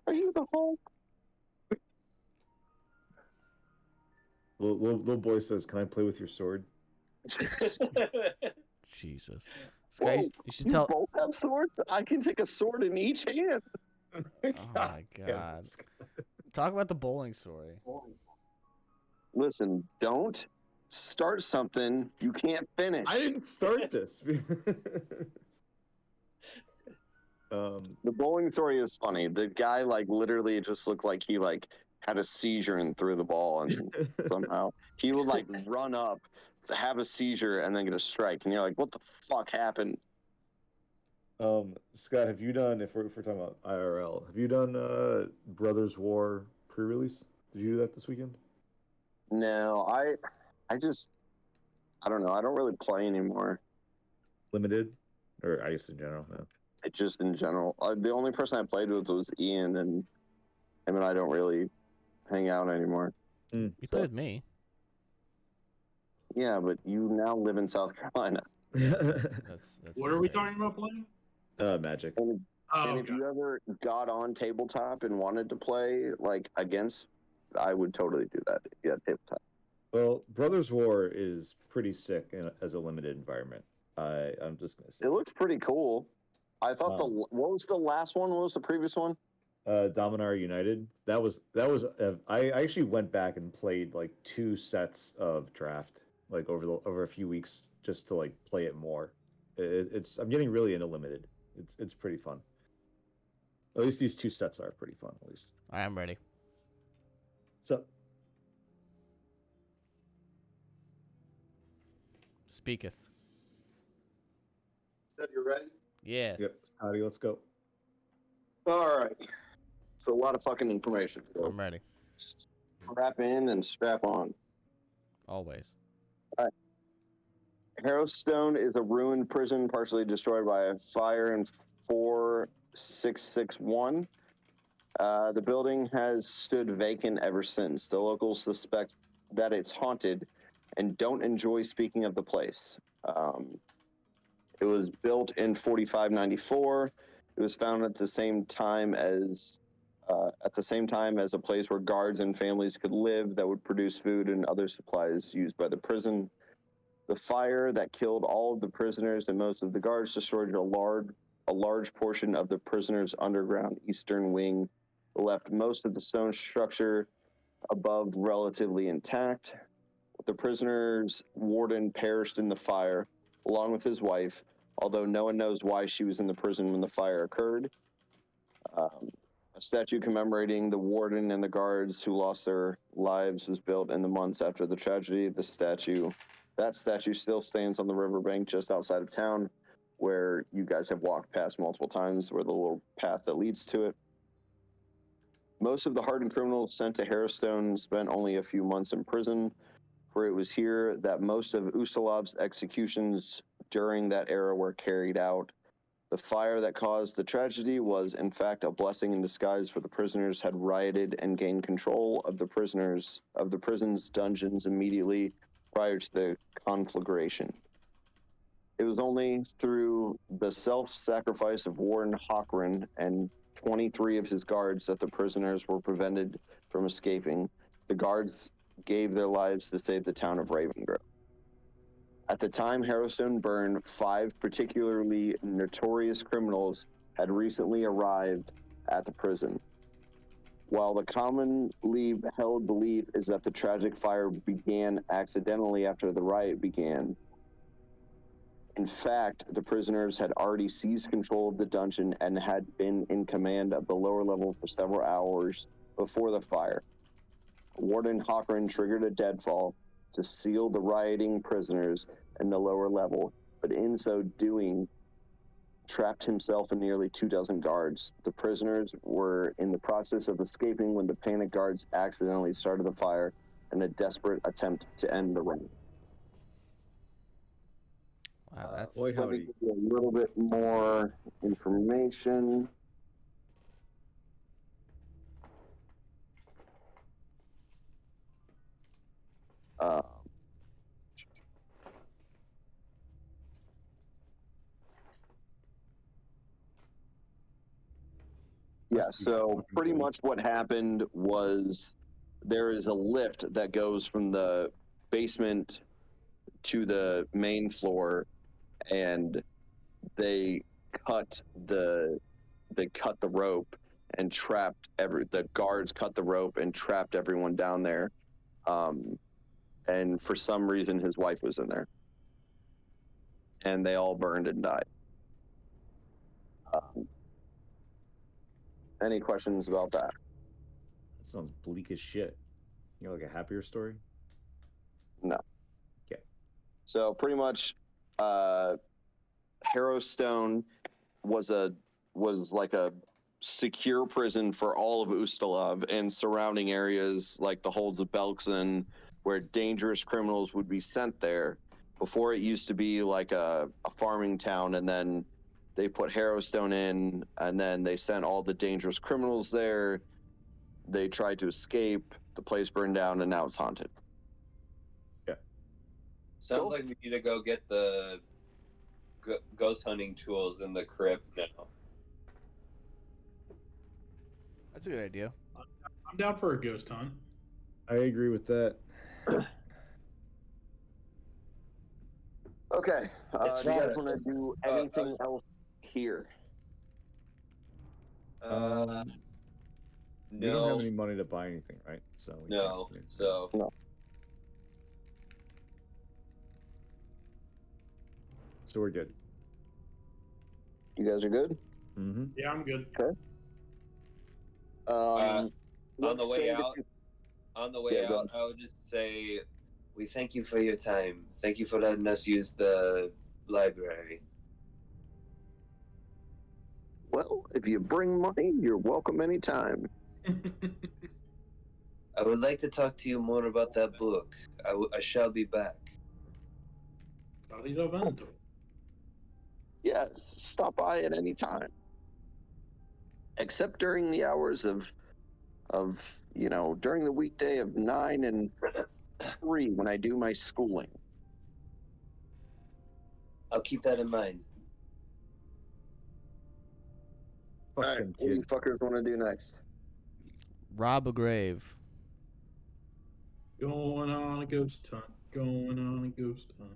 S1: "Are you the Hulk?"
S3: Little boy says, "Can I play with your sword?"
S5: Jesus. This guy,
S1: Whoa,
S5: you should
S1: you
S5: tell.
S1: both have swords? I can take a sword in each hand.
S5: Oh my god. Talk about the bowling story.
S1: Listen, don't start something you can't finish.
S3: I didn't start this.
S1: The bowling story is funny. The guy literally just looked like he had a seizure and threw the ball, and somehow he would run up, have a seizure, and then get a strike, and you're like, what the fuck happened?
S3: Scott, have you done, if we're talking about IRL, have you done Brothers War pre-release? Did you do that this weekend?
S1: No, I don't know. I don't really play anymore.
S3: Limited, or I guess in general. No.
S1: Just in general. The only person I played with was Ian, and him and I don't really hang out anymore.
S5: You play with me.
S1: Yeah, but you now live in South Carolina.
S5: That's
S2: What are we talking about playing?
S3: Magic.
S1: And
S2: Oh,
S1: if you ever got on tabletop and wanted to play against, I would totally do that. Yeah, tabletop.
S3: Well, Brothers War is pretty sick as a limited environment. I'm just gonna say
S1: It looks pretty cool. I thought what was the last one? What was the previous one?
S3: Dominar United. That was. I actually went back and played 2 sets of draft over a few weeks just to play it more. I'm getting really into limited. It's pretty fun. At least these 2 sets are pretty fun. At least.
S5: I am ready.
S3: So.
S5: Speaketh.
S1: Said you're ready.
S5: Yes.
S3: Yep, Scotty, let's go.
S1: All right. It's a lot of fucking information. So
S5: I'm ready.
S1: strap in and strap on.
S5: Always.
S1: Harrowstone is a ruined prison partially destroyed by a fire in 4661. The building has stood vacant ever since. The locals suspect that it's haunted and don't enjoy speaking of the place. It was built in 4594. It was found at the same time as a place where guards and families could live that would produce food and other supplies used by the prison. The fire that killed all of the prisoners and most of the guards destroyed a large portion of the prisoners' underground eastern wing, left most of the stone structure above relatively intact. The prisoner's warden perished in the fire, along with his wife, although no one knows why she was in the prison when the fire occurred. A statue commemorating the warden and the guards who lost their lives was built in the months after the tragedy. That statue still stands on the riverbank just outside of town, where you guys have walked past multiple times, where the little path that leads to it. Most of the hardened criminals sent to Harrowstone spent only a few months in prison, for it was here that most of Ustalov's executions during that era were carried out. The fire that caused the tragedy was, in fact, a blessing in disguise, for the prisoners had rioted and gained control of the prison's dungeons immediately prior to the conflagration. It was only through the self-sacrifice of Warden Hochran and 23 of his guards that the prisoners were prevented from escaping. The guards gave their lives to save the town of Ravengrove. At the time Harrowstone burned, 5 particularly notorious criminals had recently arrived at the prison. While the commonly held belief is that the tragic fire began accidentally after the riot began, in fact, the prisoners had already seized control of the dungeon and had been in command of the lower level for several hours before the fire. Warden Hochran triggered a deadfall to seal the rioting prisoners in the lower level, but in so doing, trapped himself and nearly 24 guards. The prisoners were in the process of escaping when the panicked guards accidentally started the fire in a desperate attempt to end the riot.
S5: Wow, that's
S3: Boy,
S1: Let me
S3: howdy.
S1: give you a little bit more information. Yeah, so pretty much what happened was there is a lift that goes from the basement to the main floor, and they cut the rope and trapped the guards cut the rope and trapped everyone down there. And for some reason his wife was in there, and they all burned and died. Any questions about that?
S3: That sounds bleak as shit. You know, like a happier story?
S1: No.
S3: Okay.
S1: So pretty much, Harrowstone was like a secure prison for all of Ustalov and surrounding areas, like the holds of Belkzen, where dangerous criminals would be sent there. Before, it used to be like a farming town, and then they put Harrowstone in, and then they sent all the dangerous criminals there. They tried to escape, the place burned down, and now it's haunted.
S4: Sounds
S1: Cool.
S4: like we need to go get the ghost hunting tools in the crypt now.
S5: that's a good idea.
S2: I'm down for a ghost hunt.
S3: I agree with that.
S1: Okay,
S4: It's
S1: do you guys
S4: not-
S1: want to do anything else here?
S3: We don't
S4: No,
S3: have any money to buy anything, right? So we
S4: no.
S3: can't-
S4: So
S3: So we're good.
S1: You guys are good?
S3: Mm-hmm.
S2: Yeah, I'm good.
S4: on
S1: let's
S4: the way
S1: say that
S4: out,
S1: you-
S4: I
S1: go
S4: would just say, we thank you for your time. Thank you for letting us use the library.
S1: Well, if you bring money, you're welcome anytime.
S4: I would like to talk to you more about that book. I shall be back.
S2: Arrivando.
S1: Yeah, stop by at any time. Except during the hours of during the weekday of 9 and 3 when I do my schooling.
S4: I'll keep that in mind.
S3: Fuck
S1: All right,
S3: them
S1: what do you
S3: kids.
S1: fuckers want to do next?
S5: Rob a grave.
S2: Going on a ghost hunt. Going on a ghost hunt.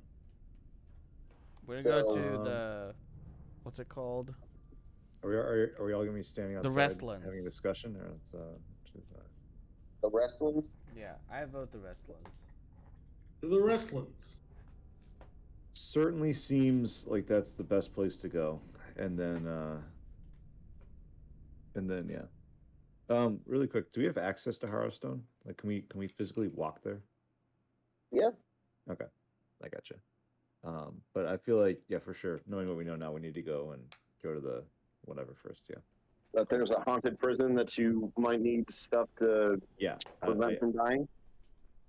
S5: We're gonna go
S1: So,
S5: to the what's it called?
S3: Are we all gonna be standing
S5: The
S3: outside
S5: Wrestlands.
S3: having a discussion, or it's
S1: The wrestling?
S5: Yeah, I vote the Wrestlands.
S2: To the Wrestlands.
S3: certainly seems like that's the best place to go, and then yeah. Really quick, do we have access to Harrowstone? Like, can we physically walk there?
S1: Yeah.
S3: Okay, I gotcha. But I feel like, yeah, for sure, knowing what we know now, we need to go to the whatever first. Yeah.
S1: that there's a haunted prison that you might need stuff to
S3: Yeah, I
S1: prevent from dying.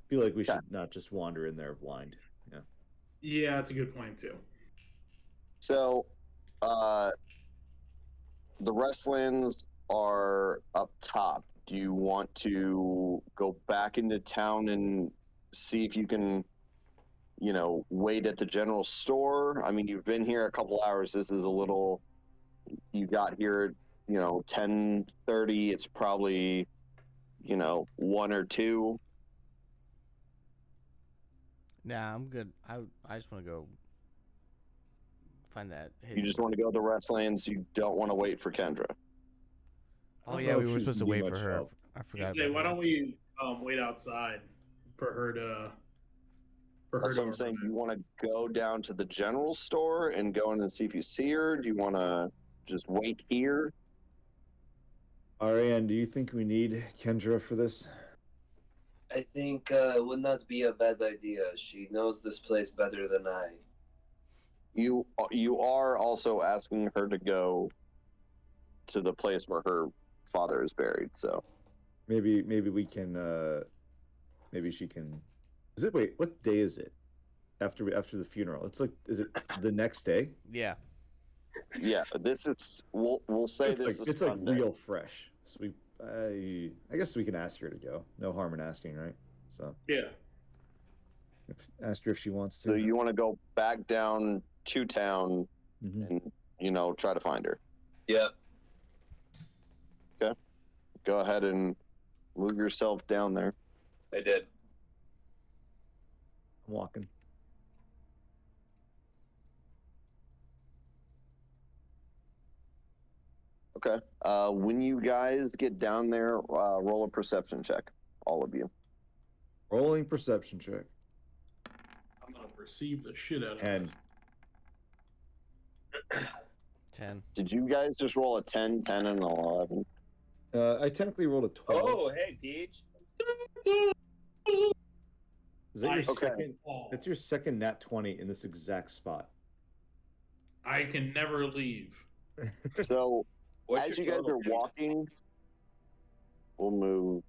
S3: feel like we
S1: Okay.
S3: should not just wander in there blind. Yeah.
S2: Yeah, that's a good point too.
S1: So, the Restlands are up top. Do you want to go back into town and see if you can, wait at the general store? I mean, you've been here a couple hours. This is a little. You got here, 10:30. It's probably, 1 or 2.
S5: Nah, I'm good. I just want to go find that.
S1: You just want to go to Restlands. You don't want to wait for Kendra.
S3: I
S5: Oh
S3: don't
S5: yeah,
S3: know
S5: we
S3: if
S5: were
S3: she's
S5: supposed to
S3: gonna be
S5: wait for
S3: much
S5: her.
S3: help.
S5: I
S2: I
S5: forgot
S2: say,
S5: about
S2: why
S5: her.
S2: don't we wait outside for her to
S1: That's what I'm saying. Do you want to go down to the general store and go in and see if you see her? Do you want to just wait here?
S3: Ariane, do you think we need Kendra for this?
S4: I think it would not be a bad idea. She knows this place better than I.
S1: You are also asking her to go to the place where her father is buried. So
S3: Maybe we can. Maybe she can. Wait? What day is it? After the funeral, it's like. Is it the next day?
S5: Yeah.
S1: yeah, this is. We'll say
S3: It's
S1: this
S3: like
S1: is
S3: it's like
S1: Sunday.
S3: real fresh. So I guess we can ask her to go. No harm in asking, right? So
S2: Yeah.
S3: ask her if she wants to.
S1: So you want to go back down to town
S3: Mhm.
S1: and try to find her.
S4: Yep.
S1: Go ahead and move yourself down there.
S4: I did.
S3: I'm walking.
S1: Okay. When you guys get down there, roll a perception check, all of you.
S3: Rolling perception check.
S2: I'm gonna perceive the shit out of
S3: And
S2: this.
S5: 10.
S1: Did you guys just roll a 10, 10, and 11?
S3: I technically rolled a 12.
S4: Oh, hey, Peach.
S3: Is that your
S2: Okay.
S3: second? That's your second nat 20 in this exact spot.
S2: I can never leave.
S1: So
S4: What's
S1: as you
S4: your
S1: guys
S4: total,
S1: are
S4: Peach?
S1: walking, we'll move.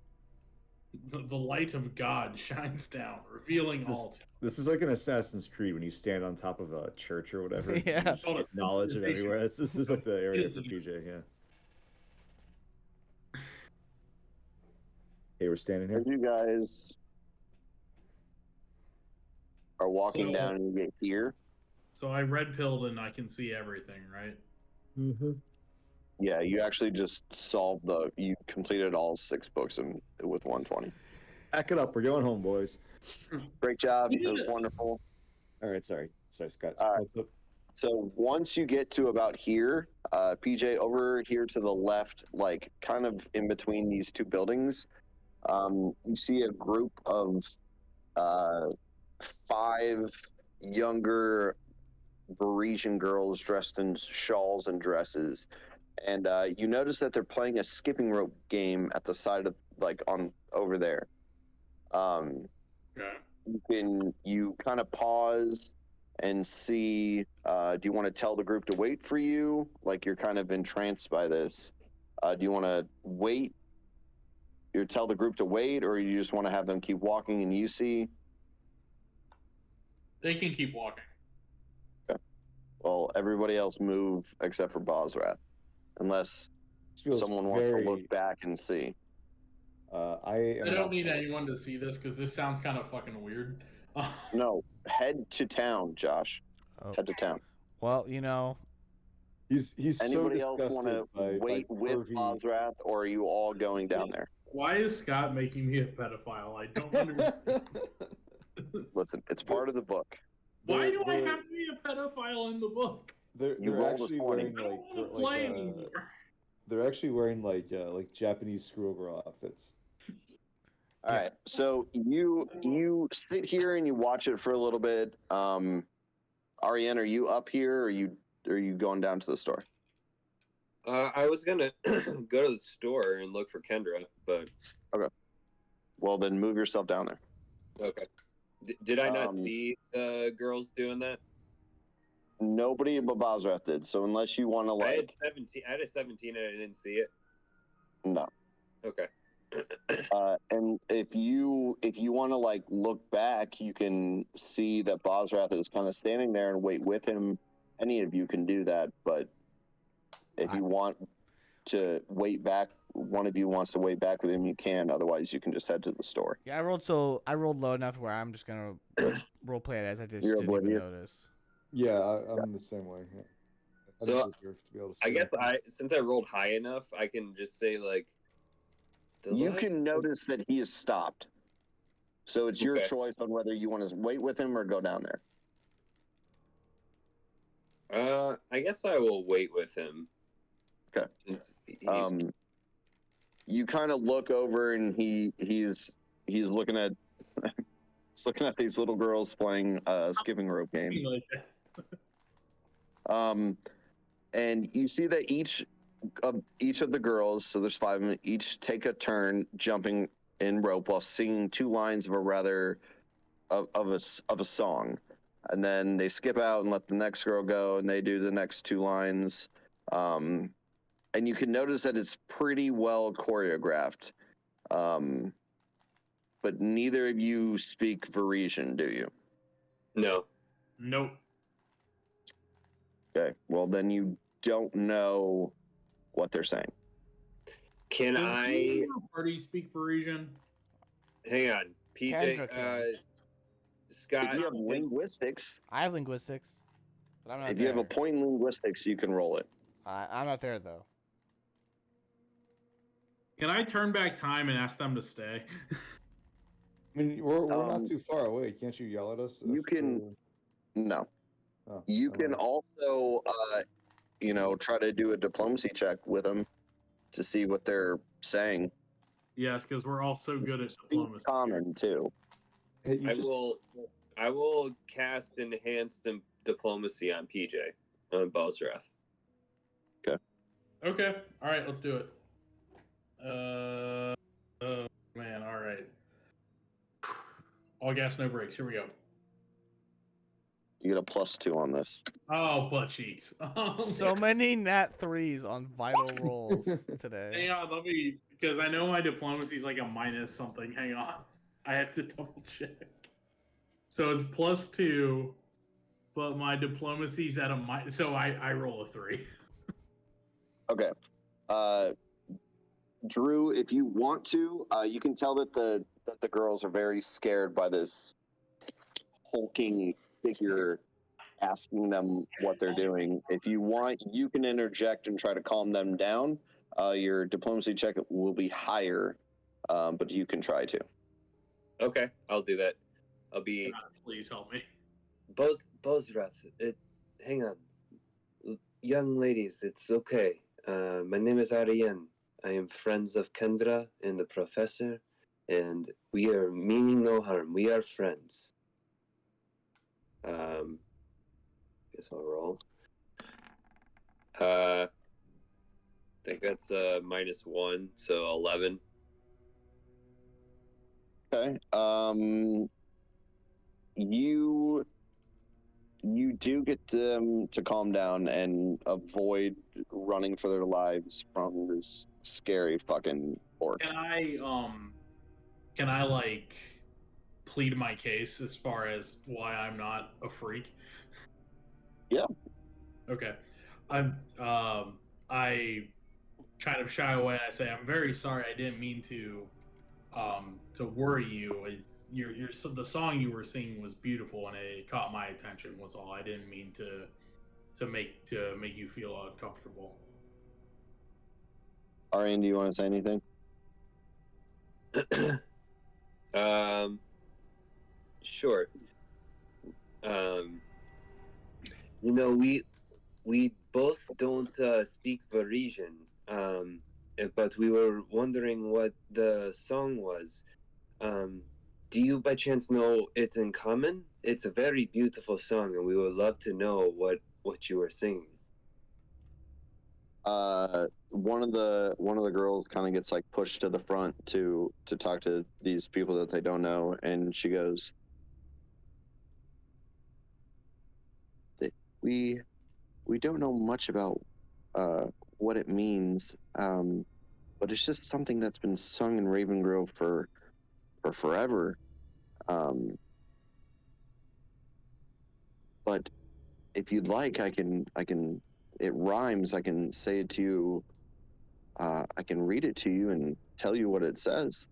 S2: The light of God shines down, revealing all.
S3: This is like an Assassin's Creed when you stand on top of a church or whatever.
S5: Yeah.
S3: You just get knowledge of everywhere. This is like the area for PJ. Yeah. Hey, we're standing here.
S1: As you guys are walking
S2: So-
S1: down and you get here,
S2: So I red pilled and I can see everything, right?
S3: Mm-hmm.
S1: yeah, you actually just you completed all 6 books with 120.
S3: Back it up. We're going home, boys.
S1: Great job.
S2: We
S1: It
S2: did
S1: was
S2: it.
S1: wonderful.
S3: All right. Sorry, Scott.
S1: All right.
S3: What's up?
S1: So once you get to about here, PJ, over here to the left, like kind of in between these 2 buildings, you see a group of 5 younger Parisian girls dressed in shawls and dresses. And you notice that they're playing a skipping rope game at the side of, like, on over there.
S2: Okay.
S1: You kind of pause and see, do you want to tell the group to wait for you? Like, you're kind of entranced by this. Do you want to wait? You tell the group to wait, or you just want to have them keep walking and you see?
S2: They can keep walking.
S1: Well, everybody else move except for Bosrath, unless
S3: This feels
S1: someone wants to
S3: very,
S1: look back and see.
S3: I
S2: I don't need anyone to see this because this sounds kind of fucking weird.
S1: No, head to town, Josh.
S5: Oh.
S1: Head to town.
S5: Well,
S3: He's
S1: Anybody
S3: so
S1: else want to
S3: disgusted by
S1: wait with
S3: pervy-
S1: Bosrath, or are you all going down there?
S2: Why is Scott making me a pedophile? I don't understand.
S1: Listen, it's part of the book.
S2: Why do I
S3: They're-
S2: have to be a pedophile in the book?
S3: They're
S1: You
S3: they're
S1: rolled a
S3: actually
S1: 20.
S3: wearing
S2: I don't
S3: like
S2: want to play
S3: like
S2: anymore.
S3: they're actually wearing like Japanese schoolgirl outfits.
S1: All right, so you sit here and you watch it for a little bit. Ariane, are you up here, or are you going down to the store?
S4: I was gonna go to the store and look for Kendra, but
S1: Well, then move yourself down there.
S4: okay. Did I not
S1: Um,
S4: see the girls doing that?
S1: Nobody but Bosrath did. So unless you want to
S4: I had
S1: like,
S4: 17. I had a 17 and I didn't see it.
S1: no.
S4: Okay.
S1: And if you want to like look back, you can see that Bosrath is kind of standing there and wait with him. Any of you can do that, but if you want to wait back, one of you wants to wait back with him, you can. Otherwise, you can just head to the store.
S5: Yeah, I rolled low enough where I'm just gonna role play it as I just
S1: You're
S5: didn't even
S1: oblivious.
S5: notice.
S3: Yeah, I'm the same way. Yeah. I
S4: So,
S3: don't deserve to be able to see
S4: I guess
S3: that.
S4: since I rolled high enough, I can just say like.
S1: You can notice that he is stopped. So it's your
S4: Okay.
S1: choice on whether you want to wait with him or go down there.
S4: I guess I will wait with him.
S1: Okay.
S4: Since he's
S1: You kind of look over and he's looking at these little girls playing a skipping rope game.
S2: Like that.
S1: And you see that each of the girls, so there's 5 of them, each take a turn jumping in rope while singing 2 lines of a rather of a song, and then they skip out and let the next girl go, and they do the next 2 lines. And you can notice that it's pretty well choreographed. But neither of you speak Varisian, do you?
S4: no.
S2: Nope.
S1: Okay. Well, then you don't know what they're saying.
S4: Can
S2: Does
S4: I
S2: anyone in our party speak Parisian?
S4: hang on,
S5: Kendra
S4: PJ?
S5: can.
S4: Scott.
S1: If you have linguistics,
S5: I have linguistics, but I'm not
S1: if
S5: there.
S1: you have a point in linguistics, you can roll it.
S5: I'm not there though.
S2: Can I turn back time and ask them to stay?
S3: I mean, we're
S1: Um,
S3: not too far away. Can't you yell at us?
S1: you
S3: if
S1: can-
S3: we're-
S1: No.
S3: Oh,
S1: You
S3: never
S1: can
S3: mind.
S1: also, try to do a diplomacy check with them to see what they're saying.
S2: Yes, because we're all so good at
S1: Speak
S2: diplomacy.
S1: common too.
S3: Hey, you just
S4: I will cast enhanced diplomacy on PJ on Bosrath.
S2: Okay. All right. Let's do it. Oh man. All right. All gas, no brakes. Here we go.
S1: You get a +2 on this.
S2: Oh, butt cheeks.
S5: So many nat 3s on vital rolls
S2: Hang
S5: today.
S2: on, let me, because I know my diplomacy is like a minus something. Hang on, I have to double check. So it's +2, but my diplomacy's at a minus. So I roll a 3.
S1: Okay. Drew, if you want to, you can tell that the girls are very scared by this hulking figure asking them what they're doing. If you want, you can interject and try to calm them down. Your diplomacy check will be higher, but you can try to.
S4: Okay, I'll do that. I'll be
S2: Please help me.
S4: Bosrath. Hang on, young ladies. It's okay. My name is Carrion. I am friends of Kendra and the professor, and we are meaning no harm. We are friends. Guess I'll roll. I think that's -1, so 11.
S1: Okay. You do get them to calm down and avoid running for their lives from this scary fucking orc.
S2: Can I like plead my case as far as why I'm not a freak?
S1: Yeah.
S2: Okay. I kind of shy away and I say, I'm very sorry. I didn't mean to worry you. The song you were singing was beautiful and it caught my attention was all. I didn't mean to make you feel uncomfortable.
S1: Arian, do you want to say anything?
S4: Sure. We both don't speak Varisian, but we were wondering what the song was. Do you by chance know it in common? It's a very beautiful song, and we would love to know what you were singing.
S1: One of the girls kind of gets like pushed to the front to talk to these people that they don't know, and she goes, we don't know much about what it means, but it's just something that's been sung in Raven Grove for forever. But if you'd like, I can. It rhymes. I can say it to you. I can read it to you and tell you what it says.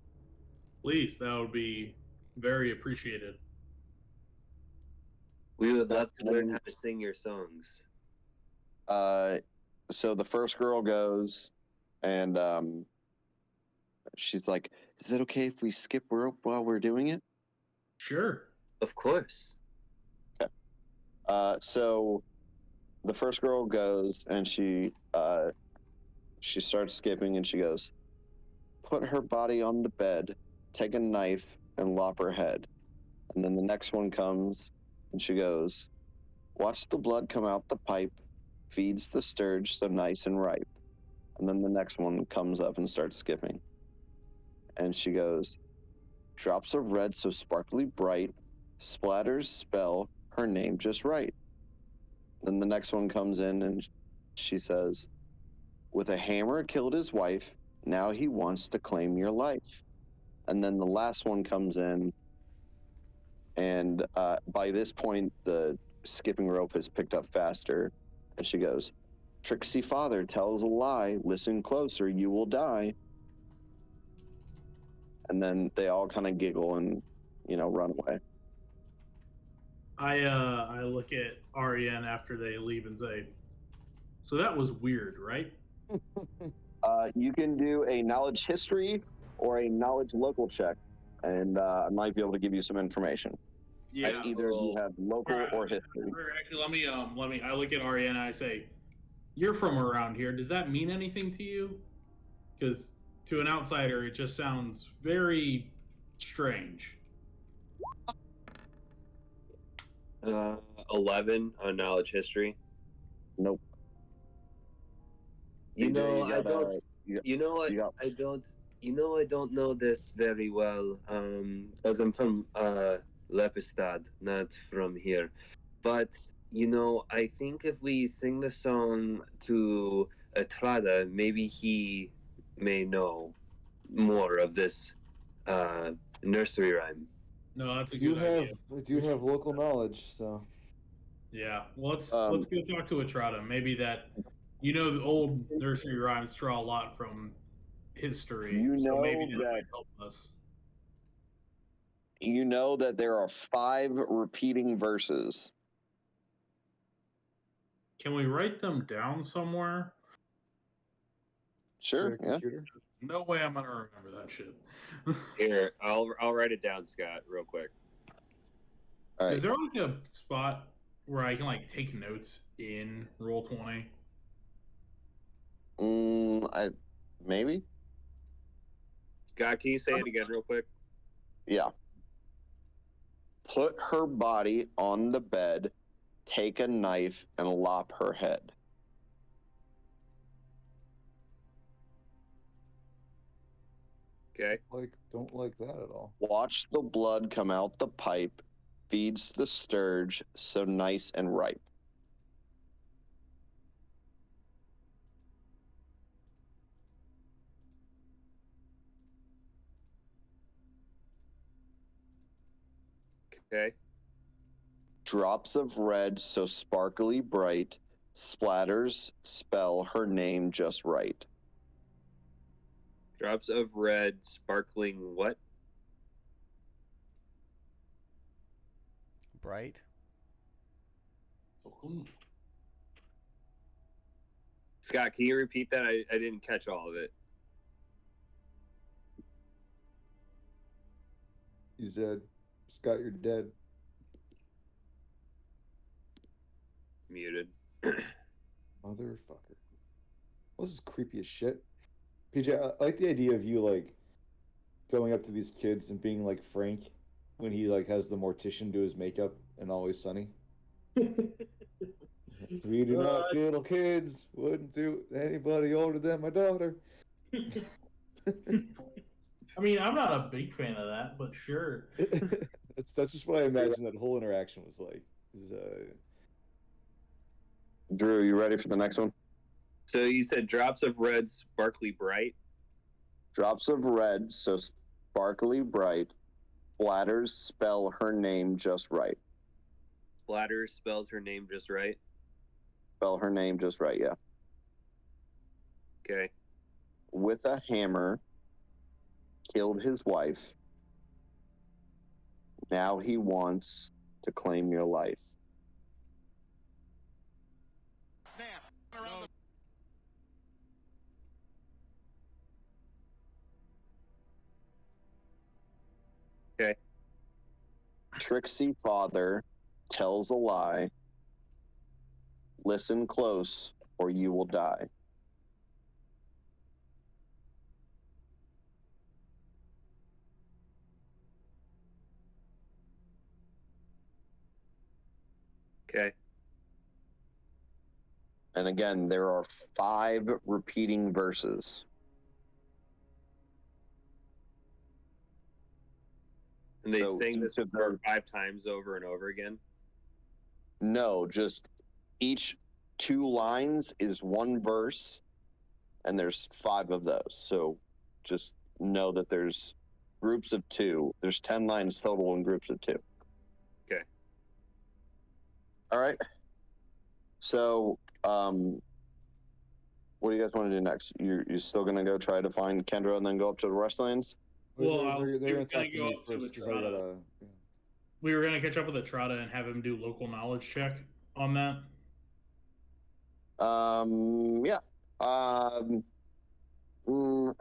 S2: Please, that would be very appreciated.
S4: We would love to learn how to sing your songs.
S1: So the first girl goes, and she's like, "Is it okay if we skip rope while we're doing it?"
S2: Sure.
S4: Of course.
S1: So the first girl goes, and she starts skipping, and she goes, "Put her body on the bed, take a knife, and lop her head." And then the next one comes, and she goes, "Watch the blood come out the pipe, feeds the sturge so nice and ripe." And then the next one comes up and starts skipping. And she goes, "Drops of red so sparkly bright, splatters spell her name just right." Then the next one comes in and she says, "With a hammer killed his wife, now he wants to claim your life." And then the last one comes in, and by this point, the skipping rope has picked up faster. And she goes, "Tricksy father tells a lie, listen closer, you will die." And then they all kind of giggle and, run away.
S2: I look at Ariane after they leave and say, "So that was weird, right?"
S1: You can do a knowledge history or a knowledge local check, and I might be able to give you some information.
S2: Yeah.
S1: Either you have local
S2: Alright.
S1: or history.
S2: Actually, let me. I look at Ariane and I say, "You're from around here. Does that mean anything to you?" Because to an outsider, it just sounds very strange.
S4: 11 on knowledge history.
S1: Nope.
S4: You
S1: DJ,
S4: know,
S1: you
S4: I
S1: gotta-
S4: don't. You know what?
S1: you got-
S4: I don't. You know, I don't know this very well. As I'm from Lepistad, not from here. But I think if we sing the song to Etrada, maybe he may know more of this nursery rhyme.
S2: No, that's a
S3: I do
S2: good
S3: have
S2: idea.
S3: I do have local knowledge, so
S2: Yeah. Well, let's
S1: Um,
S2: go talk to Etrada. Maybe that the old nursery rhymes draw a lot from history,
S1: You
S2: so
S1: know
S2: maybe that
S1: that-
S2: might help us.
S1: You know that there are 5 repeating verses.
S2: Can we write them down somewhere?
S1: Sure,
S3: Share a
S1: yeah.
S3: computer.
S2: No way I'm gonna remember that shit.
S4: Here, I'll write it down, Scott, real quick.
S1: All right.
S2: Is there like a spot where I can like take notes in Roll20?
S1: Maybe?
S4: Scott, can you say it again, real quick?
S1: Yeah. Put her body on the bed, take a knife, and lop her head.
S4: Okay.
S3: Don't like that at all.
S1: Watch the blood come out the pipe, feeds the sturge so nice and ripe.
S4: Okay.
S1: Drops of red so sparkly bright, splatters spell her name just right.
S4: Drops of red, sparkling what?
S5: Bright.
S4: Scott, can you repeat that? I didn't catch all of it.
S3: He's dead. Scott, you're dead.
S4: Muted.
S3: Motherfucker. This is creepy as shit. PJ, I like the idea of you going up to these kids and being like Frank when he has the mortician do his makeup and Always Sunny. We do not diddle kids. Wouldn't do anybody older than my daughter.
S2: I mean, I'm not a big fan of that, but sure.
S3: That's just what I imagine that whole interaction was like.
S1: Drew, you ready for the next one?
S4: So you said drops of red, sparkly bright.
S1: Drops of red, so sparkly bright. Splatters spell her name just right.
S4: Splatter spells her name just right.
S1: Spell her name just right, yeah.
S4: Okay.
S1: With a hammer, killed his wife. Now he wants to claim your life.
S4: Okay.
S1: Tricksy father tells a lie. Listen close, or you will die.
S4: Okay.
S1: And again, there are 5 repeating verses.
S4: And they
S1: So
S4: sang this
S1: each of
S4: for
S1: them-
S4: 5 times over and over again.
S1: No, just each 2 lines is 1 verse, and there's 5 of those. So just know that there's groups of 2. There's 10 lines total in groups of 2.
S4: Okay.
S1: All right. So, what do you guys want to do next? You're still gonna go try to find Kendra and then go up to the Rustlands?
S2: Well,
S3: they're
S2: we were
S3: gonna talk
S2: gonna
S3: to
S2: go
S3: me
S2: up to
S3: first because I
S2: Etrata.
S3: gotta. Yeah.
S2: We were gonna catch up with Etrata and have him do local knowledge check on that.
S1: Yeah. Mm,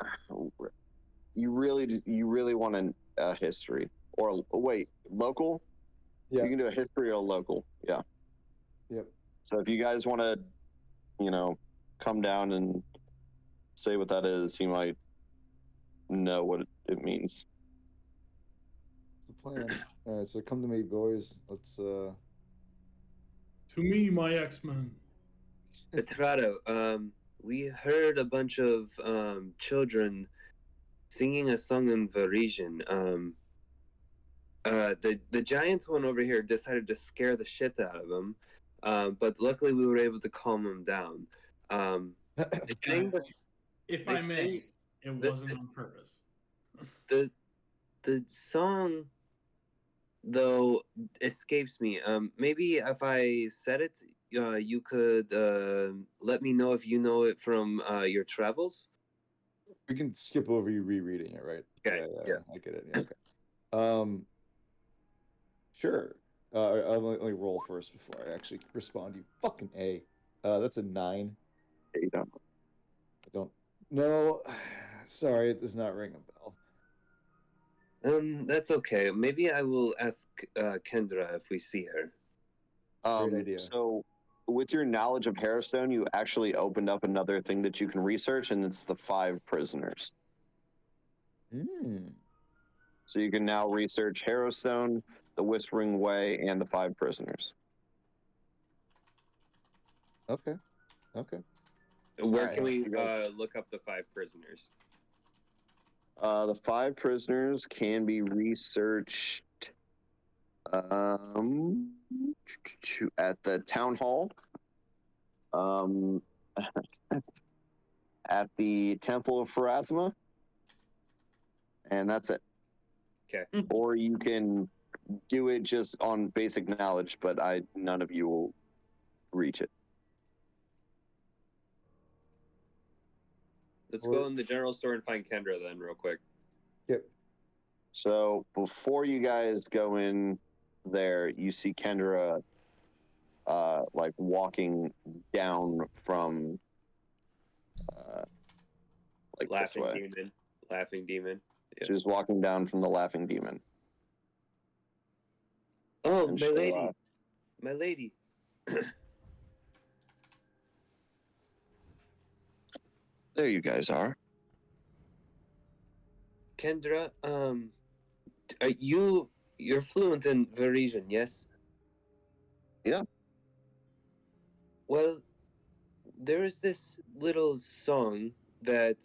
S1: you really want a history or wait, local?
S3: Yeah.
S1: You can do a history or local. Yeah.
S3: Yep.
S1: So if you guys want to, come down and say what that is, he might know what it means.
S3: It's the plan. All right, so come to me, boys. Let's.
S2: To me, my X-Men.
S4: Petrado, we heard a bunch of children singing a song in Varisian. The giant one over here decided to scare the shit out of him, but luckily we were able to calm him down. They sang
S2: If
S4: they
S2: I may,
S4: sang
S2: it
S4: this-
S2: wasn't on purpose.
S4: the song though escapes me. Maybe if I said it, you could let me know if you know it from your travels.
S3: We can skip over you rereading it, right?
S4: Okay, yeah.
S3: I get it. Yeah, okay. Sure. Let me roll first before I actually respond. You fucking A. That's a 9.
S1: You don't.
S3: I don't. No, sorry, it does not ring a bell.
S4: That's okay. Maybe I will ask Kendra if we see her.
S3: Great idea.
S1: So, with your knowledge of Harrowstone, you actually opened up another thing that you can research, and it's the 5 prisoners.
S3: Hmm.
S1: So you can now research Harrowstone, the Whispering Way, and the 5 prisoners.
S3: Okay. Okay.
S4: Where
S1: Alright,
S4: can we
S1: you guys-
S4: look up the 5 prisoners?
S1: The 5 prisoners can be researched at the town hall, at the Temple of Pharasma, and that's it.
S4: Okay.
S1: Or you can do it just on basic knowledge, but none of you will reach it.
S4: Let's go in the general store and find Kendra then, real quick.
S3: Yep.
S1: So before you guys go in there, you see Kendra like walking down from like this
S4: Laughing
S1: way.
S4: demon. Laughing demon. Yeah.
S1: She was walking down from the Laughing Demon.
S4: Oh,
S1: And
S4: my
S1: she'll,
S4: lady. My lady.
S1: There you guys are.
S4: Kendra, you're fluent in Varisian, yes?
S1: Yeah.
S4: Well, there is this little song that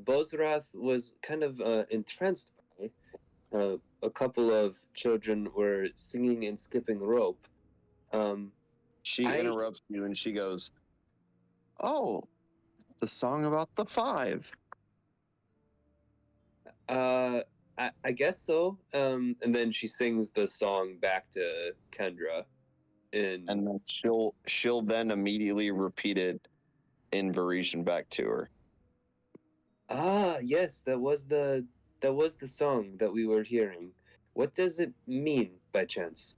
S4: Bozrath was kind of entranced by. A couple of children were singing and skipping rope.
S1: She interrupts you and she goes, "Oh, the song about the 5."
S4: I guess so. And then she sings the song back to Kendra,
S1: And then she'll then immediately repeat it in Varisian back to her.
S4: Yes, that was the song that we were hearing. What does it mean by chance?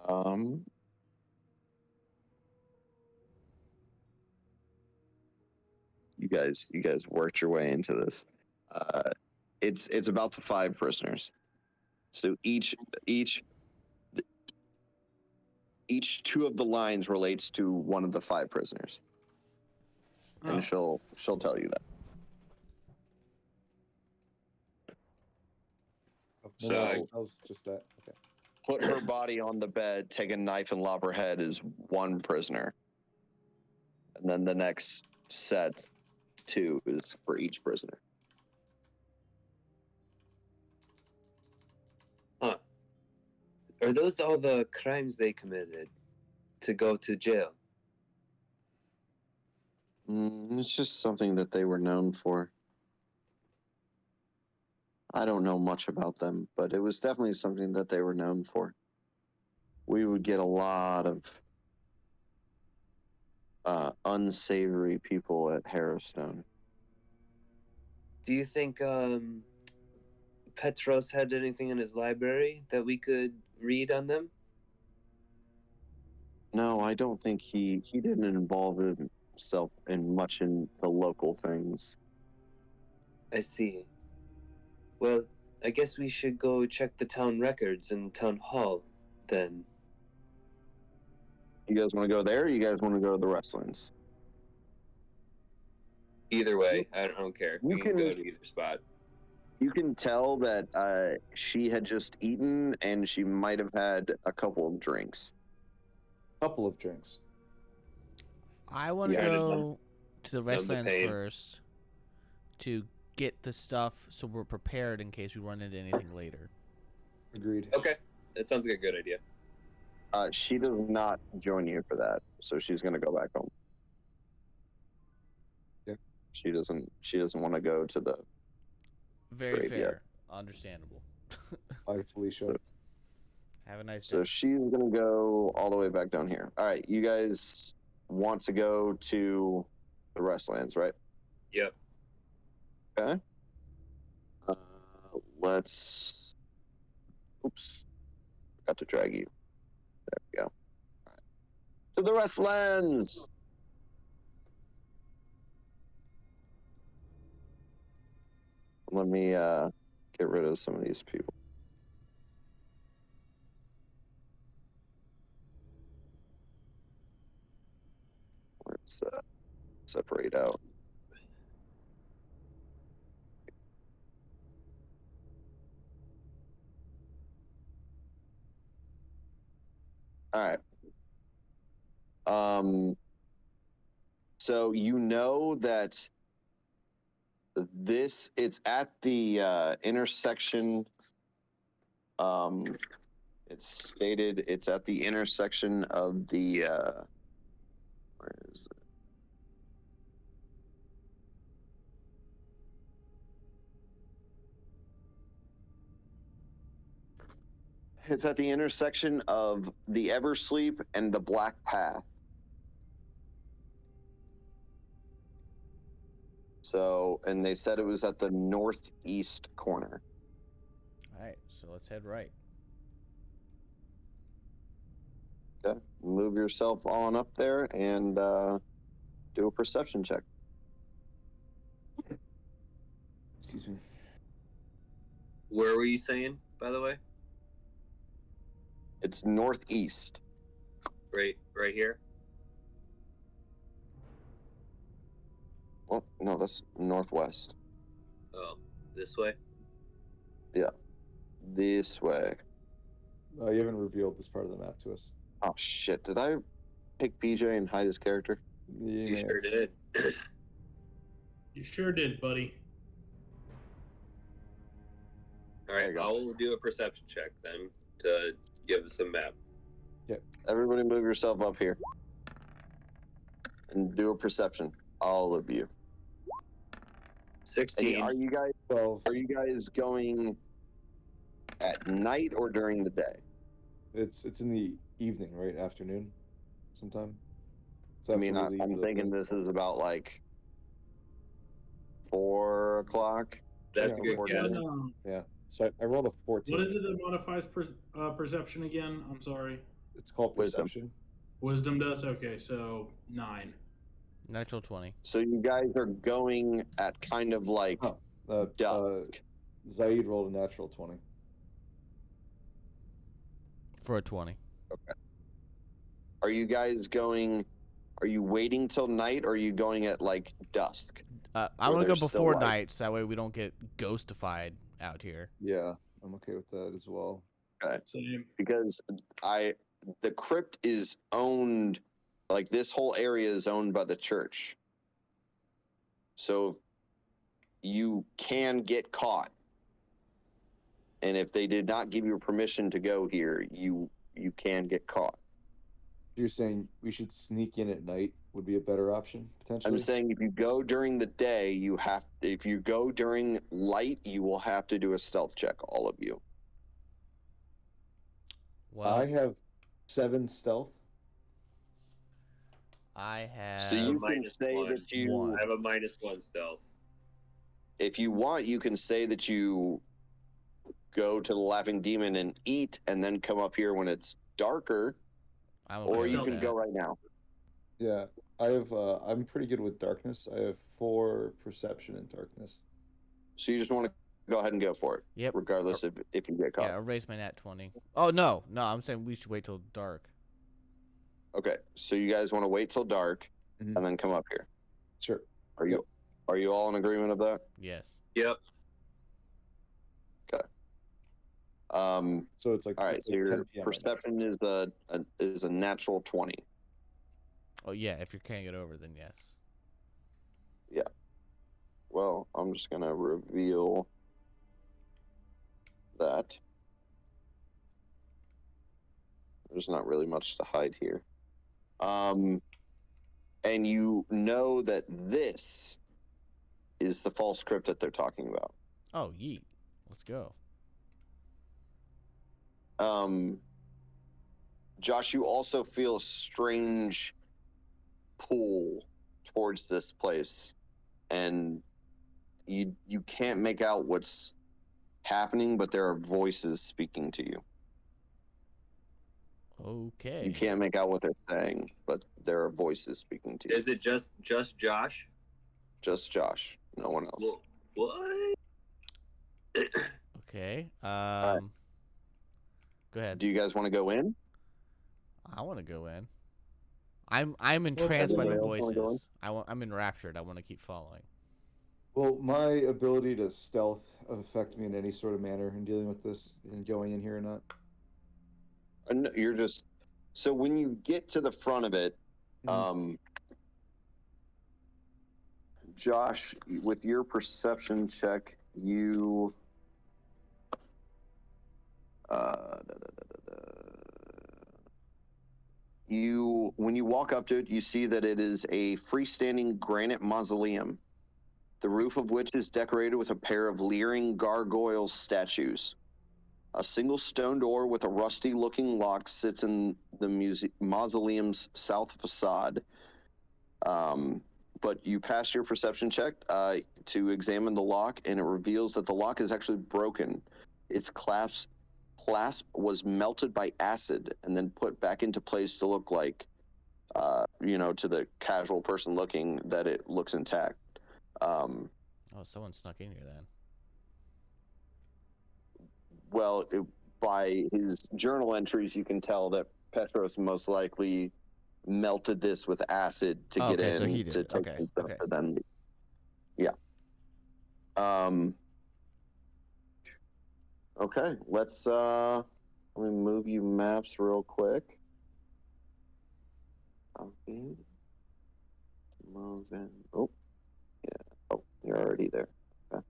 S1: Um, you guys worked your way into this. It's about the 5 prisoners. So each 2 of the lines relates to one of the 5 prisoners, and she'll tell you that.
S3: So that was just that. Okay.
S1: Put her body on the bed, take a knife and lob her head is 1 prisoner, and then the next set 2 is for each prisoner.
S4: Huh. Are those all the crimes they committed to go to jail?
S1: It's just something that they were known for. I don't know much about them, but it was definitely something that they were known for. We would get a lot of unsavory people at Harrowstone.
S4: Do you think Petros had anything in his library that we could read on them?
S1: No, I don't think he didn't involve himself in much in the local things.
S4: I see. Well, I guess we should go check the town records and town hall then.
S1: You guys want to go there, or you guys want to go to the Wrestlands?
S4: Either way, I don't care. We can go to either spot.
S1: You can tell that she had just eaten, and she might have had a couple of drinks.
S3: Couple of drinks.
S5: I want to go to the Westlands first to get the stuff so we're prepared in case we run into anything later.
S3: Agreed.
S4: Okay, that sounds like a good idea.
S1: She does not join you for that, so she's going to go back home.
S3: Yeah.
S1: She doesn't want to go to the
S5: Very fair. Yet. Understandable.
S3: Bye, Felicia.
S5: Have a nice day.
S1: So she's going to go all the way back down here. All right, you guys want to go to the Westlands, right?
S4: Yep.
S1: Okay. Let's... Oops. Forgot to drag you. There we go. All right. To the Westlands! Let me get rid of some of these people. Let's separate out. All right. So you know that it's at the intersection. It's stated it's at the intersection of the where is it? It's at the intersection of the Eversleep and the Black Path. So, and they said it was at the northeast corner.
S5: All right, so let's head right.
S1: Okay, move yourself on up there and do a perception check.
S3: Excuse me.
S4: Where were you saying, by the way?
S1: It's northeast.
S4: Right here?
S1: Well, no, that's northwest.
S4: Oh, this way?
S1: Yeah, this way.
S3: You haven't revealed this part of the map to us.
S1: Oh, shit. Did I pick BJ and hide his character?
S4: You sure did.
S2: You sure did, buddy.
S4: All right, I'll do a perception check then to give us a map.
S1: Everybody move yourself up here. And do a perception. All of you.
S4: 16.
S1: And are you guys
S3: 12.
S1: going at night or during the day?
S3: It's in the evening, right? Afternoon, sometime. It's
S1: I mean,
S3: after we leave
S1: I'm
S3: for the
S1: thinking
S3: thing.
S1: this is about like 4 o'clock.
S4: That's
S3: Yeah,
S4: a good
S1: before
S4: guess.
S1: dinner.
S3: Yeah. So I rolled a 14.
S2: What is it that modifies perception again? I'm sorry.
S3: It's called
S1: Wisdom.
S3: perception.
S2: Wisdom does? Okay, so 9.
S5: Natural 20.
S1: So you guys are going at kind of like
S3: Oh,
S1: dusk.
S3: Zaid rolled a natural 20.
S5: For a 20.
S1: Are you guys going? Are you waiting till night, or are you going at like dusk?
S5: I
S1: Where
S5: want to go
S1: there's still
S5: before
S1: light.
S5: night, so that way we don't get ghostified out here.
S3: Yeah, I'm okay with that as well.
S2: Same.
S1: Because the crypt is owned, like this whole area is owned by the church. So you can get caught, and if they did not give you permission to go here, you can get caught.
S3: You're saying we should sneak in at night would be a better option, potentially?
S1: I'm saying if you go during the day, if you go during light, you will have to do a stealth check, all of you.
S5: Well,
S3: I have 7 stealth.
S5: I have.
S1: So you can
S4: minus
S1: say
S4: 1.
S1: that you,
S5: One.
S4: I have a -1 stealth.
S1: if you want, you can say that you go to the Laughing Demon and eat, and then come up here when it's darker,
S5: I'm
S1: or
S5: okay
S1: you
S5: with
S1: can
S5: that.
S1: go right now.
S3: Yeah, I have. I'm pretty good with darkness. I have 4 perception in darkness.
S1: So you just want to go ahead and go for it,
S5: Yep.
S1: regardless if you get caught.
S5: Yeah, I'll raise my nat 20. Oh, no. I'm saying we should wait till dark.
S1: Okay, so you guys want to wait till dark,
S3: Mhm.
S1: and then come up here.
S3: Sure.
S1: Are you all in agreement of that?
S5: Yes.
S4: Yep.
S3: So it's like
S1: All right.
S3: it's
S1: So
S3: like 10
S1: your
S3: p.m. right now.
S1: perception is a natural 20.
S5: Oh, yeah, if you're carrying it over, then yes.
S1: Well, I'm just gonna reveal that. There's not really much to hide here. And you know that this is the false crypt that they're talking about.
S5: Oh, yeet. Let's go.
S1: Josh, you also feel a strange pull towards this place, and you can't make out what's happening, but there are voices speaking to you.
S5: Okay.
S1: You can't make out what they're saying, but there are voices speaking to you.
S4: Is it just Josh?
S1: Just Josh, no one else.
S4: Well, what?
S5: Okay.
S1: right.
S5: Go ahead.
S1: Do you guys want to go in?
S5: I want to go in. I'm entranced by the
S1: Everybody else wanna go in?
S5: voices. I'm enraptured. I want to keep following.
S3: Well, my ability to stealth affect me in any sort of manner in dealing with this and going in here or not?
S1: No, you're just so when you get to the front of it, Josh, with your perception check, you when you walk up to it, you see that it is a freestanding granite mausoleum, the roof of which is decorated with a pair of leering gargoyle statues. A single stone door with a rusty-looking lock sits in the mausoleum's south facade. But you pass your perception check to examine the lock, and it reveals that the lock is actually broken. Its clasp was melted by acid and then put back into place to look like, to the casual person looking, that it looks intact.
S5: Oh, someone snuck in here then.
S1: Well, by his journal entries, you can tell that Petros most likely melted this with acid to get
S5: Okay,
S1: in
S5: so he did
S1: to
S5: it.
S1: take
S5: Okay,
S1: some stuff
S5: okay.
S1: to then. Okay, let me move you maps real quick. Okay. Move in. Oh, yeah. Oh, you're already there. Okay.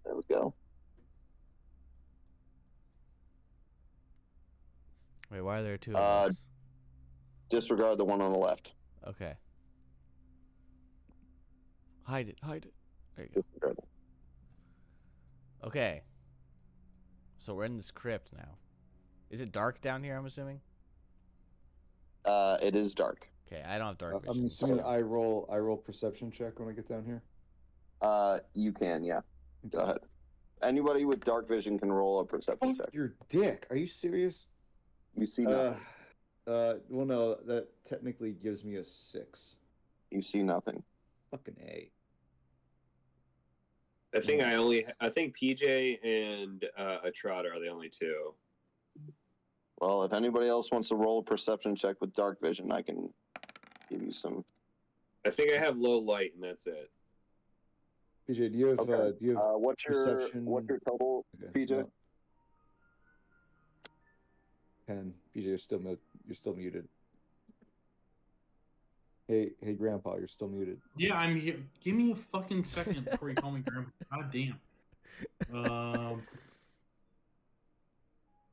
S1: There we go.
S5: Why are there two of
S1: Uh,
S5: us?
S1: Disregard the one on the left.
S5: Okay. Hide it. Hide it. There you go.
S1: Disregard it.
S5: Okay. So we're in this crypt now. Is it dark down here, I'm assuming?
S1: It is dark.
S5: Okay, I don't have dark vision.
S3: I'm assuming
S5: so-
S3: I roll perception check when I get down here.
S1: You can, yeah. Go ahead. Anybody with dark vision can roll a perception check.
S3: Your dick. Are you serious?
S1: You see nothing.
S3: Well, no, that technically gives me a 6.
S1: You see nothing.
S3: Fucking A.
S4: I think PJ and Atrada are the only two.
S1: Well, if anybody else wants to roll a perception check with dark vision, I can give you some.
S4: I think I have low light, and that's it.
S3: PJ, do you have
S1: Okay. What's
S3: perception?
S1: your total,
S3: Okay,
S1: PJ?
S3: no. 10. PJ, you're still muted. Hey, Grandpa, you're still muted.
S2: Yeah, I'm here. Give me a fucking second before you call me grandpa. God damn.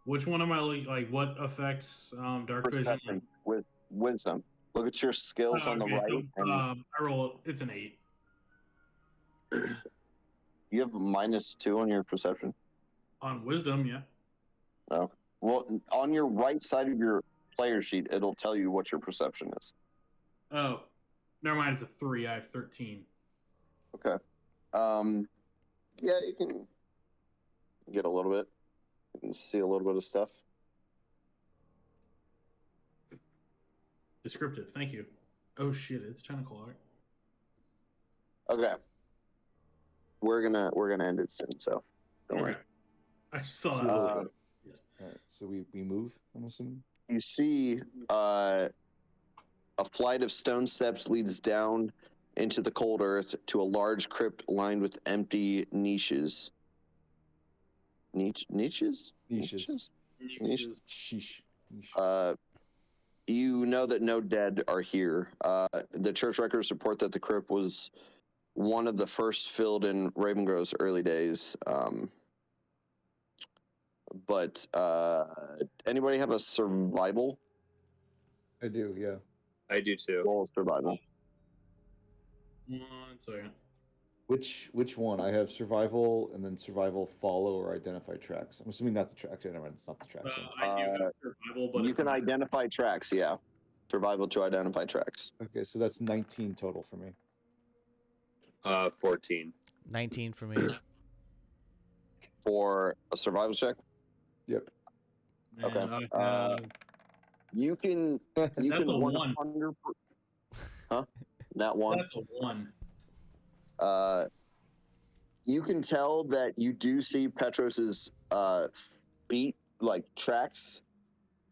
S2: Which one am I like? What affects dark vision?
S1: Perception with wisdom. Look at your skills on the
S2: Okay,
S1: right.
S2: so,
S1: and
S2: I roll. It's an 8.
S1: you have -2 on your perception.
S2: On wisdom, yeah.
S1: No. Well, on your right side of your player sheet, it'll tell you what your perception is.
S2: Oh, never mind. It's a 3. I have 13.
S1: Okay. Yeah, you can get a little bit. You can see a little bit of stuff.
S2: Descriptive. Thank you. Oh shit! It's 10 o'clock.
S1: Okay. We're gonna end it soon, so don't worry.
S2: Okay. I saw
S3: So,
S2: that. I was like, yes.
S3: Alright, so we move, I'm assuming?
S1: You see a flight of stone steps leads down into the cold earth to a large crypt lined with empty niches. Niches?
S3: Niches.
S1: Niches?
S3: Sheesh.
S1: You know that no dead are here. The church records report that the crypt was one of the first filled in Ravengrove's early days. But anybody have a survival?
S3: I do, yeah.
S4: I do too.
S1: Roll survival.
S2: 1 second.
S3: Which one? I have survival and then survival, follow, or identify tracks. I'm assuming not the tracks. Never mind, it's not the tracks.
S2: I do have survival, but
S1: You
S2: it's
S1: can
S2: not-
S1: identify tracks, yeah. Survival to identify tracks.
S3: Okay, so that's 19 total for me.
S4: 14.
S5: 19 for me.
S1: For a survival check,
S3: Yep.
S2: And
S1: okay.
S2: I have-
S1: you can
S2: That's a 1.
S1: 100. Huh? Not one.
S2: That's a 1.
S1: You can tell that you do see Petros's feet, like tracks.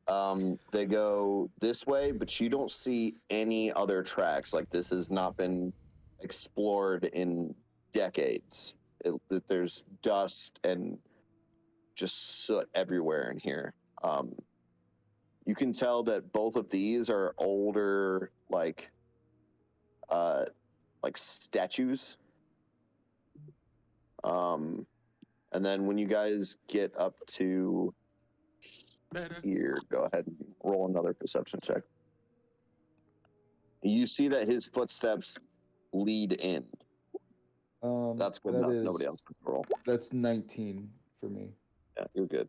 S1: They go this way, but you don't see any other tracks. Like this has not been explored in decades. There's dust and just soot everywhere in here. You can tell that both of these are older, like statues. And then when you guys get up to here, go ahead and roll another perception check. You see that his footsteps lead in. That's good enough. Nobody else has to roll.
S3: That's 19 for me.
S1: Yeah, you're good.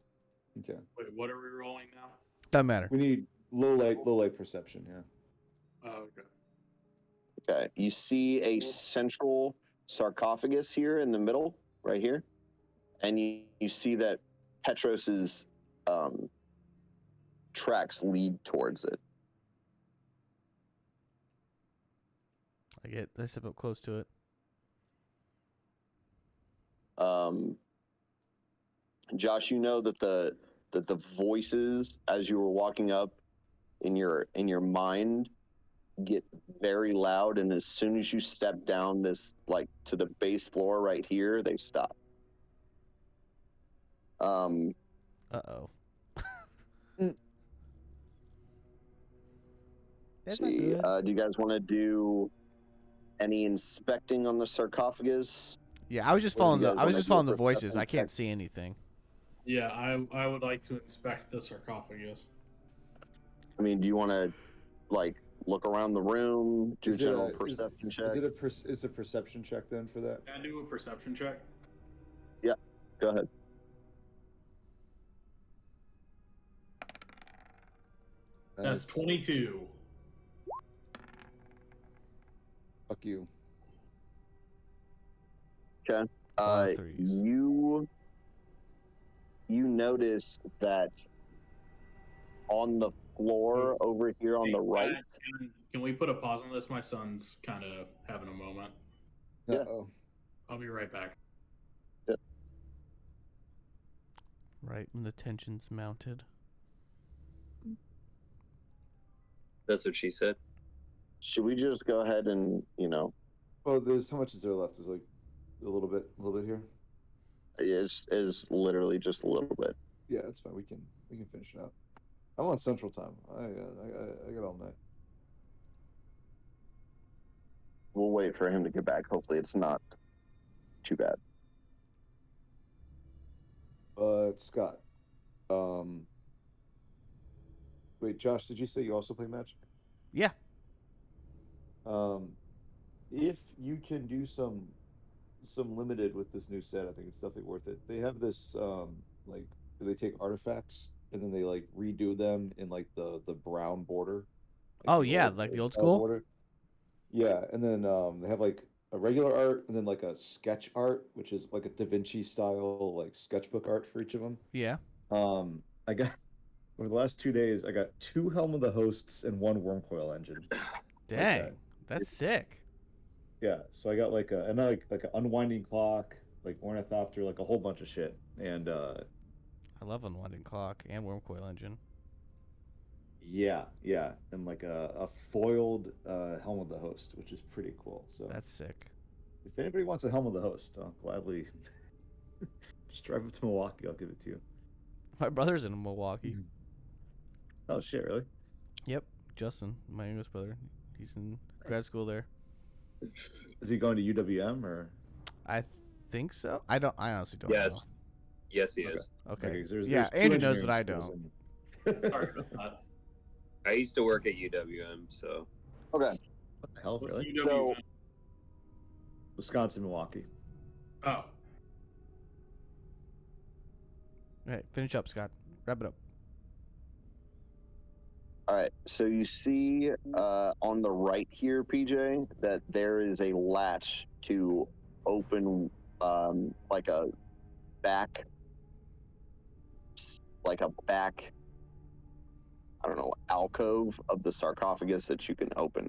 S3: Okay.
S2: Wait, what are we rolling now?
S5: Doesn't matter.
S3: We need low light perception, yeah.
S2: Oh, okay.
S1: Okay. You see a central sarcophagus here in the middle, right here. And you see that Petros's tracks lead towards it.
S5: I step up close to it.
S1: Josh, you know that the voices as you were walking up in your mind get very loud, and as soon as you step down this, like, to the base floor right here, they stop.
S5: Uh-oh. That's not
S1: See,
S5: good.
S1: do you guys want to do any inspecting on the sarcophagus?
S5: Yeah, I was just
S1: What do
S5: following
S1: you
S5: the
S1: guys
S5: I was
S1: wanna
S5: just
S1: do
S5: following the
S1: for
S5: voices.
S1: perception
S5: I can't
S1: check?
S5: see anything.
S2: Yeah, I would like to inspect the sarcophagus.
S1: I mean, do you want to like look around the room, do a
S3: Is it
S1: general
S3: a- is-
S1: perception check?
S3: Is a perception check then for that?
S2: Can I do a perception check?
S1: Go ahead.
S2: That's 22.
S3: Fuck you.
S1: Okay.
S5: Threes.
S1: You notice that on the floor over here on
S2: Hey,
S1: the right.
S2: Can we put a pause on this? My son's kind of having a moment.
S1: Yeah.
S3: Uh-oh.
S2: I'll be right back.
S5: Right when the tension's mounted.
S4: That's what she said.
S1: Should we just go ahead and
S3: Oh, there's how much is there left? There's like a little bit here.
S1: is literally just a little bit.
S3: Yeah, that's fine. We can finish it out. I'm on Central Time. I got all night.
S1: We'll wait for him to get back. Hopefully, it's not too bad.
S3: Scott. Wait, Josh, did you say you also play Magic?
S5: Yeah.
S3: If you can do some limited with this new set, I think it's definitely worth it. They have this like they take artifacts and then they like redo them in like the brown border.
S5: Oh yeah, like the old school.
S3: Border. Yeah, and then they have like a regular art and then like a sketch art, which is like a Da Vinci style like sketchbook art for each of them.
S5: Yeah.
S3: I got over the last 2 days, I got 2 Helm of the Hosts and 1 Wormcoil engine.
S5: Dang, that's sick.
S3: Yeah, so I got like an unwinding clock, like ornithopter, like a whole bunch of shit, and
S5: I love Unwinding Clock and Wormcoil Engine.
S3: yeah, and like a foiled Helm of the Host, which is pretty cool. So
S5: That's sick.
S3: if anybody wants a Helm of the Host, I'll gladly just drive up to Milwaukee. I'll give it to you.
S5: My brother's in Milwaukee.
S3: Oh shit, really?
S5: Yep, Justin, my youngest brother. He's in grad school there.
S3: Is he going to UWM or?
S5: I think so. I honestly don't
S4: Yes. Yes, he is.
S5: know. Okay.
S3: 'Cause there's
S5: Yeah,
S3: 2
S5: Andrew knows, but I
S3: engineering schools
S2: Sorry about that.
S4: I used to work at UWM, so
S1: Okay.
S3: What the hell,
S2: What's
S3: really?
S2: UWM?
S3: Wisconsin, Milwaukee.
S2: Oh,
S5: All right, finish up, Scott. Wrap it up.
S1: All right. So you see on the right here, PJ, that there is a latch to open like a back, I don't know, alcove of the sarcophagus that you can open.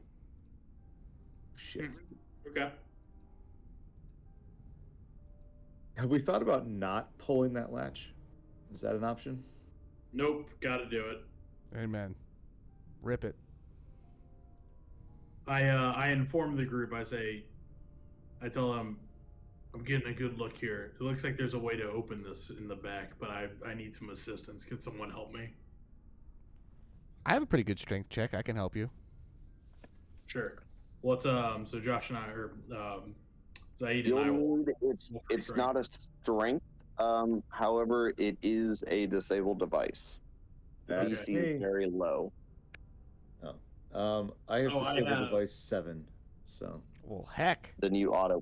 S3: Shit.
S2: okay.
S3: Have we thought about not pulling that latch? Is that an option?
S2: Nope, gotta do it.
S5: Amen. Rip it.
S2: I inform the group. I tell them, I'm getting a good look here. It looks like there's a way to open this in the back, but I need some assistance. Can someone help me?
S5: I have a pretty good strength check. I can help you.
S2: Sure. What's so Josh and I are Zaid and I
S1: You'll
S2: will.
S1: need, it's not a strength. However, it is a disabled device. The
S3: Okay.
S1: DC is very low.
S3: I have
S2: Oh, I
S3: disabled
S2: have-
S3: device 7, so
S5: Well, heck.
S1: Then you auto.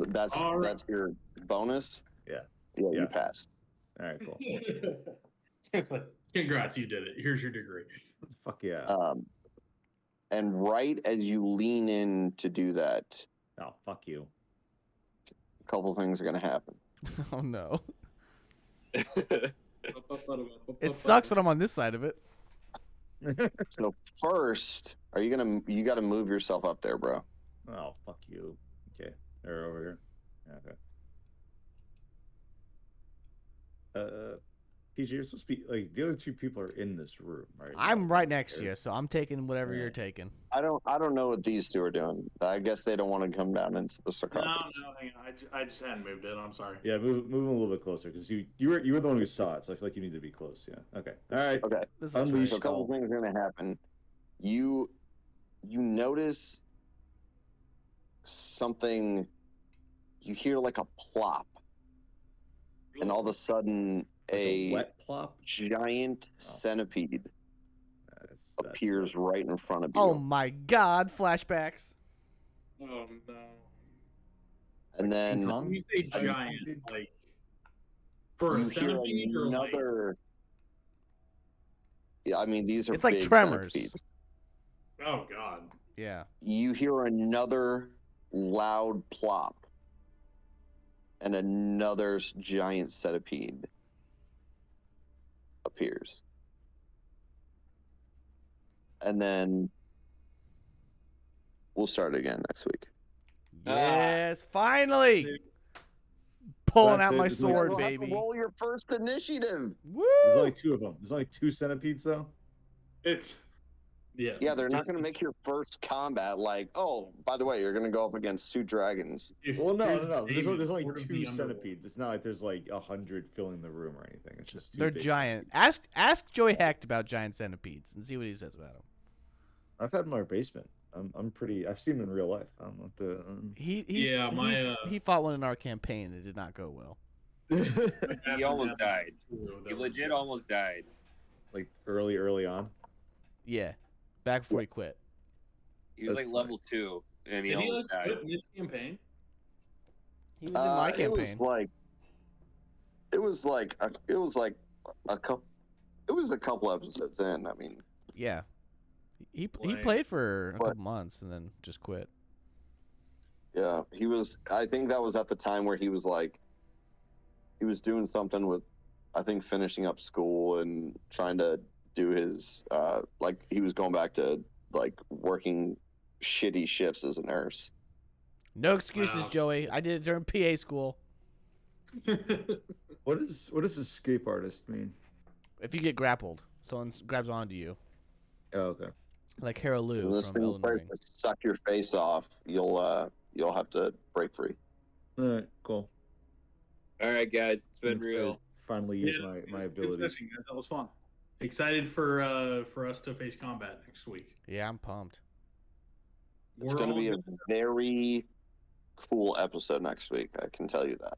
S1: That's
S2: All right.
S1: that's your bonus.
S3: Yeah.
S1: Yeah,
S3: Yeah.
S1: you passed.
S3: all right, cool.
S2: It's like, congrats, you did it. Here's your degree.
S3: Fuck yeah.
S1: And right as you lean in to do that,
S3: Oh, fuck you.
S1: a couple things are going to happen.
S5: Oh no. It sucks when I'm on this side of it.
S1: So first, you got to move yourself up there, bro.
S3: Oh, fuck you. Okay. Or over here. Okay. PJ, you're supposed to be like the other 2 people are in this room, right?
S5: I'm right next to you, so I'm taking whatever you're taking.
S1: I don't know what these 2 are doing. I guess they don't want to come down into the
S2: No,
S1: sarcophagus.
S2: hang on. I just hadn't moved it. I'm sorry.
S3: Yeah, move them a little bit closer because you were the one who saw it, so I feel like you need to be close. Yeah. Okay. All right.
S1: Okay.
S5: This is
S3: Unleash
S1: So a couple
S3: hell.
S1: things are going to happen. You notice something. You hear like a plop, and all of a sudden
S3: Like
S1: a
S3: wet plop.
S1: giant centipede
S3: That's that
S1: appears
S3: too.
S1: right in front of you.
S5: Oh my god, flashbacks.
S2: Oh no.
S1: And then
S3: King Kong?
S2: When you say
S3: Size
S2: giant,
S3: centipede?
S2: like for
S1: you
S2: a
S1: hear
S2: centipede or like
S1: another. Yeah, I mean these are
S5: It's like
S1: big
S5: Tremors.
S1: centipedes.
S2: oh god.
S5: Yeah.
S1: You hear another loud plop, and another giant centipede appears. And then we'll start again next week.
S5: Yes, finally. Pulling
S3: That's
S5: out
S3: it?
S5: my
S3: There's
S1: You guys
S5: sword,
S1: will have to
S5: baby.
S1: roll your first initiative.
S5: Woo!
S3: There's only 2 of them. There's only 2 centipedes though.
S2: It's
S1: Yeah, they're not
S2: just-
S1: going to make your first combat like, oh, by the way, you're going to go up against 2 dragons.
S3: Well, no.
S2: here's
S3: There's
S2: David,
S3: only
S2: Lord of
S3: 2
S2: the Underworld.
S3: centipedes. It's not like there's like 100 filling the room or anything. It's just 2
S5: They're
S3: big
S5: giant.
S3: centipedes.
S5: Ask Joey Hecht about giant centipedes and see what he says about them.
S3: I've had them in our basement. I'm pretty. I've seen them in real life. I don't know what the.
S5: He fought one in our campaign and it did not go well.
S4: He almost died. He legit almost died.
S3: Like early on.
S5: Yeah, back before he quit.
S4: He was
S3: That's
S4: like level 2, and he
S2: Did he
S4: almost
S2: like
S4: died.
S2: quit in this campaign?
S5: He was in my
S1: It was
S5: campaign.
S1: a couple episodes in. I mean,
S5: Yeah, he
S2: Lame.
S5: played for a
S1: But-
S5: couple months and then just quit.
S1: yeah, he was. I think that was at the time where he was like, he was doing something with, I think, finishing up school and trying to do his, like he was going back to like working shitty shifts as a nurse.
S5: No excuses,
S2: Wow.
S5: Joey. I did it during PA school.
S3: What does escape artist mean?
S5: If you get grappled, someone grabs onto you,
S3: Oh, okay.
S5: like Hera
S1: When
S5: Lou
S1: this
S5: from
S1: thing
S5: Elden
S1: starts
S5: Ring.
S1: to suck your face off, you'll have to break free.
S3: All right. Cool.
S4: All right, guys, it's been
S3: Let's
S4: real.
S3: Finally use
S2: Yeah,
S3: my
S2: good
S3: abilities.
S2: session, guys. That was fun. Excited for us to face combat next week.
S5: Yeah, I'm pumped.
S1: It's
S2: We're
S1: going to
S2: all
S1: be a
S2: good.
S1: very cool episode next week. I can tell you that.